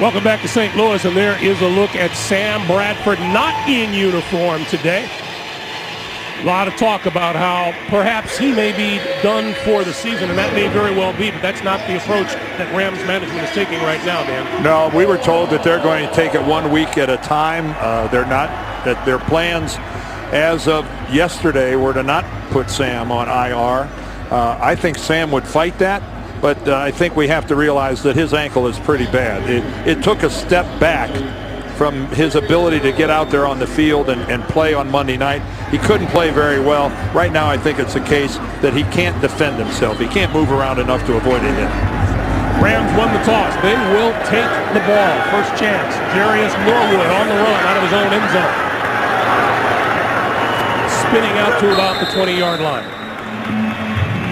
Welcome back to St. Louis, and there is a look at Sam Bradford, not in uniform today. A lot of talk about how perhaps he may be done for the season, and that may very well be, but that's not the approach that Rams management is taking right now, Dan. No, we were told that they're going to take it 1 week at a time. They're not, that their plans as of yesterday were to not put Sam on IR. I think Sam would fight that. But I think we have to realize that his ankle is pretty bad. It took a step back from his ability to get out there on the field and play on Monday night. He couldn't play very well. Right now, I think it's a case that he can't defend himself. He can't move around enough to avoid a hit. Rams won the toss. They will take the ball. First chance. Jarius Norwood on the run out of his own end zone. Spinning out to about the 20-yard line.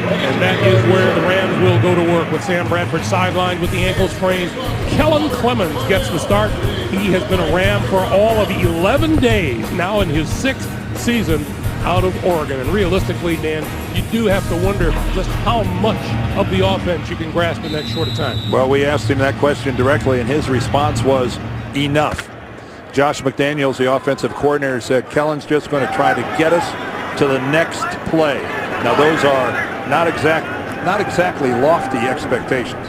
And that is where the Rams will go to work with Sam Bradford sidelined with the ankle sprain. Kellen Clemens gets the start. He has been a Ram for all of 11 days, now in his 6th season out of Oregon. And realistically, Dan, you do have to wonder just how much of the offense you can grasp in that short a time. Well, we asked him that question directly, and his response was enough. Josh McDaniels, the offensive coordinator, said Kellen's just going to try to get us to the next play. Now, those are not exactly lofty expectations.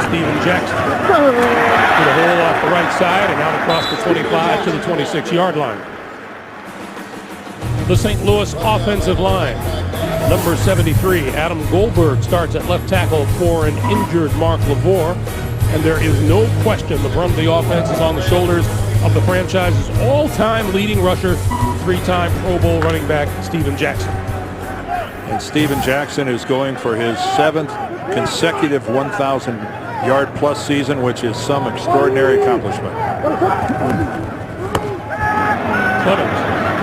Steven Jackson with a hole off the right side and out across the 25 to the 26-yard line. The St. Louis offensive line. Number 73, Adam Goldberg, starts at left tackle for an injured Mark LaVour. And there is no question the brunt of the offense is on the shoulders of the franchise's all-time leading rusher, 3-time Pro Bowl running back Steven Jackson. And Steven Jackson is going for his 7th consecutive 1,000-yard-plus season, which is some extraordinary accomplishment. Clemens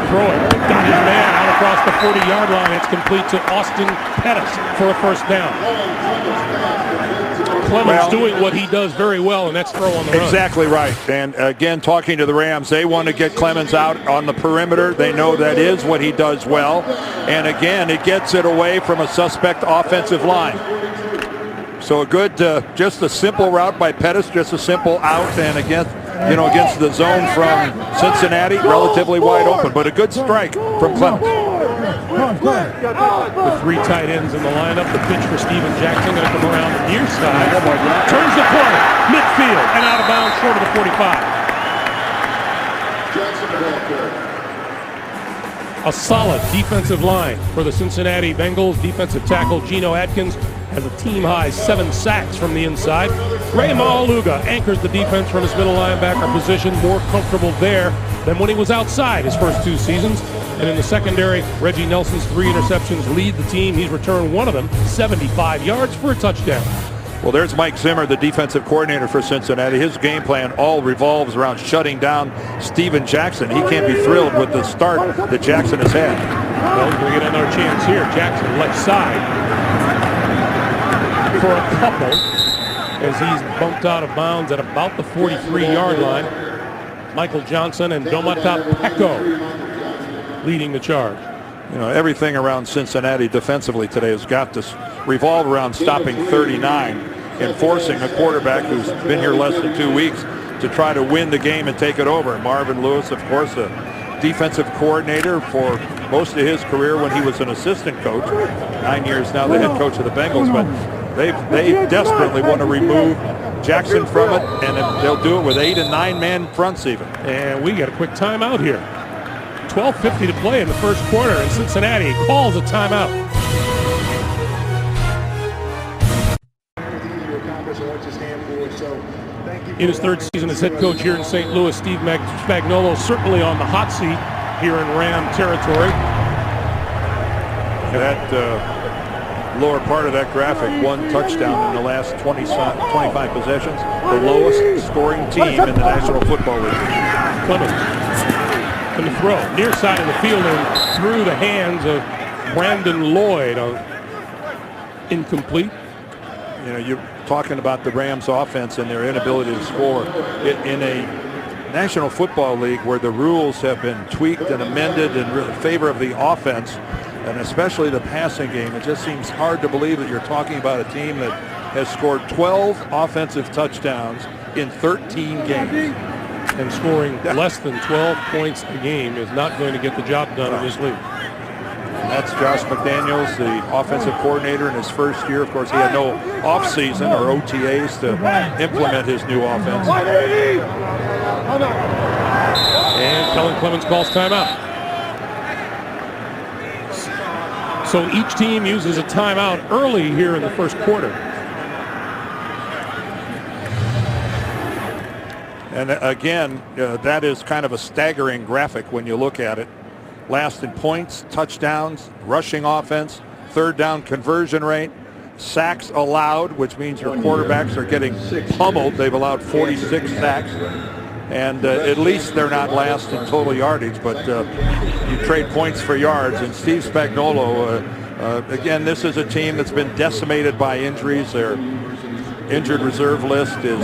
throwing, got his man out across the 40-yard line. It's complete to Austin Pettis for a first down. Clemens doing what he does very well, and that's throw on the run. Exactly right. And again, talking to the Rams, they want to get Clemens out on the perimeter. They know that is what he does well. And again, it gets it away from a suspect offensive line. So a good, just a simple route by Pettis, just a simple out, and against the zone from Cincinnati, relatively wide open, but a good strike from Clemens. With 3 tight ends in the lineup, the pitch for Steven Jackson going to come around the near side. Turns the corner, midfield, and out of bounds short of the 45. A solid defensive line for the Cincinnati Bengals. Defensive tackle Geno Atkins has a team-high 7 sacks from the inside. Ray Maluga anchors the defense from his middle linebacker position, more comfortable there than when he was outside his first 2 seasons. And in the secondary, Reggie Nelson's 3 interceptions lead the team. He's returned one of them, 75 yards for a touchdown. Well, there's Mike Zimmer, the defensive coordinator for Cincinnati. His game plan all revolves around shutting down Steven Jackson. He can't be thrilled with the start that Jackson has had. Well, he's going to get another chance here. Jackson left side for a couple as he's bumped out of bounds at about the 43-yard line. Michael Johnson and Domata Peko leading the charge. You know, everything around Cincinnati defensively today has got to revolve around stopping 39 and forcing a quarterback who's been here less than 2 weeks to try to win the game and take it over. Marvin Lewis, of course, a defensive coordinator for most of his career when he was an assistant coach. 9 years now, the head coach of the Bengals. But they desperately want to remove Jackson from it, and they'll do it with 8- and 9-man fronts even. And we get a quick timeout here. 12:50 to play in the first quarter, and Cincinnati calls a timeout. In his 3rd season as head coach here in St. Louis, Steve Spagnuolo certainly on the hot seat here in Ram territory. That lower part of that graphic, 1 touchdown in the last 25 possessions, the lowest scoring team in the National Football League. Clemens. And the throw near side of the field and through the hands of Brandon Lloyd. Incomplete. You know, you're talking about the Rams offense and their inability to score in a National Football League where the rules have been tweaked and amended in favor of the offense. and especially the passing game. It just seems hard to believe that you're talking about a team that has scored 12 offensive touchdowns in 13 games. And scoring less than 12 points a game is not going to get the job done in this league. And that's Josh McDaniels, the offensive coordinator in his first year. Of course, he had no offseason or OTAs to implement his new offense. And Kellen Clemens calls timeout. So each team uses a timeout early here in the first quarter. And again, that is kind of a staggering graphic when you look at it. Last in points, touchdowns, rushing offense, third down conversion rate, sacks allowed, which means your quarterbacks are getting pummeled. They've allowed 46 sacks. And at least they're not last in total yardage, but you trade points for yards. And Steve Spagnuolo, again, this is a team that's been decimated by injuries. Their injured reserve list is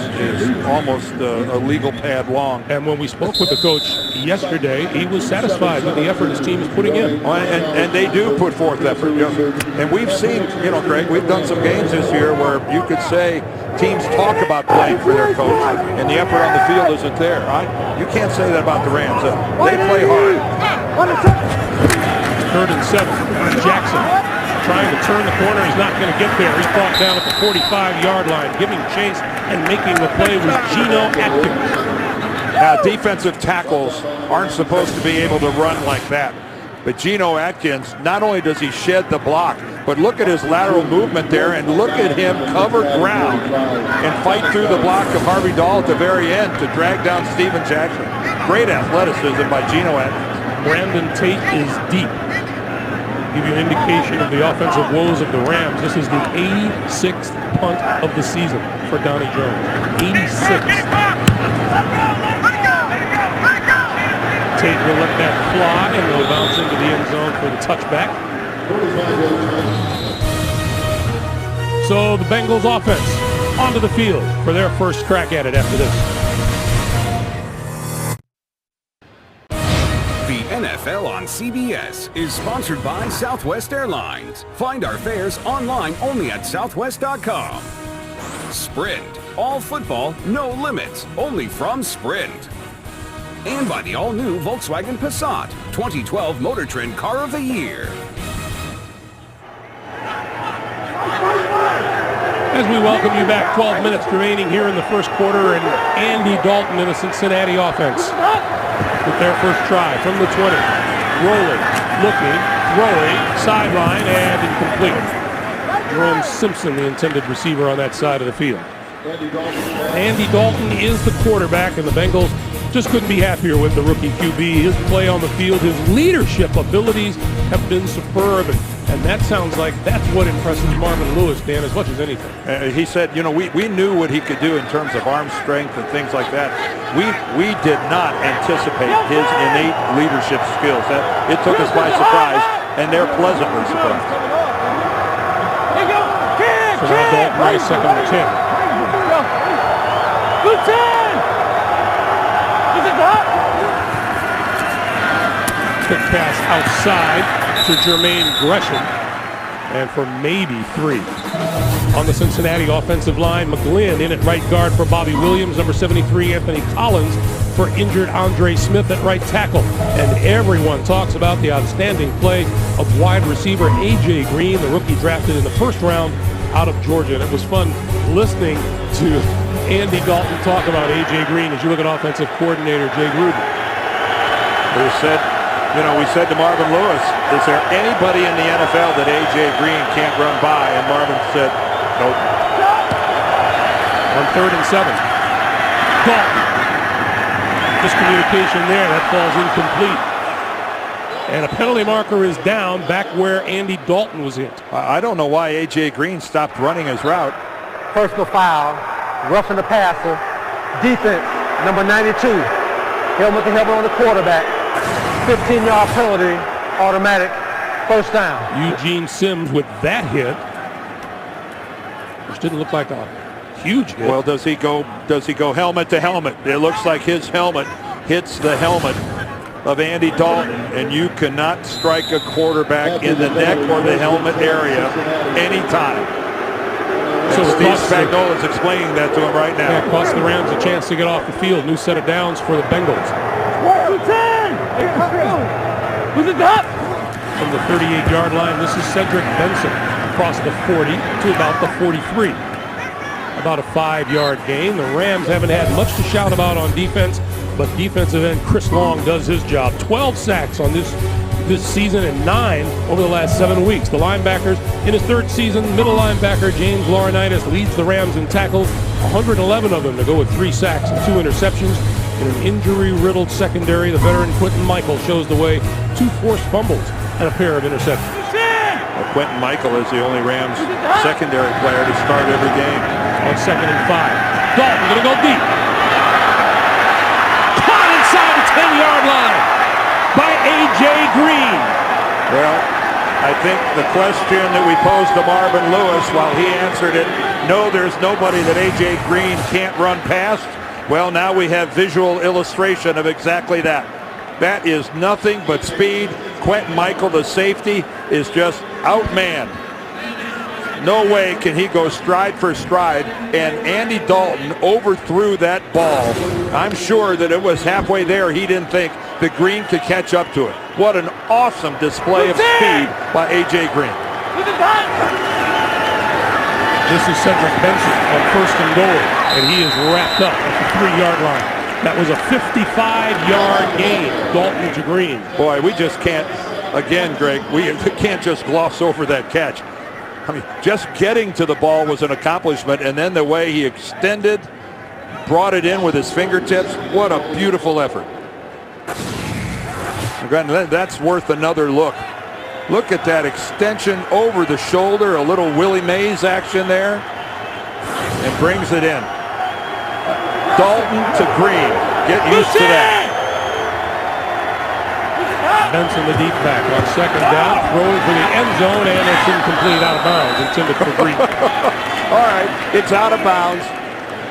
almost a legal pad long. And when we spoke with the coach yesterday, he was satisfied with the effort his team is putting in. And they do put forth effort. And we've seen, Greg, we've done some games this year where you could say teams talk about playing for their coach, and the effort on the field isn't there. You can't say that about the Rams. They play hard. 3rd and 7. Jackson trying to turn the corner. He's not going to get there. He's brought down at the 45-yard line. Giving chase and making the play was Geno Atkins. Now, defensive tackles aren't supposed to be able to run like that. But Geno Atkins, not only does he shed the block, but look at his lateral movement there, and look at him cover ground and fight through the block of Harvey Dahl at the very end to drag down Steven Jackson. Great athleticism by Geno Atkins. Brandon Tate is deep. Give you an indication of the offensive woes of the Rams. This is the 86th punt of the season for Donnie Jones. 86th. Tate will let that fly, and they'll bounce into the end zone for the touchback. So the Bengals offense onto the field for their first crack at it after this. The NFL on CBS is sponsored by Southwest Airlines. Find our fares online only at southwest.com. Sprint, all football, no limits, only from Sprint. And by the all-new Volkswagen Passat, 2012 Motor Trend Car of the Year. As we welcome you back, 12 minutes remaining here in the first quarter, and Andy Dalton in the Cincinnati offense with their first try from the 20. Rolling, looking, throwing, sideline, and incomplete. Jerome Simpson, the intended receiver on that side of the field. Andy Dalton is the quarterback, and the Bengals just couldn't be happier with the rookie QB. His play on the field, his leadership abilities have been superb, and that sounds like that's what impresses Marvin Lewis, Dan, as much as anything. He said, we knew what he could do in terms of arm strength and things like that. We did not anticipate his innate leadership skills. It took us by surprise, and they're pleasantly surprised. So now Dalton on 2nd and 10. Good 10! Quick pass outside to Jermaine Gresham, and for maybe 3. On the Cincinnati offensive line, McGlynn in at right guard for Bobby Williams, number 73 Anthony Collins for injured Andre Smith at right tackle. And everyone talks about the outstanding play of wide receiver A.J. Green, the rookie drafted in the first round out of Georgia. And it was fun listening to Andy Dalton talk about A.J. Green as you look at offensive coordinator Jay Gruden. We said to Marvin Lewis, is there anybody in the NFL that A.J. Green can't run by? And Marvin said, nope. On 3rd and 7. Dalton. Miscommunication there. That falls incomplete. And a penalty marker is down back where Andy Dalton was hit. I don't know why A.J. Green stopped running his route. Personal foul, roughing the passer, defense, number 92. Helmet to helmet on the quarterback. 15-yard penalty, automatic, first down. Eugene Sims with that hit, which didn't look like a huge hit. Well, does he go helmet to helmet? It looks like his helmet hits the helmet of Andy Dalton, and you cannot strike a quarterback in the neck or the helmet area anytime. So Steve Spagnuolo is explaining that to him right now. Yeah, cost the Rams a chance to get off the field. New set of downs for the Bengals. Who's it up? From the 38-yard line, this is Cedric Benson across the 40 to about the 43. About a 5-yard gain. The Rams haven't had much to shout about on defense, but defensive end Chris Long does his job. 12 sacks on this season and 9 over the last 7 weeks. The linebackers in his 3rd season, middle linebacker James Laurinaitis leads the Rams in tackles, 111 of them to go with 3 sacks and 2 interceptions. In an injury-riddled secondary, the veteran Quentin Michael shows the way, 2 forced fumbles and a pair of interceptions. Quentin Michael is the only Rams secondary player to start every game. On 2nd and 5. Dalton going to go deep. Caught inside the 10-yard line by A.J. Green. Well, I think the question that we posed to Marvin Lewis, while he answered it, no, there's nobody that A.J. Green can't run past. Well, now we have visual illustration of exactly that. That is nothing but speed. Quentin Michael, the safety, is just outmanned. No way can he go stride for stride, and Andy Dalton overthrew that ball. I'm sure that it was halfway there. He didn't think that Green could catch up to it. What an awesome display of speed by A.J. Green. This is Cedric Benson on 1st and goal, and he is wrapped up at the 3-yard line. That was a 55-yard gain, Dalton to Green. Boy, we just can't, again, Greg, we can't just gloss over that catch. I mean, just getting to the ball was an accomplishment, and then the way he extended, brought it in with his fingertips, what a beautiful effort. Again, that's worth another look. Look at that extension over the shoulder, a little Willie Mays action there, and brings it in. Dalton to Green. Get used to that. Benson, the deep back, on 2nd down, throws for the end zone, and it's incomplete, out of bounds. Intended for Green. All right, it's out of bounds.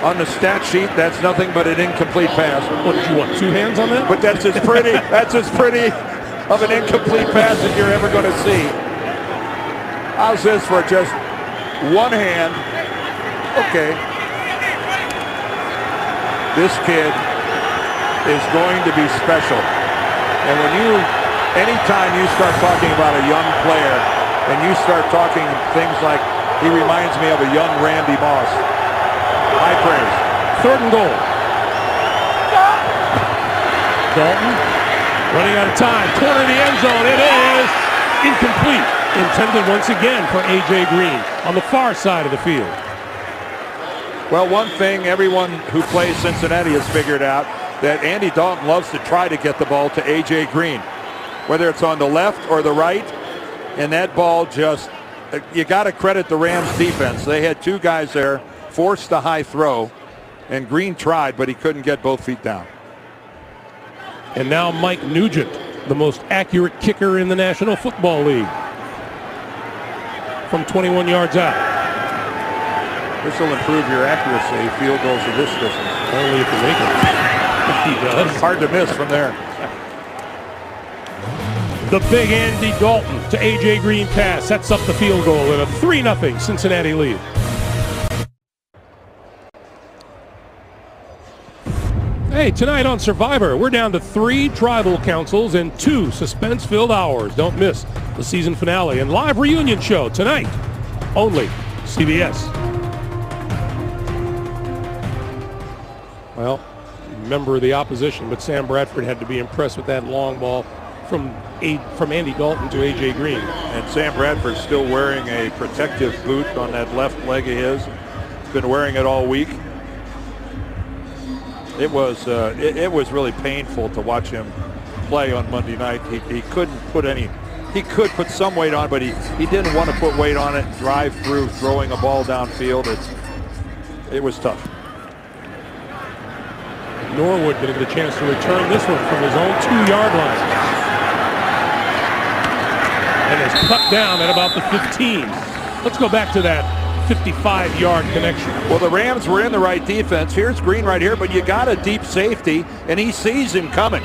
On the stat sheet, that's nothing but an incomplete pass. What did you want, 2 hands on that? But that's as pretty. That's as pretty of an incomplete pass as you're ever going to see. How's this for just 1 hand? Okay. This kid is going to be special. And anytime you start talking about a young player and you start talking things like, he reminds me of a young Randy Moss. High praise. 3rd and goal. Dalton running out of time. Corner the end zone. It is incomplete. Intended once again for A.J. Green on the far side of the field. Well, one thing everyone who plays Cincinnati has figured out, that Andy Dalton loves to try to get the ball to A.J. Green, whether it's on the left or the right. And that ball just, you got to credit the Rams defense. They had 2 guys there, forced a high throw, and Green tried, but he couldn't get both feet down. And now Mike Nugent, the most accurate kicker in the National Football League, from 21 yards out. This will improve your accuracy, field goals of this distance. Only if you make it. He does. Hard to miss from there. The big Andy Dalton to A.J. Green pass sets up the field goal in a 3-0 Cincinnati lead. Hey, tonight on Survivor, we're down to 3 tribal councils and 2 suspense-filled hours. Don't miss the season finale and live reunion show tonight, only CBS. Well, member of the opposition, but Sam Bradford had to be impressed with that long ball from Andy Dalton to A.J. Green. And Sam Bradford's still wearing a protective boot on that left leg of his. He's been wearing it all week. It was really painful to watch him play on Monday night. He couldn't put any. He could put some weight on, but he didn't want to put weight on it. Drive through, throwing a ball downfield. It was tough. Norwood getting the chance to return this one from his own 2-yard line. And is cut down at about the 15. Let's go back to that 55-yard connection. Well, the Rams were in the right defense. Here's Green right here, but you got a deep safety, and he sees him coming.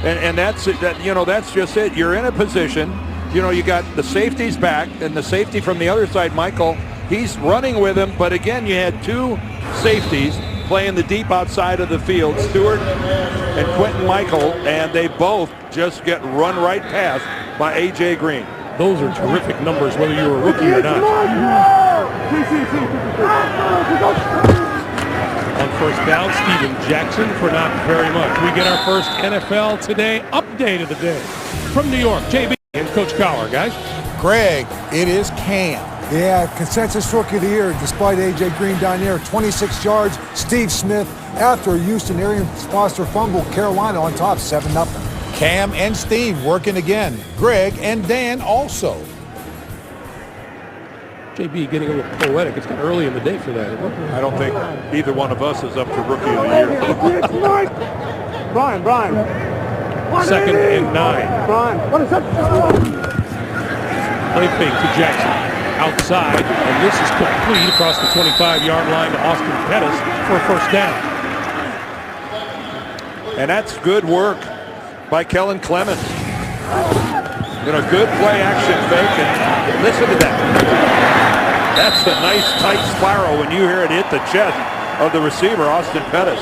And that's just it. You're in a position, you got the safeties back, and the safety from the other side, Michael, he's running with him. But again, you had two safeties playing the deep outside of the field, Stewart and Quentin Michael, and they both just get run right past by A.J. Green. Those are terrific numbers, whether you're a rookie or not. On first down, Steven Jackson for not very much. We get our first NFL Today update of the day from New York. JB and Coach Cowher, guys. Greg, it is Cam. Yeah, consensus rookie of the year, despite A.J. Green down there, 26 yards. Steve Smith, after a Houston Arian Foster fumble, Carolina on top, 7-0. Cam and Steve working again. Greg and Dan also. JB getting a little poetic. It's kind of early in the day for that. I don't think either one of us is up for rookie of the year. Brian. 2nd and 9. Brian, what is that? Play fake to Jackson. Outside, and this is complete across the 25-yard line to Austin Pettis for a first down. And that's good work by Kellen Clemens. Good play action fake, and listen to that. That's a nice tight spiral when you hear it hit the chest of the receiver, Austin Pettis.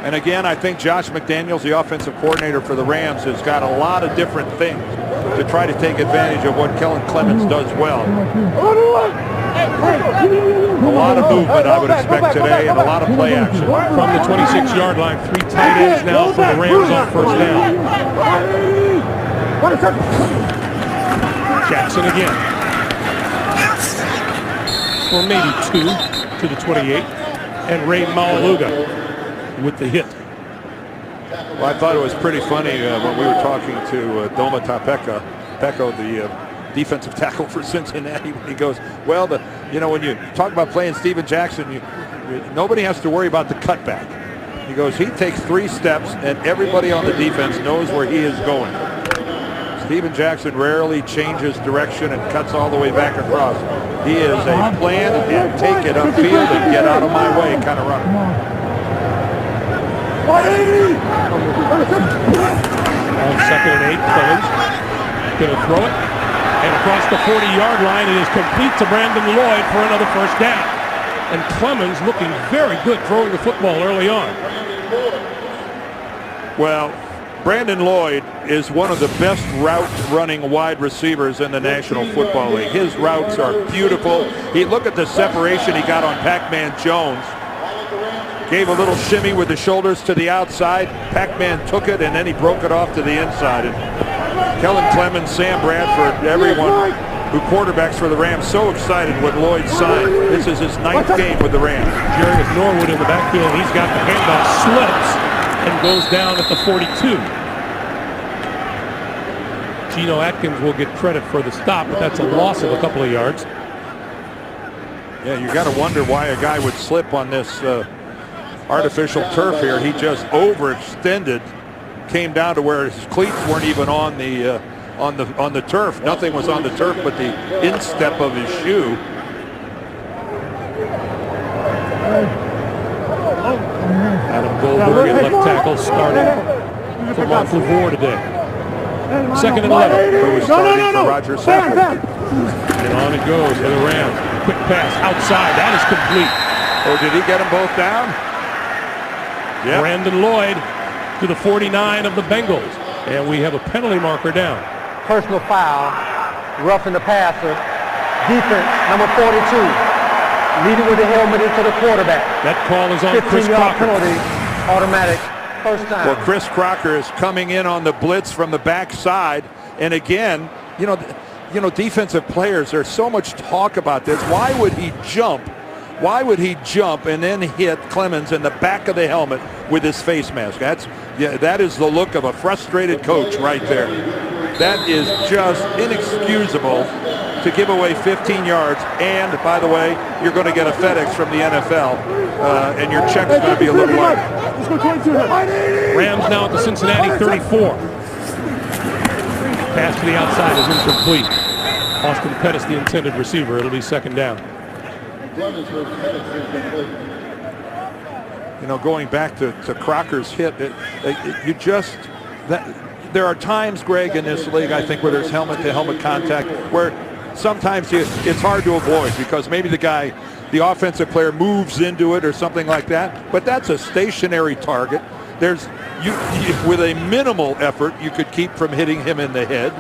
And again, I think Josh McDaniels, the offensive coordinator for the Rams, has got a lot of different things to try to take advantage of what Kellen Clemens does well. A lot of movement I would expect today, and a lot of play action. From the 26-yard line, 3 tight ends now for the Rams on first down. Jackson again. Or maybe 2 to the 28. And Ray Malaluga with the hit. Well, I thought it was pretty funny when we were talking to Doma Peko, the defensive tackle for Cincinnati, when he goes, well, when you talk about playing Steven Jackson, nobody has to worry about the cutback. He goes, he takes 3 steps, and everybody on the defense knows where he is going. Steven Jackson rarely changes direction and cuts all the way back across. He is a plan and take it upfield and get out of my way kind of runner. On 2nd and 8, Clemens going to throw it. And across the 40-yard line, it is complete to Brandon Lloyd for another first down. And Clemens looking very good throwing the football early on. Well, Brandon Lloyd is one of the best route-running wide receivers in the National Football League. His routes are beautiful. Look at the separation he got on Pac-Man Jones. Gave a little shimmy with the shoulders to the outside. Pac-Man took it, and then he broke it off to the inside. And Kellen Clemens, Sam Bradford, everyone who quarterbacks for the Rams, so excited when Lloyd signed. This is his 9th game with the Rams. Jarius Norwood in the backfield. He's got the handoff, slips, and goes down at the 42. Geno Atkins will get credit for the stop, but that's a loss of a couple of yards. Yeah, you got to wonder why a guy would slip on this artificial turf here. He just overextended, came down to where his cleats weren't even on the turf. Nothing was on the turf but the instep of his shoe. Adam Goldberg at left tackle starting for Mark LaVour today. 2nd and 11. Who was starting for Roger Saffold. And on it goes for the Rams. Quick pass outside. That is complete. Oh, did he get them both down? Yep. Brandon Lloyd to the 49 of the Bengals. And we have a penalty marker down. Personal foul, roughing the passer. Defense, number 42. Leading with the helmet into the quarterback. That call is on Chris 15-yard Crocker. penalty, automatic, first down. Well, Chris Crocker is coming in on the blitz from the backside. And again, defensive players, there's so much talk about this. Why would he jump? Why would he jump and then hit Clemens in the back of the helmet with his face mask? That is the look of a frustrated coach right there. That is just inexcusable to give away 15 yards. And, by the way, you're going to get a FedEx from the NFL, and your check's going to be a little light. Rams now at the Cincinnati 34. Pass to the outside is incomplete. Austin Pettis, the intended receiver. It'll be 2nd down. You know, going back to Crocker's hit, there are times, Greg, in this league, I think, where there's helmet-to-helmet contact, where sometimes it's hard to avoid because maybe the offensive player moves into it or something like that. But that's a stationary target. With a minimal effort, you could keep from hitting him in the head.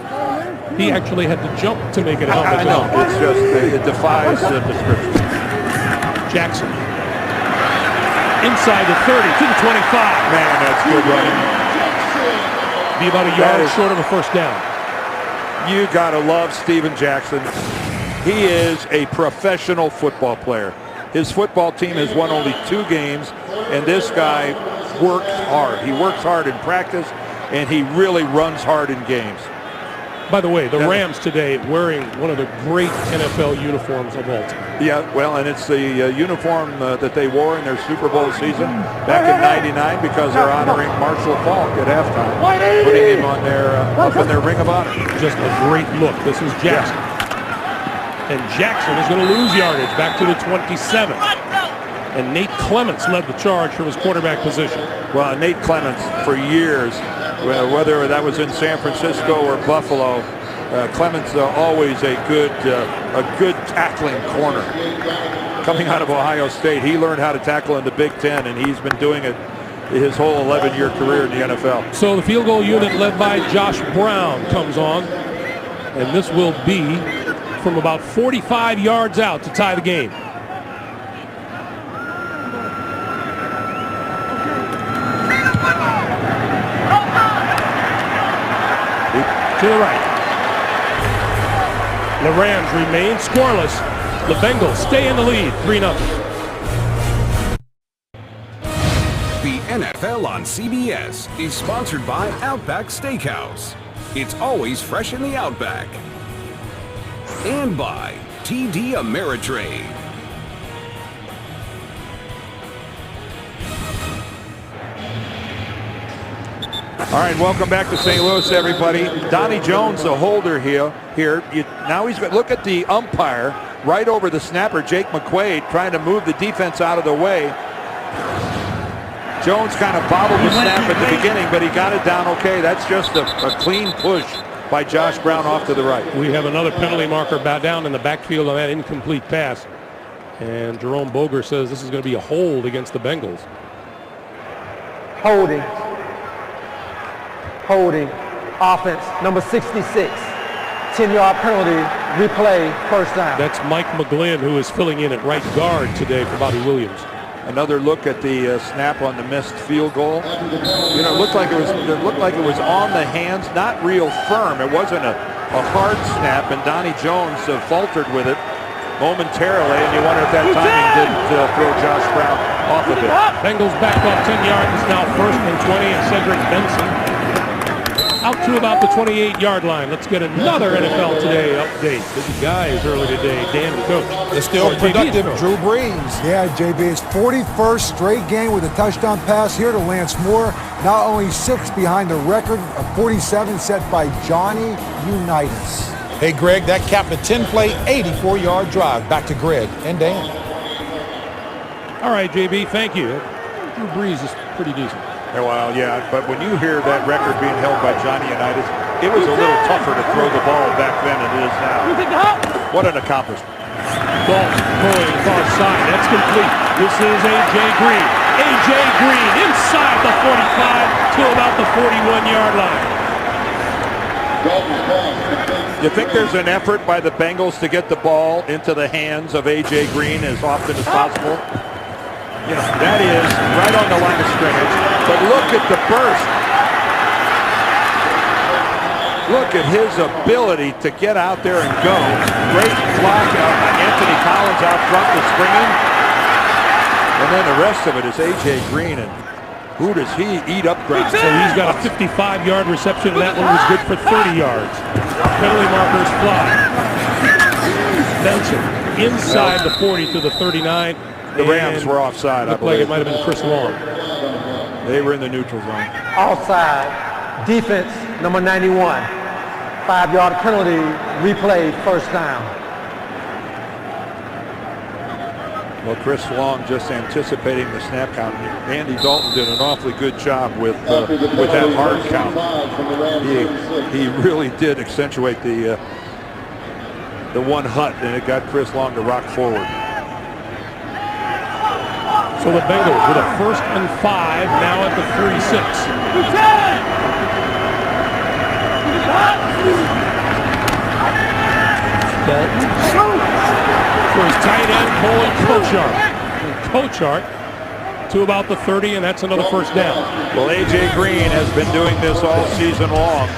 He actually had to jump to make it a helmet. I know. It's just, it defies description. Jackson. Inside the 30 to the 25. Man, that's good running. Be about a yard short of a first down. You got to love Steven Jackson. He is a professional football player. His football team has won only 2 games, and this guy works hard. He works hard in practice, and he really runs hard in games. By the way, the Rams today wearing one of the great NFL uniforms of all time. Yeah, well, and it's the uniform that they wore in their Super Bowl season back in '99 because they're honoring Marshall Faulk at halftime, putting him on up in their Ring of Honor. Just a great look. This is Jackson. And Jackson is going to lose yardage back to the 27. And Nate Clements led the charge from his quarterback position. Well, Nate Clements, for years, whether that was in San Francisco or Buffalo, Clements always a good tackling corner. Coming out of Ohio State, he learned how to tackle in the Big Ten, and he's been doing it his whole 11-year career in the NFL. So the field goal unit led by Josh Brown comes on, and this will be from about 45 yards out to tie the game. To the right. The Rams remain scoreless. The Bengals stay in the lead, 3-0. The NFL on CBS is sponsored by Outback Steakhouse. It's always fresh in the Outback. And by TD Ameritrade. All right, welcome back to St. Louis, everybody. Donnie Jones, the holder here. Now he's going to look at the umpire right over the snapper, Jake McQuaid, trying to move the defense out of the way. Jones kind of bobbled the snap at the beginning, but he got it down okay. That's just a clean push by Josh Brown off to the right. We have another penalty marker down in the backfield on that incomplete pass. And Jerome Boger says this is going to be a hold against the Bengals. Holding. Offense, number 66. 10-yard penalty, replay, first down. That's Mike McGlynn, who is filling in at right guard today for Bobby Williams. Another look at the snap on the missed field goal. You know, it looked like it was on the hands, not real firm. It wasn't a hard snap, and Donnie Jones faltered with it momentarily, and you wonder if that timing didn't throw Josh Brown off a bit. Bengals back off 10 yards. It's now 1st and 20, and Cedric Benson out to about the 28-yard line. Let's get another NFL Today update. Busy guys early today. Dan and Coach. The still productive Drew Brees. Yeah, JB, his 41st straight game with a touchdown pass here to Lance Moore. Now only 6 behind the record of 47 set by Johnny Unitas. Hey, Greg, that capped a 10-play, 84-yard drive. Back to Greg and Dan. All right, JB, thank you. Drew Brees is pretty decent. Well, yeah, but when you hear that record being held by Johnny Unitas, it was a little tougher to throw the ball back then than it is now. What an accomplishment. Ball going far side. That's complete. This is A.J. Green. A.J. Green inside the 45 to about the 41-yard line. You think there's an effort by the Bengals to get the ball into the hands of A.J. Green as often as possible? You know, that is right on the line of scrimmage. But look at the burst. Look at his ability to get out there and go. Great block. Anthony Collins out front to spring him. And then the rest of it is A.J. Green. And who does he eat up ground? So he's got a 55-yard reception, and that one was good for 30 yards. Penalty markers fly. Benson inside the 40 to the 39. The Rams were offside, I believe. Looked like it might have been Chris Long. They were in the neutral zone. Offside. Defense, number 91. 5-yard penalty, replay, first down. Well, Chris Long just anticipating the snap count. Andy Dalton did an awfully good job with that hard count. He really did accentuate the one hut, and it got Chris Long to rock forward. So the Bengals with a 1st and 5 now at the 3-6. For his tight end, Colin Cochart to about the 30, and that's another 1st down. Well, A.J. Green has been doing this all season long.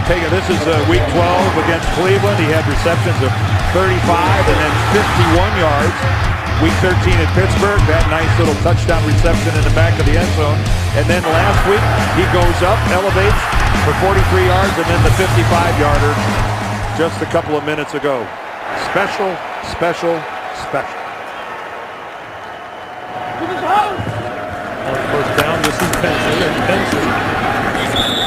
This is week 12 against Cleveland. He had receptions of 35 and then 51 yards. Week 13 at Pittsburgh, that nice little touchdown reception in the back of the end zone. And then last week, he goes up, elevates for 43 yards, and then the 55-yarder just a couple of minutes ago. Special. On 1st down, this is Benson, and Benson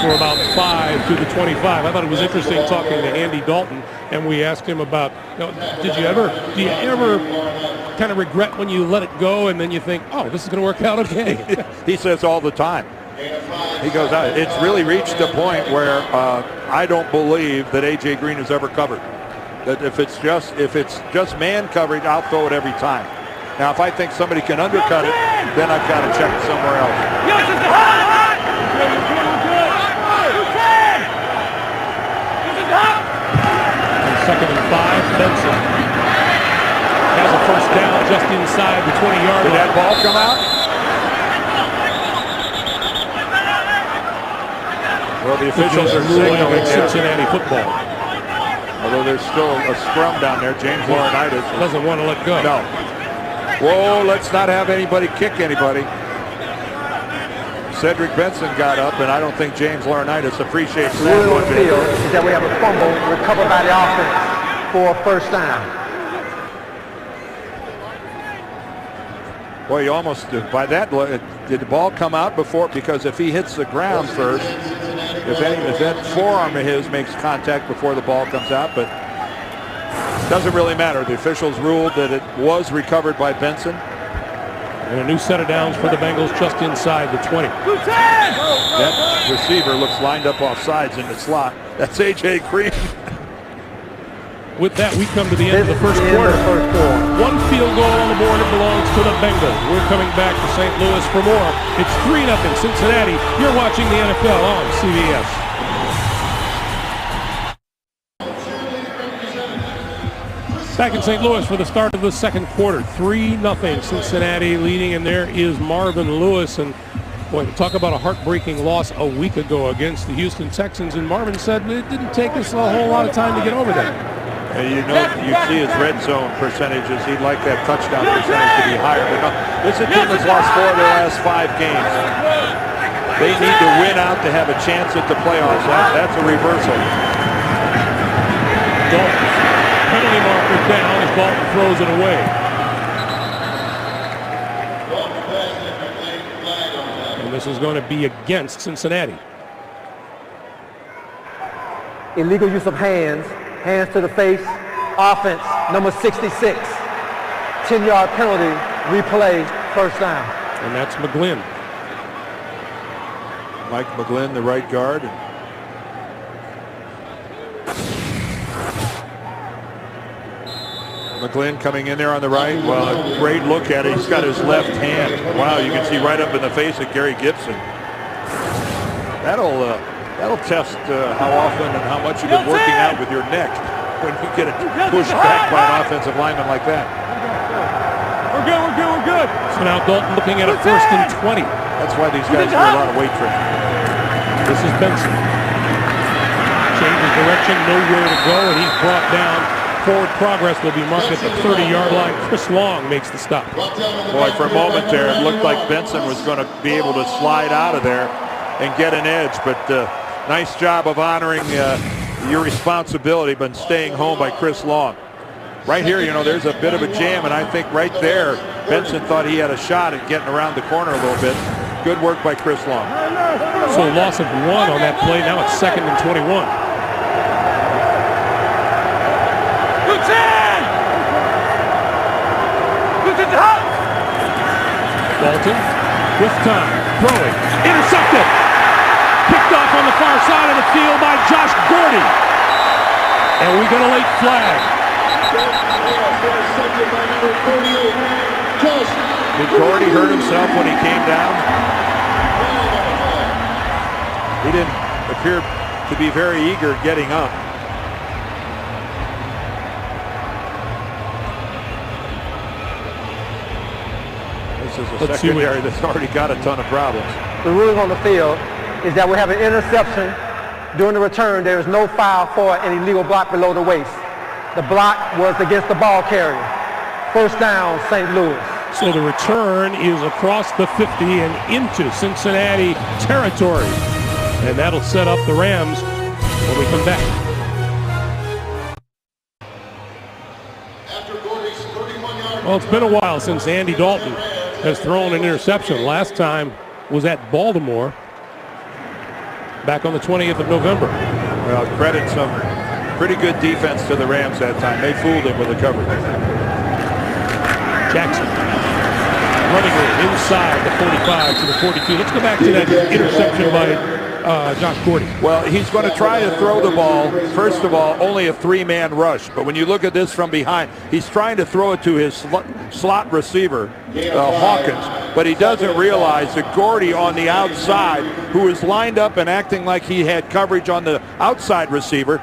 for about 5 to the 25. I thought it was interesting talking to Andy Dalton, and we asked him about, do you ever kind of regret when you let it go and then you think, oh, this is going to work out okay? He says all the time. He goes, it's really reached a point where I don't believe that A.J. Green has ever covered. That if it's just man coverage, I'll throw it every time. Now, if I think somebody can undercut it, then I've got to check somewhere else. And 2nd and 5, Benson has a 1st down just inside the 20-yard line. Did that ball come out? Well, the officials are signaling Cincinnati football. Although there's still a scrum down there. James Laurinaitis doesn't want to let go. No. Whoa, let's not have anybody kick anybody. Cedric Benson got up, and I don't think James Laurinaitis appreciates that. Rule on the field is that we have a fumble recovered by the offense for a 1st down. Boy, you almost, by that, did the ball come out before? Because if he hits the ground first, if that forearm of his makes contact before the ball comes out, but it doesn't really matter. The officials ruled that it was recovered by Benson. And a new set of downs for the Bengals just inside the 20. That receiver looks lined up off sides in the slot. That's A.J. Green. With that, we come to the end of the first quarter. One field goal on the board. It belongs to the Bengals. We're coming back to St. Louis for more. It's 3-0 Cincinnati. You're watching the NFL on CBS. Back in St. Louis for the start of the 2nd quarter. 3-0 Cincinnati leading, and there is Marvin Lewis. And boy, talk about a heartbreaking loss a week ago against the Houston Texans. And Marvin said it didn't take us a whole lot of time to get over that. And you see his red zone percentages. He'd like that touchdown percentage to be higher. But no, this team has lost 4 of their last 5 games. They need to win out to have a chance at the playoffs. That's a reversal. Dalton. Penalty marker down as Dalton throws it away. And this is going to be against Cincinnati. Illegal use of hands to the face, offense, number 66. 10-yard penalty, replay, 1st down. And that's McGlynn. Mike McGlynn, the right guard. McGlynn coming in there on the right. Well, a great look at it. He's got his left hand. Wow, you can see right up in the face of Gary Gibson. That'll test how often and how much you've been working out with your neck when you get it pushed back by an offensive lineman like that. We're good. So now Dalton looking at a 1st and 20. That's why these guys do a lot of weight training. This is Benson. Changes direction, nowhere to go, and he's brought down. Forward progress will be marked at the 30-yard line. Chris Long makes the stop. Boy, for a moment there, it looked like Benson was going to be able to slide out of there and get an edge, but nice job of honoring your responsibility, but staying home by Chris Long. Right here, there's a bit of a jam, and I think right there, Benson thought he had a shot at getting around the corner a little bit. Good work by Chris Long. So a loss of 1 on that play. Now it's 2nd and 21. Dalton with time, throwing, intercepted. Picked off on the far side of the field by Josh Gordy. And we got a late flag. Did Gordy hurt himself when he came down? He didn't appear to be very eager getting up. This is a secondary that's already got a ton of problems. The ruling on the field is that we have an interception. During the return, there is no foul for an illegal block below the waist. The block was against the ball carrier. First down, St. Louis. So the return is across the 50 and into Cincinnati territory. And that'll set up the Rams when we come back. Well, it's been a while since Andy Dalton has thrown an interception. Last time was at Baltimore back on the 20th of November. Well, credit some pretty good defense to the Rams that time. They fooled him with the coverage. Jackson running it inside the 45 to the 42. Let's go back to that interception by Josh Gordy. Well, he's going to try to throw the ball. First of all, only a three-man rush. But when you look at this from behind, he's trying to throw it to his slot receiver, Hawkins. But he doesn't realize that Gordy on the outside, who is lined up and acting like he had coverage on the outside receiver,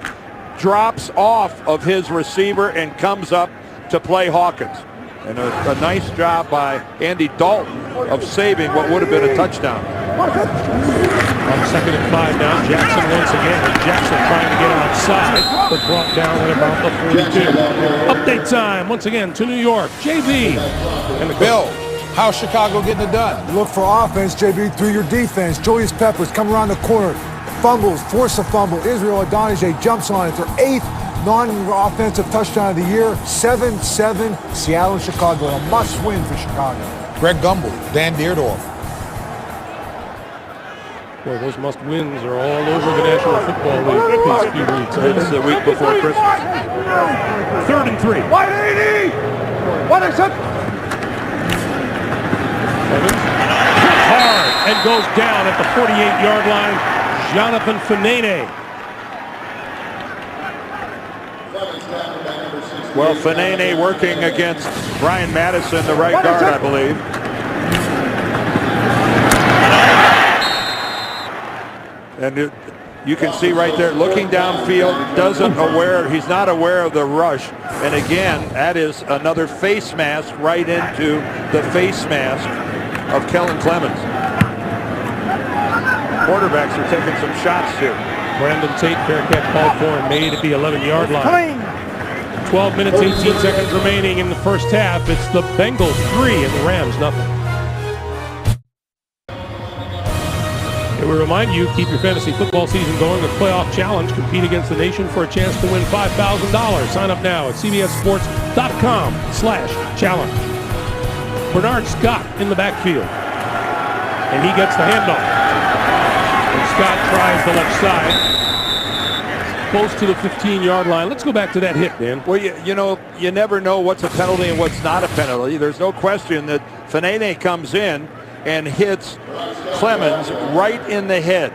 drops off of his receiver and comes up to play Hawkins. And a nice job by Andy Dalton of saving what would have been a touchdown. On 2nd and 5 now, Jackson once again. And Jackson trying to get outside, but brought down at about the 42. Update time once again to New York. JB and the Bill, how's Chicago getting it done? Look for offense, JB, through your defense. Julius Peppers come around the corner, fumbles, force a fumble. Israel Adonijah jumps on it. Their 8th non-offensive touchdown of the year. 7-7, Seattle and Chicago. A must-win for Chicago. Greg Gumbel, Dan Dierdorf. Well, those must-wins are all over the National Football League these few weeks. It's the week before Christmas. 3rd and 3. 180! What is it? Evans hit hard and goes down at the 48-yard line. Jonathan Fanene. Well, Fanene working against Brian Madison, the right guard, I believe. And you can see right there, looking downfield, he's not aware of the rush. And again, that is another face mask right into the face mask of Kellen Clemens. Quarterbacks are taking some shots too. Brandon Tate, fair catch called for and made at the 11-yard line. 12 minutes, 18 seconds remaining in the first half. It's the Bengals 3 and the Rams nothing. And we remind you, keep your fantasy football season going with Playoff Challenge. Compete against the nation for a chance to win $5,000. Sign up now at cbssports.com/challenge. Bernard Scott in the backfield. And he gets the handoff. And Scott tries the left side. Close to the 15-yard line. Let's go back to that hit, Dan. Well, you know, you never know what's a penalty and what's not a penalty. There's no question that Fanene comes in and hits Clemens right in the head.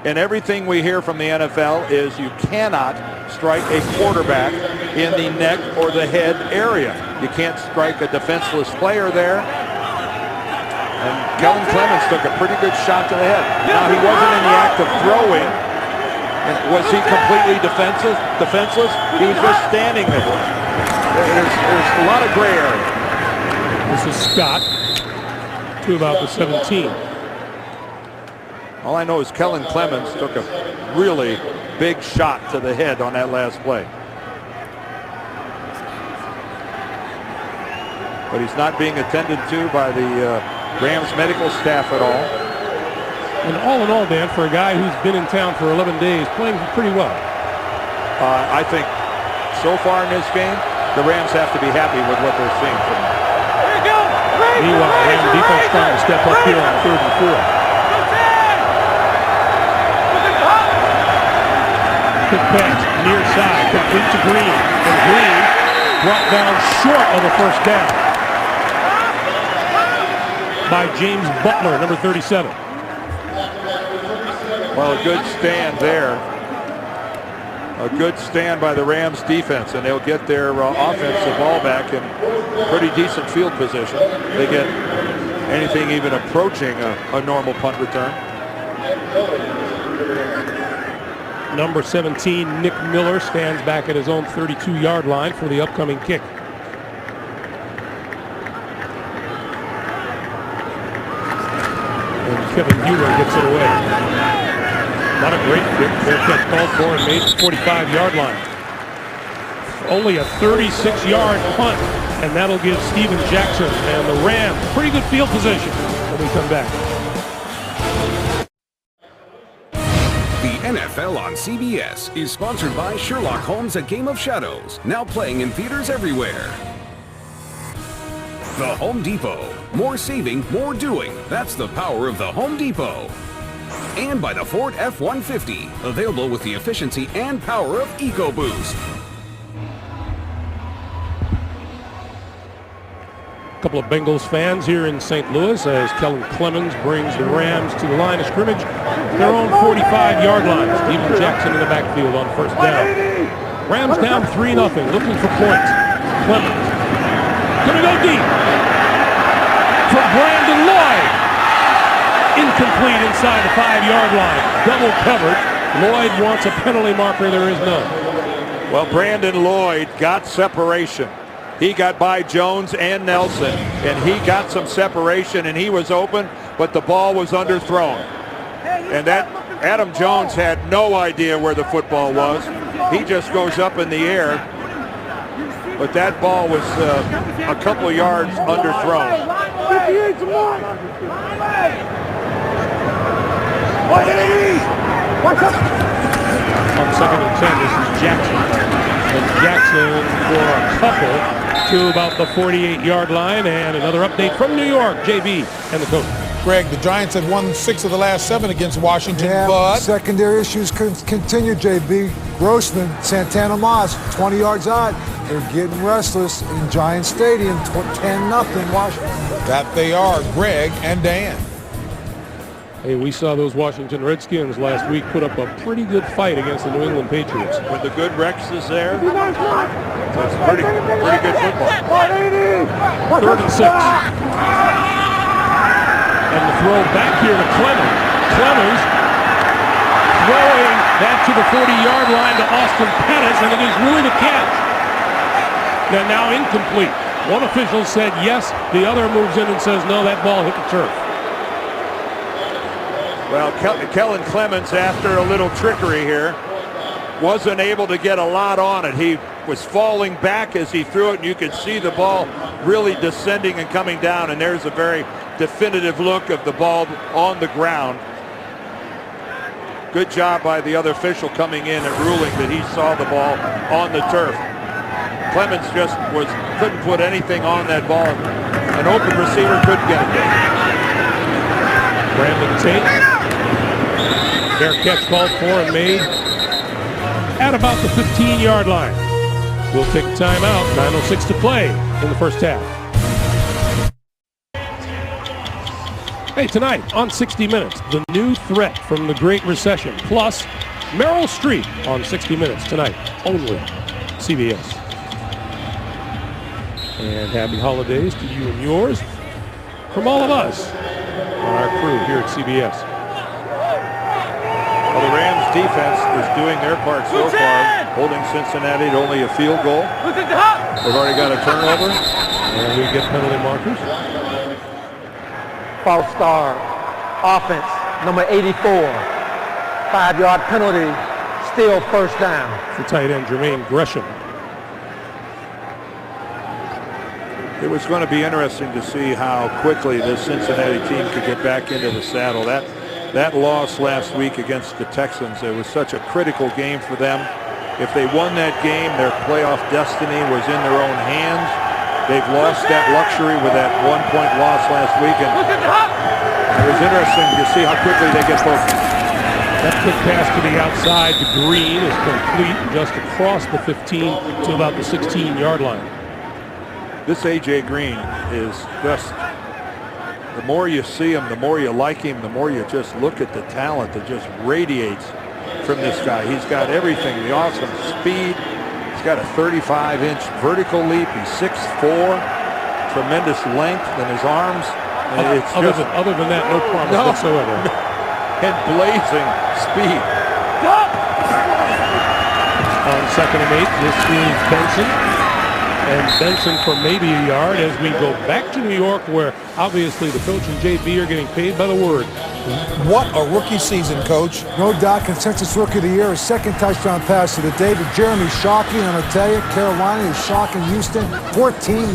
And everything we hear from the NFL is you cannot strike a quarterback in the neck or the head area. You can't strike a defenseless player there. And Kellen Clemens took a pretty good shot to the head. Now, he wasn't in the act of throwing. Was he completely defenseless? He was just standing there. There's a lot of gray area. This is Scott to about the 17. All I know is Kellen Clemens took a really big shot to the head on that last play. But he's not being attended to by the Rams medical staff at all. And all in all, Dan, for a guy who's been in town for 11 days, playing pretty well. I think so far in this game, the Rams have to be happy with what they're seeing from him. Meanwhile, Ram defense trying to step up here on 3rd and 4. Quick pass, near side, complete to Green. And Green brought down short of the first down. by James Butler, number 37. Well, a good stand there. A good stand by the Rams defense, and they'll get their offense the ball back in pretty decent field position. They get anything even approaching a normal punt return. Number 17, Nick Miller, stands back at his own 32-yard line for the upcoming kick. And Kevin Mueller gets it away. Not a great kick. Fair catch called for and made the 45-yard line. Only a 36-yard punt, and that'll give Steven Jackson and the Rams pretty good field position when we come back. The NFL on CBS is sponsored by Sherlock Holmes: A Game of Shadows, now playing in theaters everywhere. The Home Depot. More saving, more doing. That's the power of the Home Depot. And by the Ford F-150, available with the efficiency and power of EcoBoost. A couple of Bengals fans here in St. Louis as Kellen Clemens brings the Rams to the line of scrimmage, their own 45-yard line. Steven Jackson in the backfield on first down. Rams down 3-0, looking for points. Clemens gonna go deep for Brandon Lloyd. Incomplete inside the 5-yard line. Double covered. Lloyd wants a penalty marker. There is none. Well, Brandon Lloyd got separation. He got by Jones and Nelson, and he got some separation, and he was open, but the ball was underthrown. And that Adam Jones had no idea where the football was. He just goes up in the air, but that ball was a couple of yards underthrown. On second and 10, this is Jackson. And Jackson for a couple to about the 48-yard line. And another update from New York, JB and the coach. Greg, the Giants have won 6 of the last 7 against Washington, Yeah, but secondary issues continue, JB. Grossman, Santana Moss, 20 yards out. They're getting restless in Giant Stadium, 10-0 Washington. that they are. Greg and Dan. Hey, we saw those Washington Redskins last week put up a pretty good fight against the New England Patriots. When the good Rex is there, that's pretty good football. 3rd and 6. And the throw back here to Clemens. Clemens throwing that to the 40-yard line to Austin Pettis, and it is really the catch. Now incomplete. One official said yes, the other moves in and says no, that ball hit the turf. Well, Kellen Clemens, after a little trickery here, wasn't able to get a lot on it. He was falling back as he threw it, and you could see the ball really descending and coming down, and there's a very definitive look of the ball on the ground. Good job by the other official coming in and ruling that he saw the ball on the turf. Clemens just couldn't put anything on that ball. An open receiver couldn't get it there. Brandon Tate. Fair catch called for and made at about the 15-yard line. We'll take a timeout. 9:06 to play in the first half. Hey, tonight on 60 Minutes, the new threat from the Great Recession, plus Meryl Streep on 60 Minutes tonight, only CBS. And happy holidays to you and yours from all of us on our crew here at CBS. Well, the Rams defense is doing their part so far, holding Cincinnati to only a field goal. They've already got a turnover. And we get penalty markers. False start. Offense, number 84. 5-yard penalty, still first down. The tight end, Jermaine Gresham. It was going to be interesting to see how quickly this Cincinnati team could get back into the saddle. That loss last week against the Texans, it was such a critical game for them. If they won that game, their playoff destiny was in their own hands. They've lost that luxury with that one-point loss last week, and it was interesting to see how quickly they get focused. That quick pass to the outside to Green is complete just across the 15 to about the 16-yard line. This A.J. Green is just The more you see him, the more you like him, the more you just look at the talent that just radiates from this guy. He's got everything, the awesome speed. He's got a 35-inch vertical leap. He's 6'4", tremendous length in his arms. And it's other than that, no promise whatsoever. And blazing speed. On 2nd and 8, this is Benson. And Benson for maybe a yard as we go back to New York, where obviously the coach and JB are getting paid by the word. What a rookie season, Coach. No doubt, consensus rookie of the year, his second touchdown pass of the day. But Jeremy's shocking, and I'll tell you, Carolina is shocking Houston, 14-0.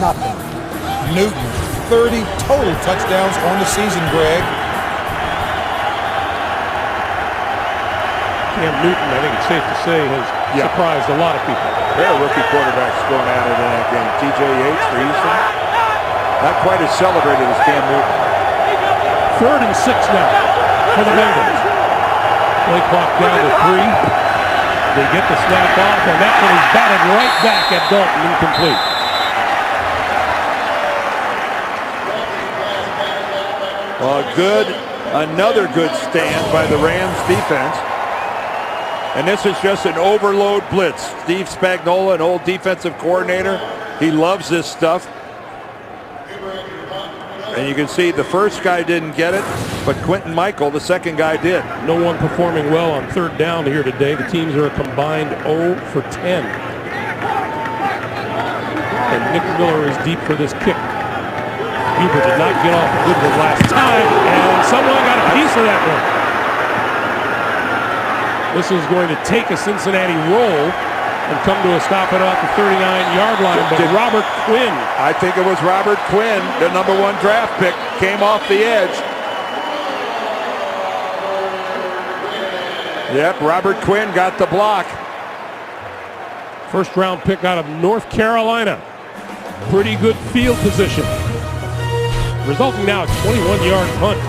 Newton, 30 total touchdowns on the season, Greg. Cam Newton, I think it's safe to say, has surprised a lot of people. There are rookie quarterbacks going at it in that game. TJ Yates for Houston. Not quite as celebrated as Cam Newton. 3rd and 6 now for the Bengals. Play clock down to 3. They get the snap off, and that one is batted right back at Dalton, incomplete. Another good stand by the Rams defense. And this is just an overload blitz. Steve Spagnuolo, an old defensive coordinator, he loves this stuff. And you can see the first guy didn't get it, but Quentin Michael, the second guy, did. No one performing well on 3rd down here today. The teams are a combined 0 for 10. And Nick Miller is deep for this kick. Huber did not get off a good one last time, and someone got a piece of that one. This is going to take a Cincinnati roll and come to a stop at about the 39-yard line, but Robert Quinn. I think it was Robert Quinn, the #1 draft pick, came off the edge. Yep, Robert Quinn got the block. First-round pick out of North Carolina. Pretty good field position. Resulting now a 21-yard punt.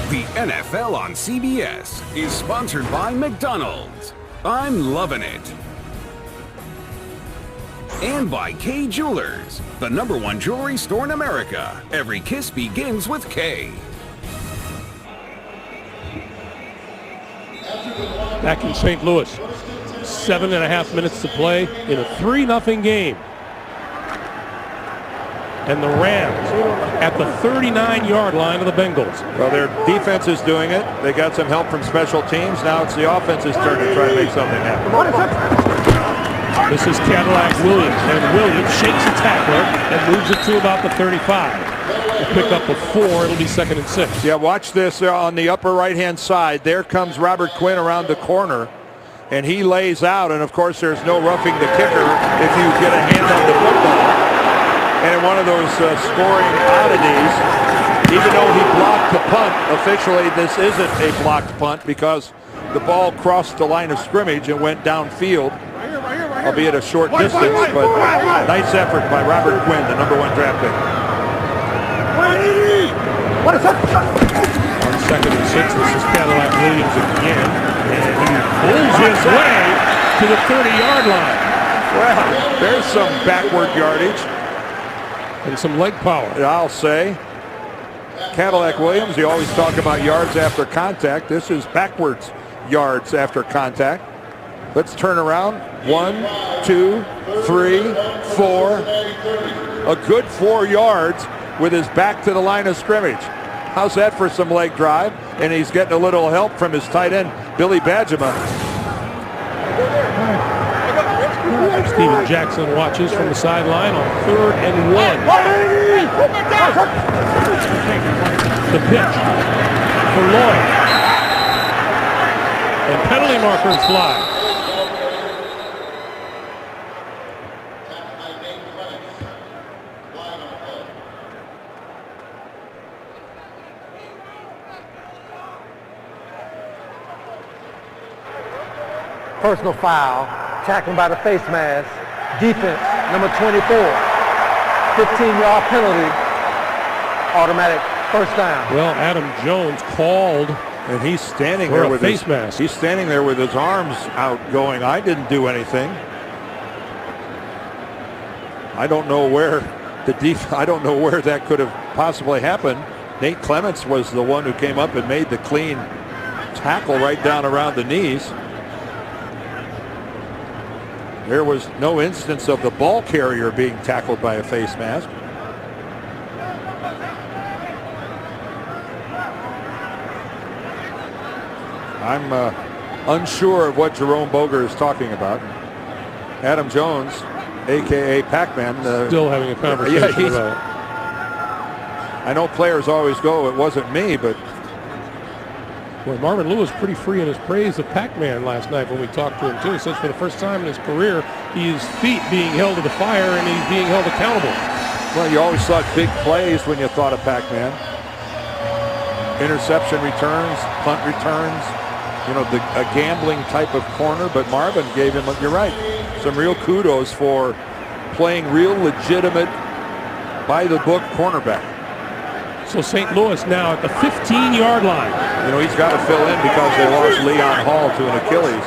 The NFL on CBS is sponsored by McDonald's. I'm loving it. And by Kay Jewelers, the #1 jewelry store in America. Every kiss begins with Kay. Back in St. Louis. 7.5 minutes to play in a 3-0 game. And the Rams at the 39-yard line of the Bengals. Well, their defense is doing it. They got some help from special teams. Now it's the offense's turn to try to make something happen. This is Cadillac Williams, and Williams shakes a tackler and moves it to about the 35. We'll pick up a 4. It'll be 2nd and 6. Yeah, watch this on the upper right-hand side. There comes Robert Quinn around the corner, and he lays out. And, of course, there's no roughing the kicker if you get a hand on the football. And in one of those scoring oddities, even though he blocked the punt, officially this isn't a blocked punt because the ball crossed the line of scrimmage and went downfield, albeit a short distance, but nice effort by Robert Quinn, the #1 draft pick. On 2nd and 6, this is Cadillac Williams again, and he pulls his way to the 30-yard line. Well, there's some backward yardage. And some leg power. I'll say. Cadillac Williams, you always talk about yards after contact. This is backwards yards after contact. Let's turn around. 1, 2, 3, 4. A good 4 yards with his back to the line of scrimmage. How's that for some leg drive? And he's getting a little help from his tight end, Billy Badgema. Steven Jackson watches from the sideline on 3rd and 1. The pitch for Lloyd. And penalty markers fly. Personal foul, tackling by the face mask, defense, number 24, 15-yard penalty, automatic first down. Well, Adam Jones called, and he's standing for there a with face his mask. He's standing there with his arms out going, I didn't do anything. I don't know where I don't know where that could have possibly happened. Nate Clements was the one who came up and made the clean tackle right down around the knees. There was no instance of the ball carrier being tackled by a face mask. I'm unsure of what Jerome Boger is talking about. Adam Jones, a.k.a. Pac-Man. Still having a conversation yeah, about it. I know players always go, it wasn't me, but... Well, Marvin Lewis pretty free in his praise of Pac-Man last night when we talked to him, too. He says for the first time in his career, his feet being held to the fire and he's being held accountable. Well, you always thought big plays when you thought of Pac-Man. Interception returns, punt returns, you know, a gambling type of corner, but Marvin gave him, you're right, some real kudos for playing real legitimate, by-the-book cornerback. So St. Louis now at the 15-yard line. You know, he's got to fill in because they lost Leon Hall to an Achilles.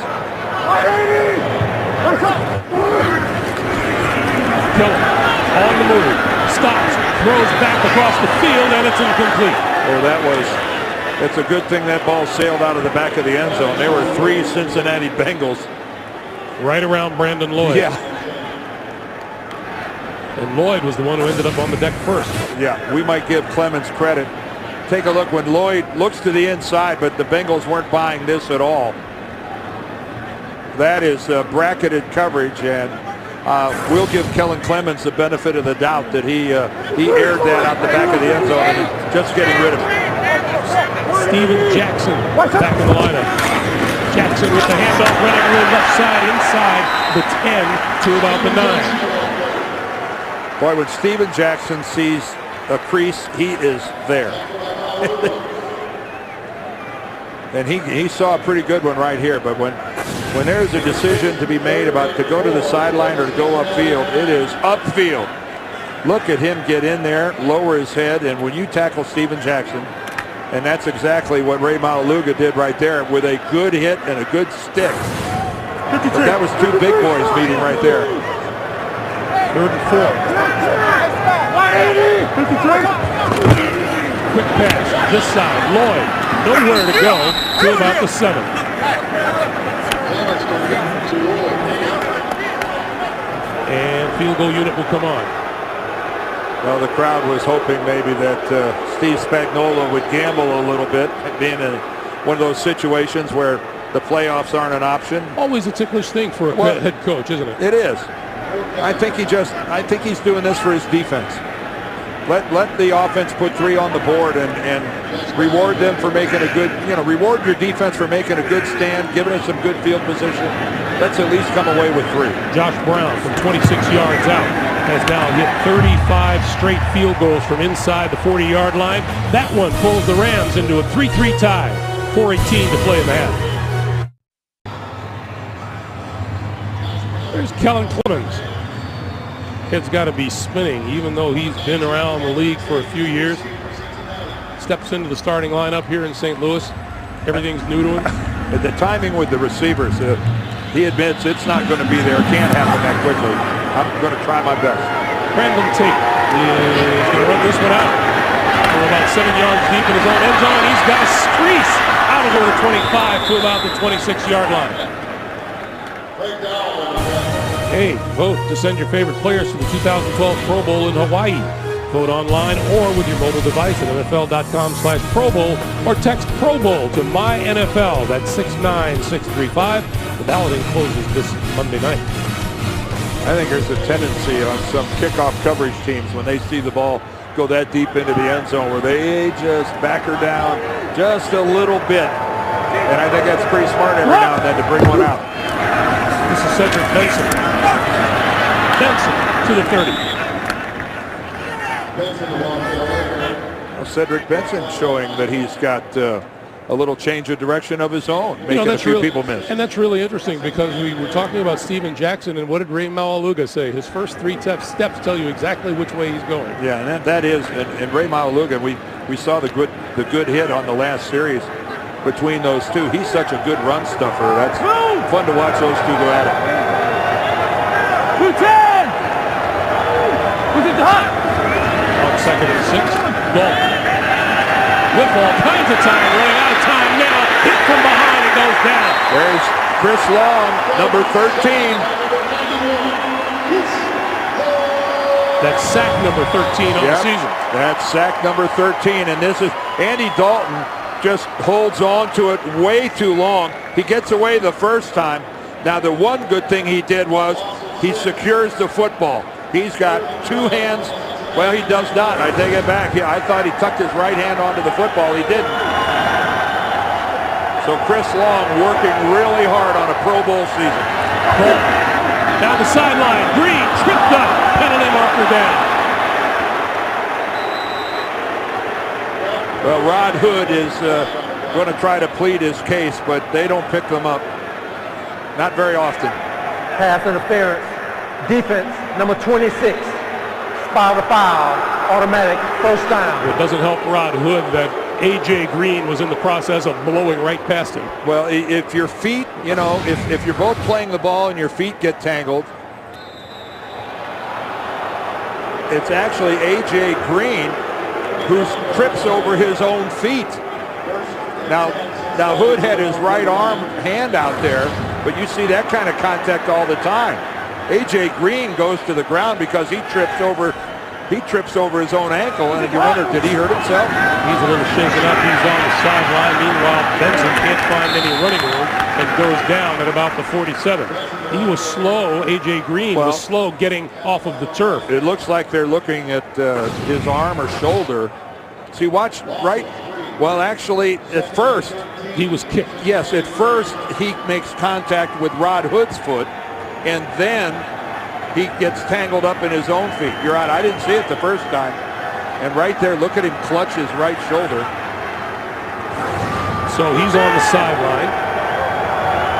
Kellen on the move, stops, throws back across the field, and it's incomplete. Oh, it's a good thing that ball sailed out of the back of the end zone. There were 3 Cincinnati Bengals. Right around Brandon Lloyd. Yeah. And Lloyd was the one who ended up on the deck first. Yeah, we might give Clemens credit. Take a look when Lloyd looks to the inside, but the Bengals weren't buying this at all. That is bracketed coverage, and we'll give Kellen Clemens the benefit of the doubt that he aired that out the back of the end zone and just getting rid of it. Steven Jackson back in the lineup. Jackson with the handoff running to the left side inside the 10 to about the 9. Boy, when Steven Jackson sees a crease, he is there. And he saw a pretty good one right here, but when there's a decision to be made about to go to the sideline or to go upfield, it is upfield. Look at him get in there, lower his head, and when you tackle Steven Jackson, and that's exactly what Ray Malaluga did right there with a good hit and a good stick. But that was 2 big boys meeting right there. 3rd and 4. Quick pass this side. Lloyd nowhere to go to about the 7. And field goal unit will come on. Well, the crowd was hoping maybe that Steve Spagnuolo would gamble a little bit, being in one of those situations where the playoffs aren't an option. Always a ticklish thing for a head coach, isn't it? It is. I think he's doing this for his defense. Let the offense put 3 on the board and reward them for making a good, reward your defense for making a good stand, giving us some good field position. Let's at least come away with 3. Josh Brown from 26 yards out has now hit 35 straight field goals from inside the 40-yard line. That one pulls the Rams into a 3-3 tie. 4:18 to play in the half. There's Kellen Clemens. Head's got to be spinning, even though he's been around the league for a few years. Steps into the starting lineup here in St. Louis. Everything's new to him. The timing with the receivers, he admits it's not going to be there. Can't happen that quickly. I'm going to try my best. Brandon Tate is going to run this one out. We're about 7 yards deep in his own end zone. He's got a crease out of the 25 to about the 26-yard line. Hey, vote to send your favorite players to the 2012 Pro Bowl in Hawaii. Vote online or with your mobile device at NFL.com/Pro Bowl or text Pro Bowl to MyNFL. That's 69635. The balloting closes this Monday night. I think there's a tendency on some kickoff coverage teams when they see the ball go that deep into the end zone where they just back her down just a little bit. And I think that's pretty smart every now and then to bring one out. This is Cedric Benson. Benson to the 30. Well, Cedric Benson showing that he's got a little change of direction of his own, making a few people miss. And that's really interesting because we were talking about Steven Jackson, and what did Ray Malaluga say? His first 3 steps tell you exactly which way he's going. Yeah, and that is, and Ray Malaluga, we saw the good hit on the last series between those two. He's such a good run stuffer. That's fun to watch those 2 go at it. Who's it hot? Second and 6. Dalton. With all kinds of time, running out of time now. Hit from behind and goes down. There's Chris Long, number 13. That's sack number 13 on the season. That's sack number 13. And this is Andy Dalton just holds on to it way too long. He gets away the first time. Now, the one good thing he did was he secures the football. He's got two hands. Well, he does not. I take it back. I thought he tucked his right hand onto the football. He didn't. So Chris Long working really hard on a Pro Bowl season. Down the sideline. Green tripped up. Penalty marker down. Well, Rod Hood is going to try to plead his case, but they don't pick them up. Not very often. Pass interference. Defense, number 26. Spot the foul. Automatic first down. It doesn't help Rod Hood that A.J. Green was in the process of blowing right past him. Well, if your feet, if you're both playing the ball and your feet get tangled, it's actually A.J. Green who trips over his own feet. Now Hood had his right arm hand out there, but you see that kind of contact all the time. A.J. Green goes to the ground because he trips over his own ankle, and you wonder, did he hurt himself? He's a little shaken up. He's on the sideline. Meanwhile, Benson can't find any running room and goes down at about the 47. He was slow. A.J. Green was slow getting off of the turf. It looks like they're looking at his arm or shoulder. See, watch right. Well, actually, at first he was kicked. Yes, at first he makes contact with Rod Hood's foot, and then he gets tangled up in his own feet. You're right. I didn't see it the first time. And right there, look at him clutch his right shoulder. So he's on the sideline.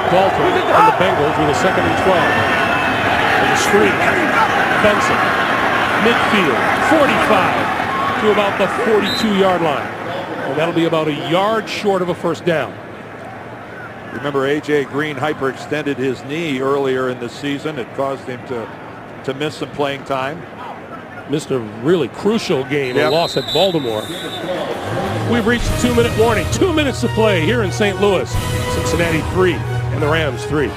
Dalton on the Bengals with a 2nd and 12. And the screen. Benson. Midfield. 45 to about the 42-yard line. And that'll be about a yard short of a first down. Remember, A.J. Green hyperextended his knee earlier in the season. It caused him to miss some playing time. Missed a really crucial game, a loss at Baltimore. We've reached a 2-minute warning. 2 minutes to play here in St. Louis. Cincinnati 3 and the Rams 3.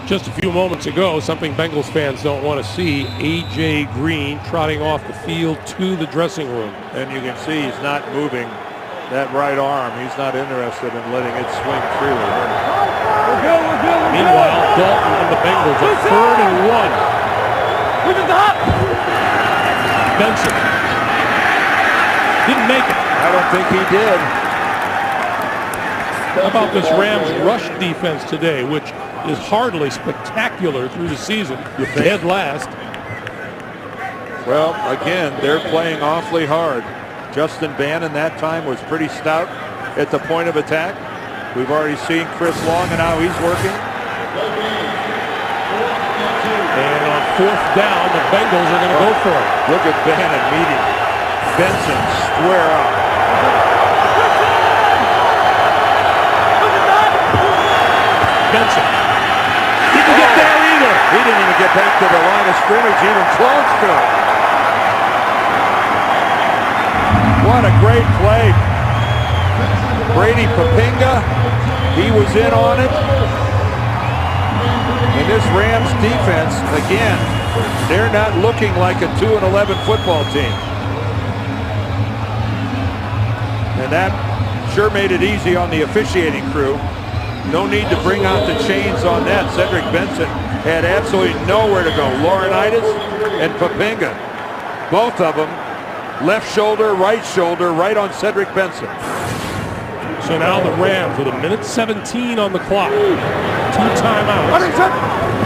Just a few moments ago, something Bengals fans don't want to see, A.J. Green trotting off the field to the dressing room. And you can see he's not moving that right arm. He's not interested in letting it swing freely. Meanwhile, Dalton and the Bengals are 3rd and 1. Benson didn't make it. I don't think he did. How about this Rams rush defense today, which is hardly spectacular through the season. Dead last. Well, again, they're playing awfully hard. Justin Bannon that time was pretty stout at the point of attack. We've already seen Chris Long and how he's working. And on 4th down, the Bengals are going to go for it. Look at Bannon meeting Benson square up. Benson didn't get there either. He didn't even get back to the line of scrimmage, even close to it. What a great play. Brady Papinga, he was in on it. And this Rams defense, again, they're not looking like a 2-11 football team. And that sure made it easy on the officiating crew. No need to bring out the chains on that. Cedric Benson had absolutely nowhere to go. Laurinaitis and Papinga, both of them, left shoulder, right on Cedric Benson. So now the Rams with 1:17 on the clock. 2 timeouts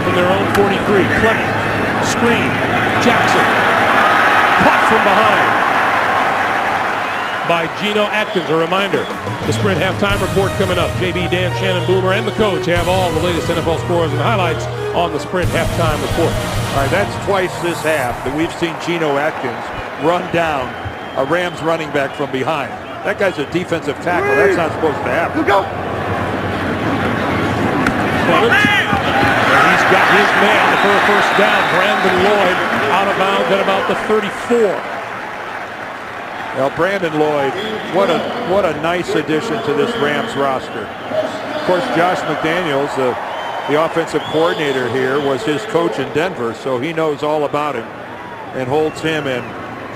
from their own 43. Clement, screen, Jackson, caught from behind by Geno Atkins. A reminder, the Sprint halftime report coming up. JB, Dan, Shannon, Boomer, and the coach have all the latest NFL scores and highlights on the Sprint halftime report. All right, that's twice this half that we've seen Geno Atkins run down a Rams running back from behind. That guy's a defensive tackle. That's not supposed to happen. Clement, and he's He's got his man for a first down. Brandon Lloyd out of bounds at about the 34. Well, Brandon Lloyd, what a nice addition to this Rams roster. Of course, Josh McDaniels, the offensive coordinator here, was his coach in Denver, so he knows all about him and holds him in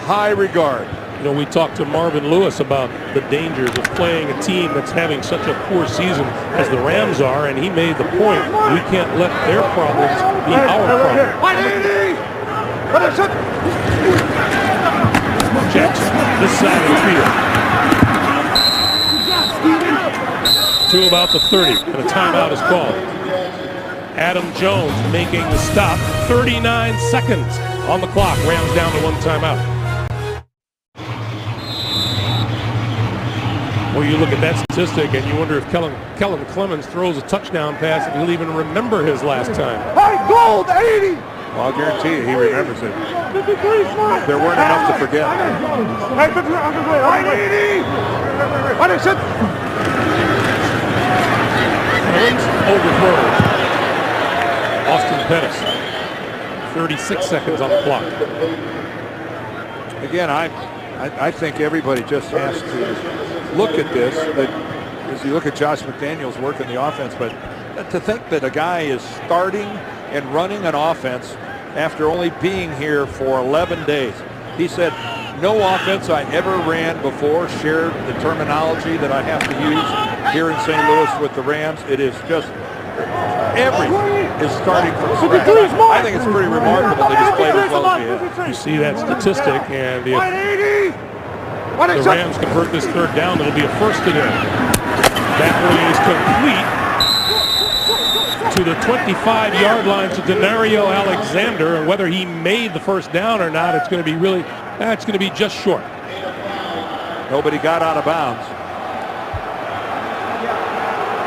high regard. You know, we talked to Marvin Lewis about the dangers of playing a team that's having such a poor season as the Rams are, and he made the point, we can't let their problems be our problems. Jackson, this side of the field. To about the 30, and a timeout is called. Adam Jones making the stop. 39 seconds on the clock. Rams down to one timeout. Well, you look at that statistic and you wonder if Kellen Clemens throws a touchdown pass and he'll even remember his last time. Hey, gold, 80! Well, I'll guarantee you he remembers it. There weren't enough to forget. Hey, 80! Clemens overthrows. Austin Pettis. 36 seconds on the clock. Again, I think everybody just has to look at this, as you look at Josh McDaniels working the offense, but to think that a guy is starting and running an offense after only being here for 11 days. He said, no offense I ever ran before shared the terminology that I have to use here in St. Louis with the Rams. It is just everything is starting from scratch. I think it's pretty remarkable that he's played as well as he has. You see that statistic, and if the Rams convert this third down, it'll be a first today. That one is complete to the 25-yard line to Denario Alexander, and whether he made the first down or not, it's going to be it's going to be just short. Nobody got out of bounds.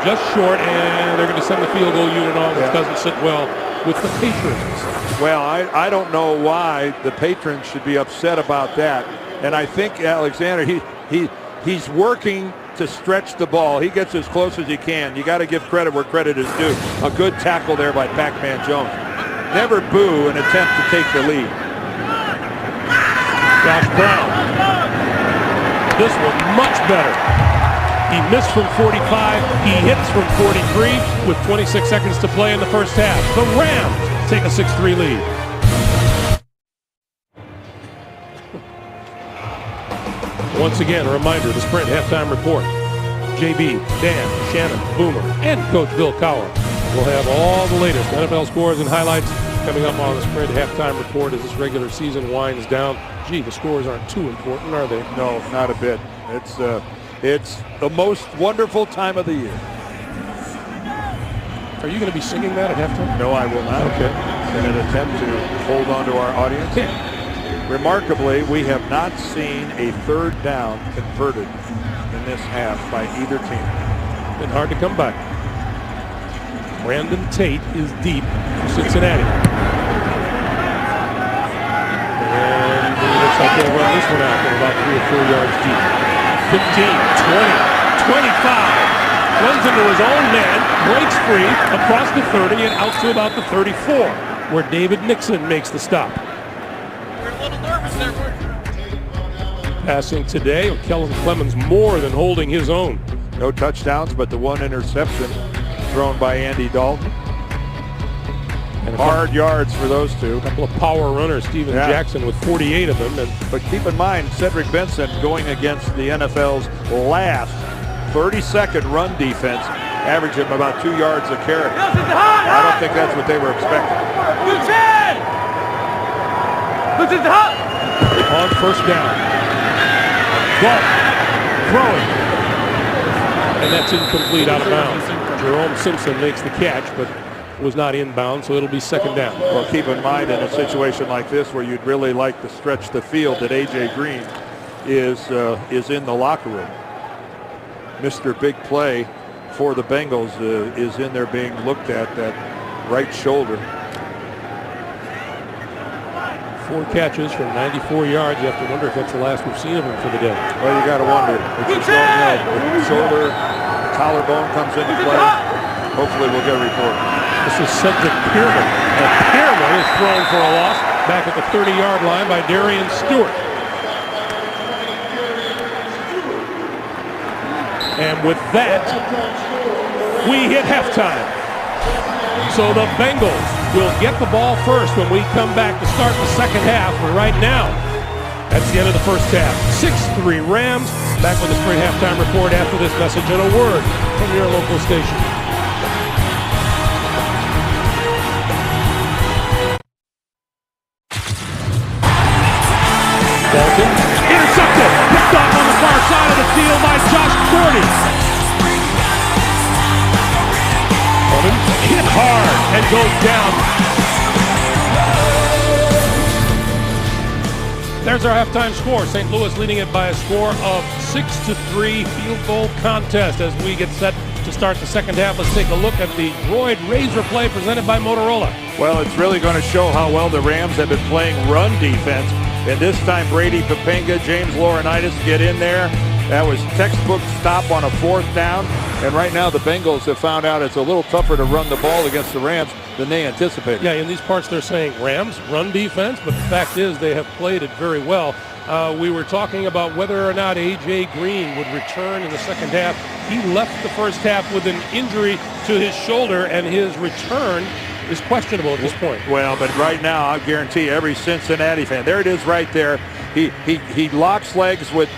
Just short, and they're going to send the field goal unit on, which doesn't sit well with the patrons. Well, I don't know why the patrons should be upset about that. And I think Alexander, he's working to stretch the ball. He gets as close as he can. You got to give credit where credit is due. A good tackle there by Pac-Man Jones. Never boo an attempt to take the lead. Josh Brown. This one much better. He missed from 45. He hits from 43 with 26 seconds to play in the first half. The Rams take a 6-3 lead. Once again, a reminder, the Sprint halftime report. JB, Dan, Shannon, Boomer, and Coach Bill Cowher will have all the latest NFL scores and highlights coming up on the Sprint halftime report as this regular season winds down. Gee, the scores aren't too important, are they? No, not a bit. It's the most wonderful time of the year. Are you going to be singing that at halftime? No, I will not. Okay. In an attempt to hold on to our audience. Yeah. Remarkably, we have not seen a third down converted in this half by either team. Been hard to come by. Brandon Tate is deep for Cincinnati. And he looks like they'll run this one out from about 3 or 4 yards deep. 15, 20, 25. Runs into his own man, breaks free across the 30 and out to about the 34, where David Nixon makes the stop. Passing today, Kellen Clemens more than holding his own. No touchdowns, but the one interception thrown by Andy Dalton. And hard yards for those two. A couple of power runners, Steven Jackson with 48 of them. But keep in mind, Cedric Benson going against the NFL's last 32nd run defense, averaging about 2 yards a carry. I don't think that's what they were expecting. On first down. Ball. Throwing. And that's incomplete, out of bounds. Jerome Simpson makes the catch, but was not inbound, so it'll be second down. Well, keep in mind, in a situation like this where you'd really like to stretch the field, that A.J. Green is in the locker room. Mr. Big Play for the Bengals is in there being looked at, that right shoulder. 4 catches for 94 yards. You have to wonder if that's the last we've seen of him for the day. Well, you got to wonder. If the shoulder, collarbone comes into play, hopefully we'll get a report. This is Cedric Pearman. And Pearman is thrown for a loss back at the 30-yard line by Darian Stewart. And with that, we hit halftime. So the Bengals will get the ball first when we come back to start the second half. But right now, that's the end of the first half. 6-3 Rams. Back with a straight halftime report after this message and a word from your local station. Dalton, intercepted, picked off on the far side of the field by Josh Gordy. Hit hard and goes down. There's our halftime score. St. Louis leading it by a score of 6-3 field goal contest. As we get set to start the second half, let's take a look at the Droid Razor play presented by Motorola. Well, it's really going to show how well the Rams have been playing run defense. And this time, Brady Papenga, James Laurinaitis get in there. That was textbook stop on a fourth down. And right now, the Bengals have found out it's a little tougher to run the ball against the Rams than they anticipated. Yeah, in these parts, they're saying Rams run defense, but the fact is they have played it very well. We were talking about whether or not A.J. Green would return in the second half. He left the first half with an injury to his shoulder, and his return is questionable at this point. Well, but right now, I guarantee every Cincinnati fan, there it is right there. He locks legs with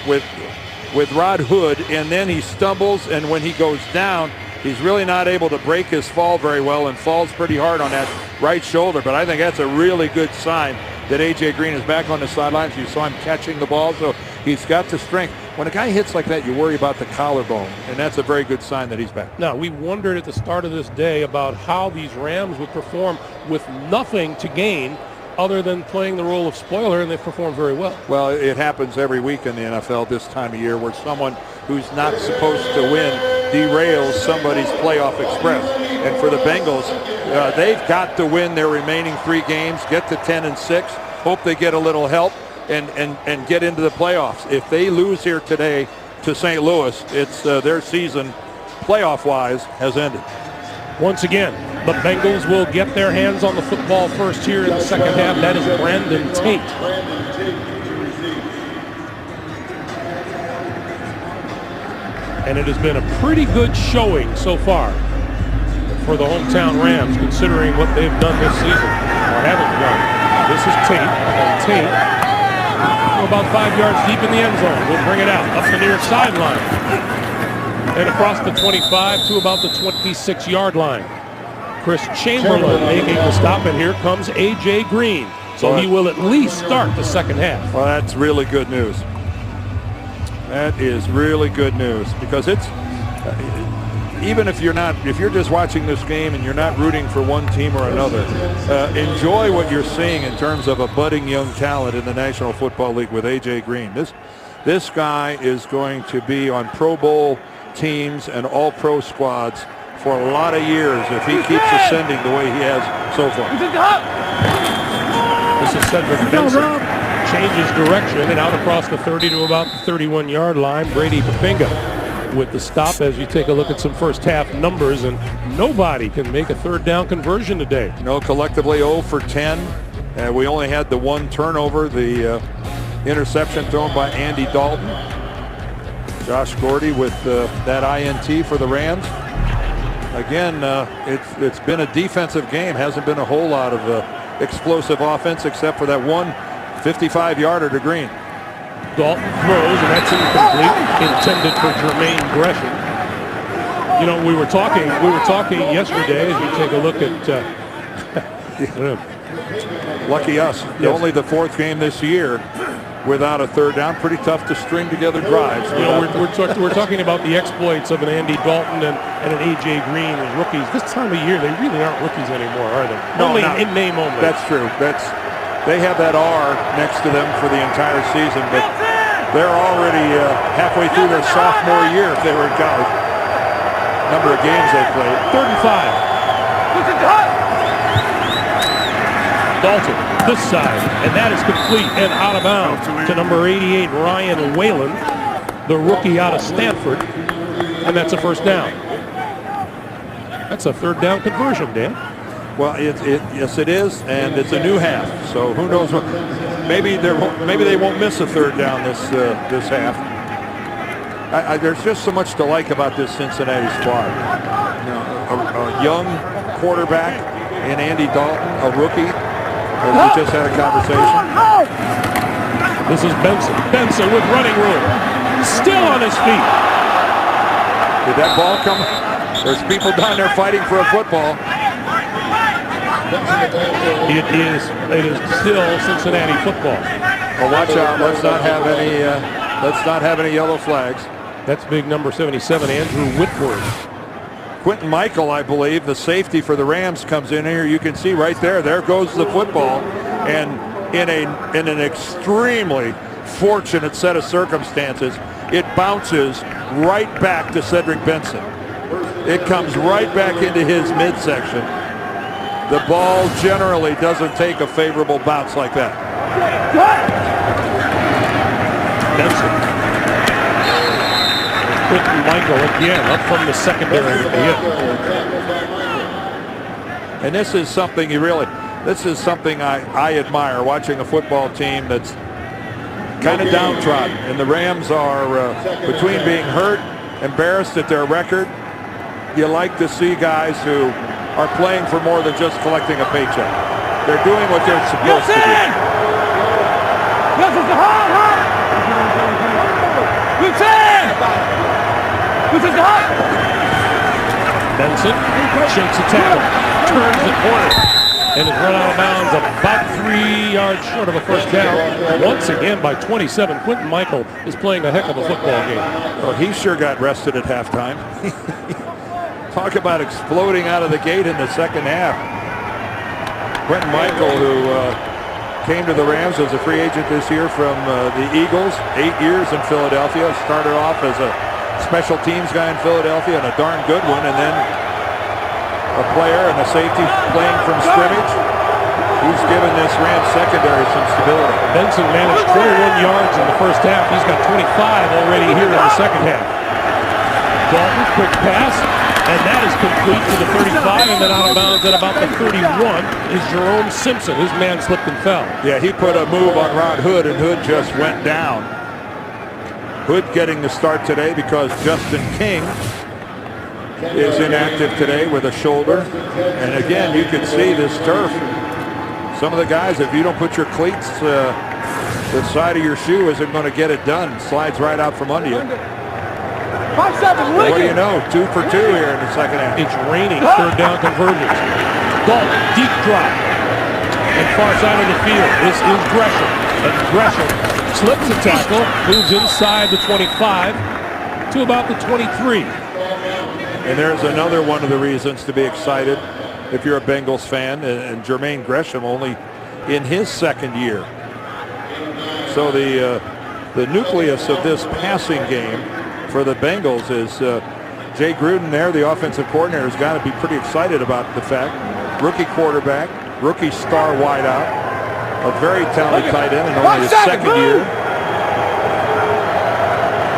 Rod Hood, and then he stumbles, and when he goes down, he's really not able to break his fall very well and falls pretty hard on that right shoulder. But I think that's a really good sign that A.J. Green is back on the sidelines. You saw him catching the ball, so he's got the strength. When a guy hits like that, you worry about the collarbone, and that's a very good sign that he's back. Now, we wondered at the start of this day about how these Rams would perform with nothing to gain other than playing the role of spoiler, and they've performed very well. Well, it happens every week in the NFL this time of year where someone who's not supposed to win derails somebody's playoff express. And for the Bengals, they've got to win their remaining 3 games, get to 10-6, hope they get a little help, and get into the playoffs. If they lose here today to St. Louis, it's their season, playoff-wise, has ended. Once again, the Bengals will get their hands on the football first here in the second half. That is Brandon Tate. And it has been a pretty good showing so far for the hometown Rams, considering what they've done this season, or haven't done. This is Tate, and Tate, about 5 yards deep in the end zone. We'll bring it out up the near sideline. And across the 25 to about the 26-yard line. Chris Chamberlain making the stop, and here comes A.J. Green. So he will at least start the second half. Well, that's really good news. That is really good news, because it's even if you're just watching this game and you're not rooting for one team or another, enjoy what you're seeing in terms of a budding young talent in the National Football League with A.J. Green. This guy is going to be on Pro Bowl teams and all-pro squads for a lot of years if he keeps ascending the way he has so far. This is Cedric Benson. Changes direction and out across the 30 to about the 31-yard line. Brady Papenga with the stop as you take a look at some first half numbers, and nobody can make a third down conversion today. No, collectively 0 for 10. We only had the one turnover, the interception thrown by Andy Dalton. Josh Gordy with that INT for the Rams. Again, it's been a defensive game. Hasn't been a whole lot of explosive offense except for that one 55-yarder to Green. Dalton throws, and that's incomplete, intended for Jermaine Gresham. You know, we were talking yesterday as you take a look at lucky us. Yes. Only the 4th game this year without a third down. Pretty tough to string together drives. You know, we're talking about the exploits of an Andy Dalton and an A.J. Green as rookies. This time of year, they really aren't rookies anymore, are they? No, only in name only. That's true. They have that R next to them for the entire season, but they're already halfway through their sophomore year if they were in college. Number of games they played. 3rd and 5. Dalton, this side, and that is complete and out of bounds to number 88, Ryan Whalen, the rookie out of Stanford, and that's a first down. That's a third down conversion, Dan. Well, yes, it is, and it's a new half. So who knows what? Maybe they won't miss a third down this half. There's just so much to like about this Cincinnati squad. You know, a young quarterback in Andy Dalton, a rookie, as we just had a conversation. This is Benson. Benson with running room. Still on his feet. Did that ball come? There's people down there fighting for a football. It is still Cincinnati football. Well, watch out. Let's not have any yellow flags. That's big number 77, Andrew Whitworth. Quentin Michael, I believe, the safety for the Rams, comes in here. You can see right there. There goes the football. And in an extremely fortunate set of circumstances, it bounces right back to Cedric Benson. It comes right back into his midsection. The ball generally doesn't take a favorable bounce like that. Benson. Quentin Michael again up from the secondary with the hit. And this is something I admire, watching a football team that's kind of downtrodden. And the Rams are, between being hurt, embarrassed at their record, you like to see guys who are playing for more than just collecting a paycheck. They're doing what they're supposed to do. Benson shakes a tackle, turns the corner, and is run out of bounds about 3 yards short of a first down. Once again by 27. Quentin Michael is playing a heck of a football game. Well, he sure got rested at halftime. Talk about exploding out of the gate in the second half. Quentin Michael, who came to the Rams as a free agent this year from the Eagles, 8 years in Philadelphia, started off as a special teams guy in Philadelphia and a darn good one, and then a player and a safety playing from scrimmage. He's given this Rams secondary some stability. Benson managed 21 yards in the first half. He's got 25 already here in the second half. Dalton, quick pass, and that is complete to the 35, and then out of bounds at about the 31 is Jerome Simpson. His man slipped and fell. Yeah, he put a move on Rod Hood, and Hood just went down. Hood getting the start today because Justin King is inactive today with a shoulder. And again, you can see this turf. Some of the guys, if you don't put your cleats, the side of your shoe isn't going to get it done. It slides right out from under you. What do you know? 2 for 2 here in the second half. It's raining. Third down convergence. Dalton, deep drop. And far side of the field. This is Gresham. And Gresham slips a tackle, moves inside the 25 to about the 23. And there's another one of the reasons to be excited if you're a Bengals fan, and Jermaine Gresham only in his second year. So the nucleus of this passing game for the Bengals is Jay Gruden there, the offensive coordinator, has got to be pretty excited about the fact. Rookie quarterback, rookie star wideout, a very talented tight end in only his second year.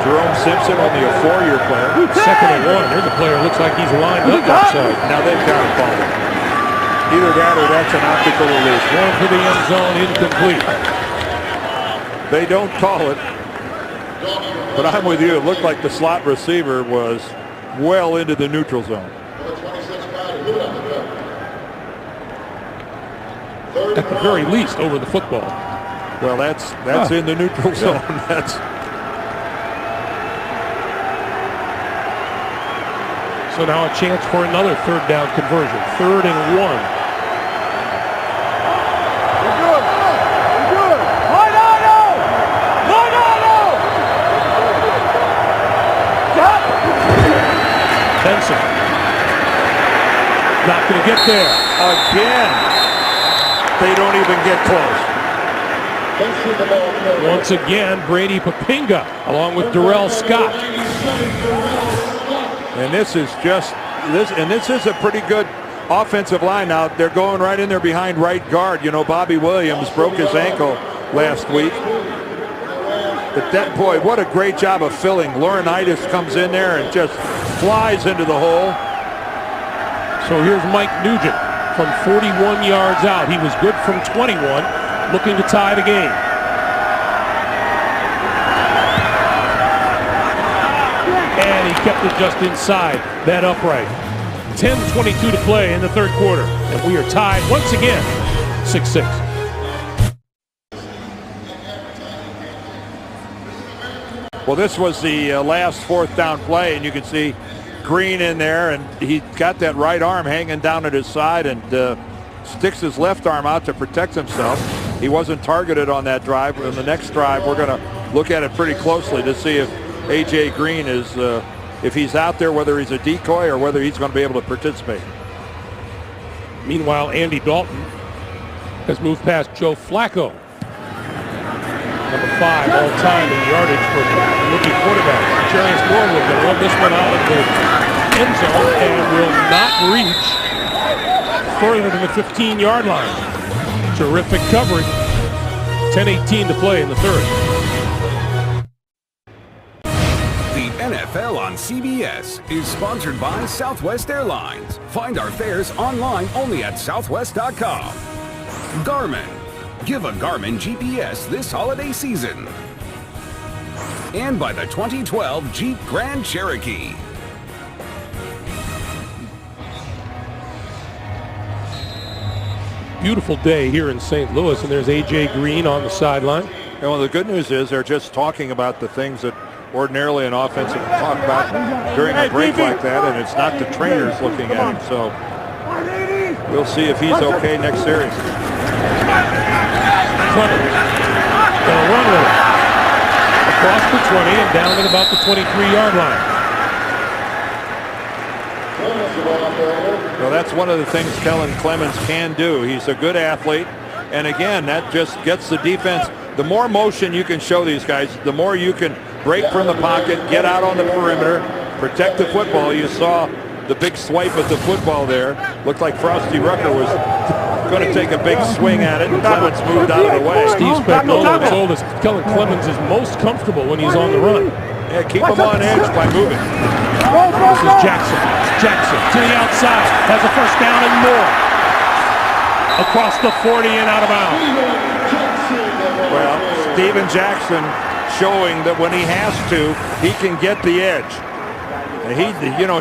Jerome Simpson, only a 4-year player. Second and 1. Here's a player looks like he's lined up outside. Now they've got to call it. Either that or that's an optical release. Going for the end zone, incomplete. They don't call it. But I'm with you. It looked like the slot receiver was well into the neutral zone. At the very least, over the football. Well, that's in the neutral zone. That's. So now a chance for another third down conversion. 3rd and 1. Benson. Not going to get there. Again. They don't even get close. Once again, Brady Papinga along with Darrell Scott. And this is just this, and this is a pretty good offensive line. Now they're going right in there behind right guard. You know, Bobby Williams broke his ankle last week. But that, boy, what a great job of filling. Laurinaitis comes in there and just flies into the hole. So here's Mike Nugent. from 41 yards out. He was good from 21, looking to tie the game. And he kept it just inside that upright. 10:22 to play in the third quarter, and we are tied once again, 6-6. Well, this was the last fourth down play, and you can see Green in there, and he got that right arm hanging down at his side and sticks his left arm out to protect himself. He wasn't targeted on that drive. On the next drive, we're going to look at it pretty closely to see if A.J. Green is, if he's out there, whether he's a decoy or whether he's going to be able to participate. Meanwhile, Andy Dalton has moved past Joe Flacco, number 5 all time in yardage for rookie quarterbacks. Jarius Norwood will run this one out of the end zone and will not reach further than the 15-yard line. Terrific coverage. 10:18 to play in the third. The NFL on CBS is sponsored by Southwest Airlines. Find our fares online only at southwest.com. Garmin. Give a Garmin GPS this holiday season. And by the 2012 Jeep Grand Cherokee. Beautiful day here in St. Louis, and there's A.J. Green on the sideline. And well, the good news is they're just talking about the things that ordinarily an offensive would talk about during a break like that, and it's not the trainers looking at him. So we'll see if he's okay next series. Clemens gonna run with it across the 20 and down at about the 23-yard line. Well, that's one of the things Kellen Clemens can do. He's a good athlete, and again, that just gets the defense. The more motion you can show these guys, the more you can break from the pocket, get out on the perimeter, protect the football. You saw the big swipe at the football there. Looked like Frosty Rucker was going to take a big swing at it, and Clemens moved out of the way. Steve Spagnuolo told us Kellen Clemens is most comfortable when he's on the run. Yeah, keep him on edge by moving. This is Jackson. Jackson to the outside, has a first down and more. Across the 40 and out of bounds. Well, Steven Jackson showing that when he has to, he can get the edge.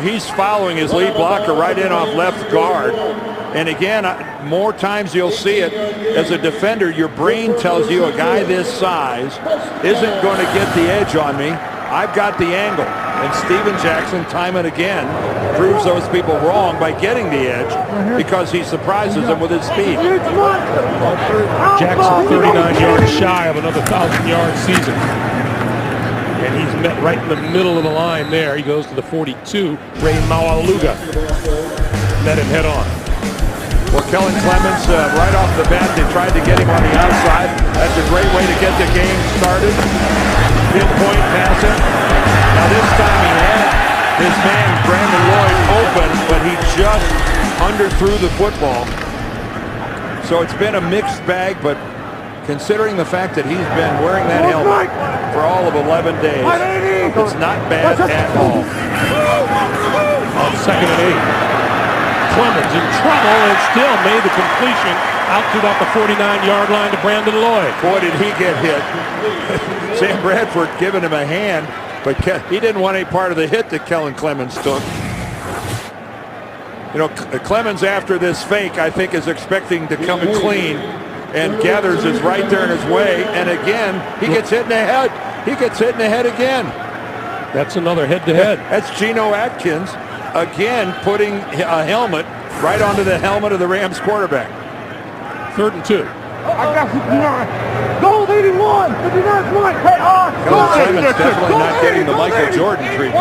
He's following his lead blocker right in off left guard. And again, more times you'll see it as a defender, your brain tells you a guy this size isn't going to get the edge on me. I've got the angle. And Steven Jackson, time and again, proves those people wrong by getting the edge because he surprises them with his speed. Jackson 39 yards shy of another 1,000-yard season. And he's met right in the middle of the line there. He goes to the 42. Ray Maualuga met him head on. Well, Kellen Clemens, right off the bat, they tried to get him on the outside. That's a great way to get the game started. Pinpoint pass it. Now this time he had his man, Brandon Lloyd, open, but he just underthrew the football. So it's been a mixed bag, but considering the fact that he's been wearing that helmet for all of 11 days, it's not bad at all. On 2nd and 8. Clemens in trouble and still made the completion out to about the 49-yard line to Brandon Lloyd. Boy, did he get hit. Sam Bradford giving him a hand, but he didn't want any part of the hit that Kellen Clemens took. You know, Clemens after this fake, I think, is expecting to come clean, and Gathers is right there in his way, and again, he gets hit in the head. He gets hit in the head again. That's another head-to-head. That's Geno Atkins. Again, putting a helmet right onto the helmet of the Rams quarterback. 3rd and 2. I got 59. Gold 81. 59 point. Hey, Clemens definitely not getting the Michael Jordan treatment.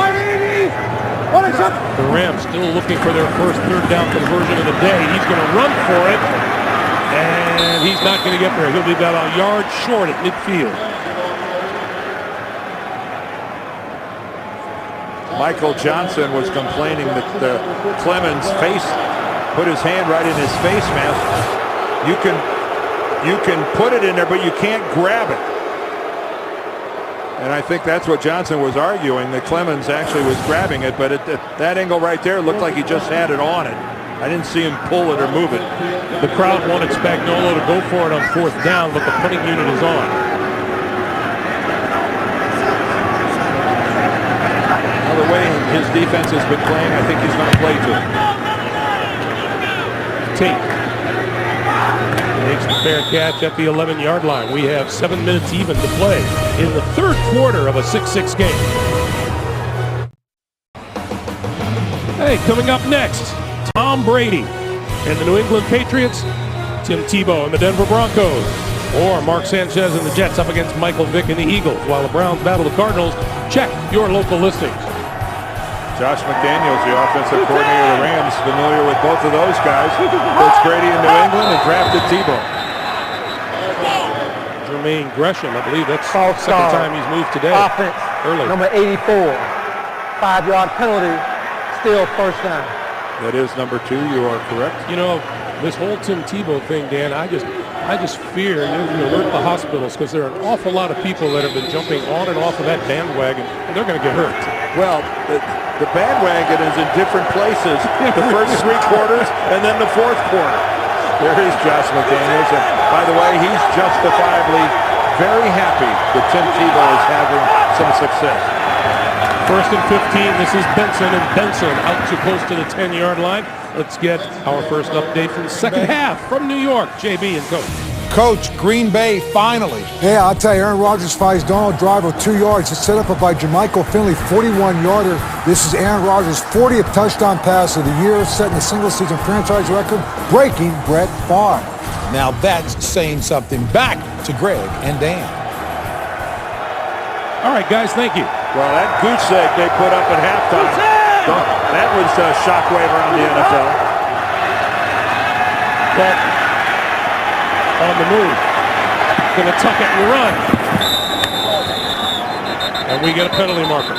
The Rams still looking for their first 3rd down conversion of the day. He's going to run for it, and he's not going to get there. He'll be about a yard short at midfield. Michael Johnson was complaining that Clemens put his hand right in his face mask. You can put it in there, but you can't grab it. And I think that's what Johnson was arguing, that Clemens actually was grabbing it, but at that angle right there, it looked like he just had it on it. I didn't see him pull it or move it. The crowd wanted Spagnuolo to go for it on 4th down, but the punting unit is on. Well, the way his defense has been playing, I think he's going to play to it. Tate makes the fair catch at the 11-yard line. We have 7 minutes even to play in the 3rd quarter of a 6-6 game. Hey, coming up next, Tom Brady and the New England Patriots, Tim Tebow and the Denver Broncos, or Mark Sanchez and the Jets up against Michael Vick and the Eagles, while the Browns battle the Cardinals. Check your local listings. Josh McDaniels, the offensive coordinator of the Rams, familiar with both of those guys. Coached Brady in New England and drafted Tebow. Jermaine Gresham, I believe that's the second time he's moved today. Offense, early. number 84. 5-yard penalty, still 1st down. That is number 2. You are correct. You know, this whole Tim Tebow thing, Dan, I just fear you alert the hospitals, because there are an awful lot of people that have been jumping on and off of that bandwagon, and they're going to get hurt. Well, the bandwagon is in different places. The first 3 quarters and then the 4th quarter. There is Josh McDaniels. And by the way, he's justifiably very happy that Tim Tebow is having some success. 1st and 15. This is Benson, and Benson out too close to the 10-yard line. Let's get our first update from the second half from New York. JB and Coach. Coach, Green Bay finally. Yeah, I'll tell you, Aaron Rodgers finds Donald drive with 2 yards. It's set up by Jermichael Finley, 41-yarder. This is Aaron Rodgers' 40th touchdown pass of the year, setting a single-season franchise record, breaking Brett Favre. Now that's saying something. Back to Greg and Dan. All right, guys, thank you. Well, that goose egg they put up at halftime, that was a shockwave around the NFL. But on the move, gonna tuck it and run, and we get a penalty marker.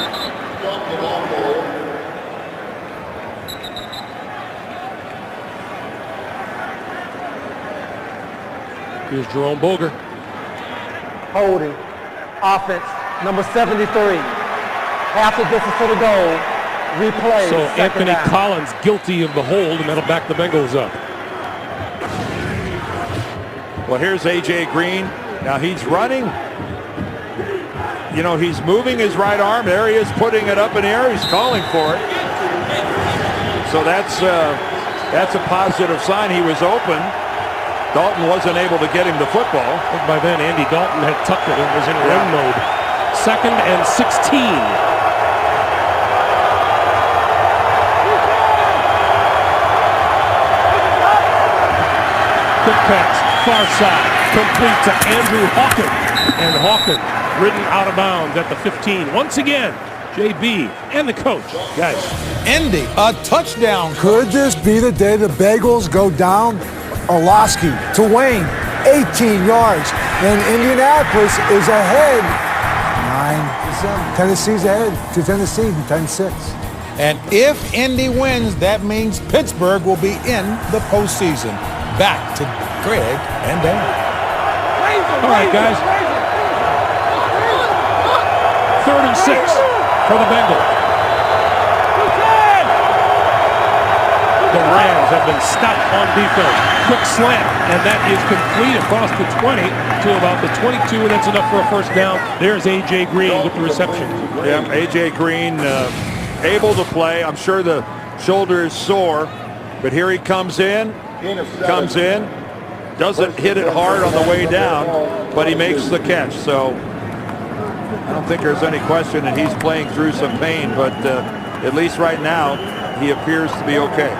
Here's Jerome Boger. Holding. Offense, number 73. Half the distance to the goal. Replay. So second Anthony down. Collins guilty of the hold, and that'll back the Bengals up. Well, here's A.J. Green. Now he's running. You know, he's moving his right arm. There he is putting it up in the air. He's calling for it. So that's a positive sign. He was open. Dalton wasn't able to get him the football. I think by then Andy Dalton had tucked it and was in run mode. 2nd and 16. Quick pass, far side, complete to Andrew Hawkins. And Hawkins ridden out of bounds at the 15. Once again, JB and the coach. Guys. Indy, a touchdown. Could this be the day the Bengals go down? Orlowski to Wayne, 18 yards. And Indianapolis is ahead. 9-7. Tennessee's ahead to Tennessee, 10-6. And if Indy wins, that means Pittsburgh will be in the postseason. Back to Greg and Dan. All right, guys. 3rd and 6 for the Bengals. The Rams have been stout on defense. Quick slant, and that is complete across the 20 to about the 22, and that's enough for a 1st down. There's A.J. Green with the reception. Yeah, A.J. Green able to play. I'm sure the shoulder is sore, but here he comes in, doesn't hit it hard on the way down, but he makes the catch. So I don't think there's any question that he's playing through some pain, but at least right now, he appears to be okay.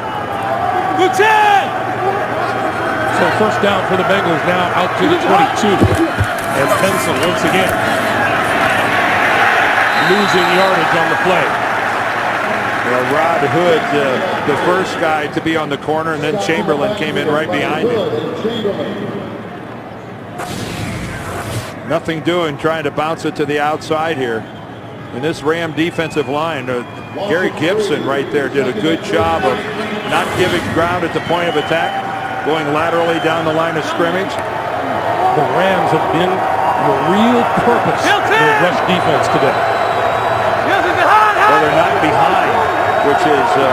So 1st down for the Bengals, now out to the 22. And Benson once again losing yardage on the play. Well, Rod Hood, the first guy to be on the corner, and then Chamberlain came in right behind him. Nothing doing, trying to bounce it to the outside here. And this Ram defensive line, Gary Gibson right there did a good job of not giving ground at the point of attack, going laterally down the line of scrimmage. The Rams have been the real purpose of the rush defense today. Well, they're not behind, which is a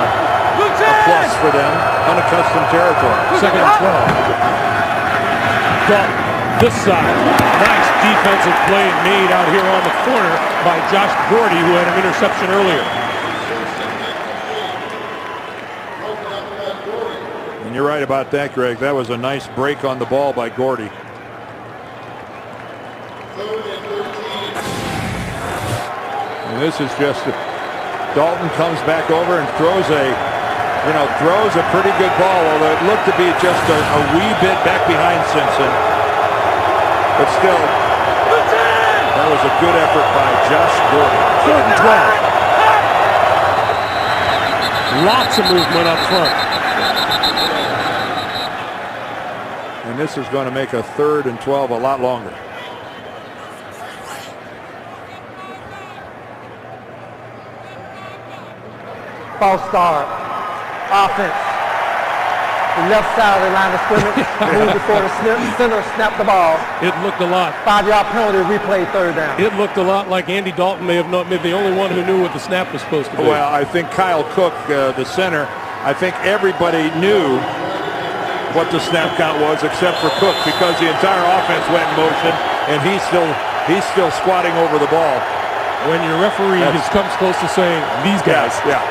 plus for them, unaccustomed territory. Second and 12. Dalton, this side. Nice defensive play made out here on the corner by Josh Gordy, who had an interception earlier. And you're right about that, Greg. That was a nice break on the ball by Gordy. And this is just Dalton comes back over and throws a pretty good ball, although it looked to be just a wee bit back behind Simpson. But still, that was a good effort by Josh Gordy. Third and 12. Lots of movement up front. And this is going to make a 3rd and 12 a lot longer. False start. Offense. The left side of the line of scrimmage. Move before the center snapped the ball. It looked a lot. 5-yard penalty, replay, third down. It looked a lot like Andy Dalton may have not been the only one who knew what the snap was supposed to be. Well, I think Kyle Cook, the center, I think everybody knew what the snap count was except for Cook, because the entire offense went in motion and he's still squatting over the ball. When your referee just comes close to saying, these guys. Yeah.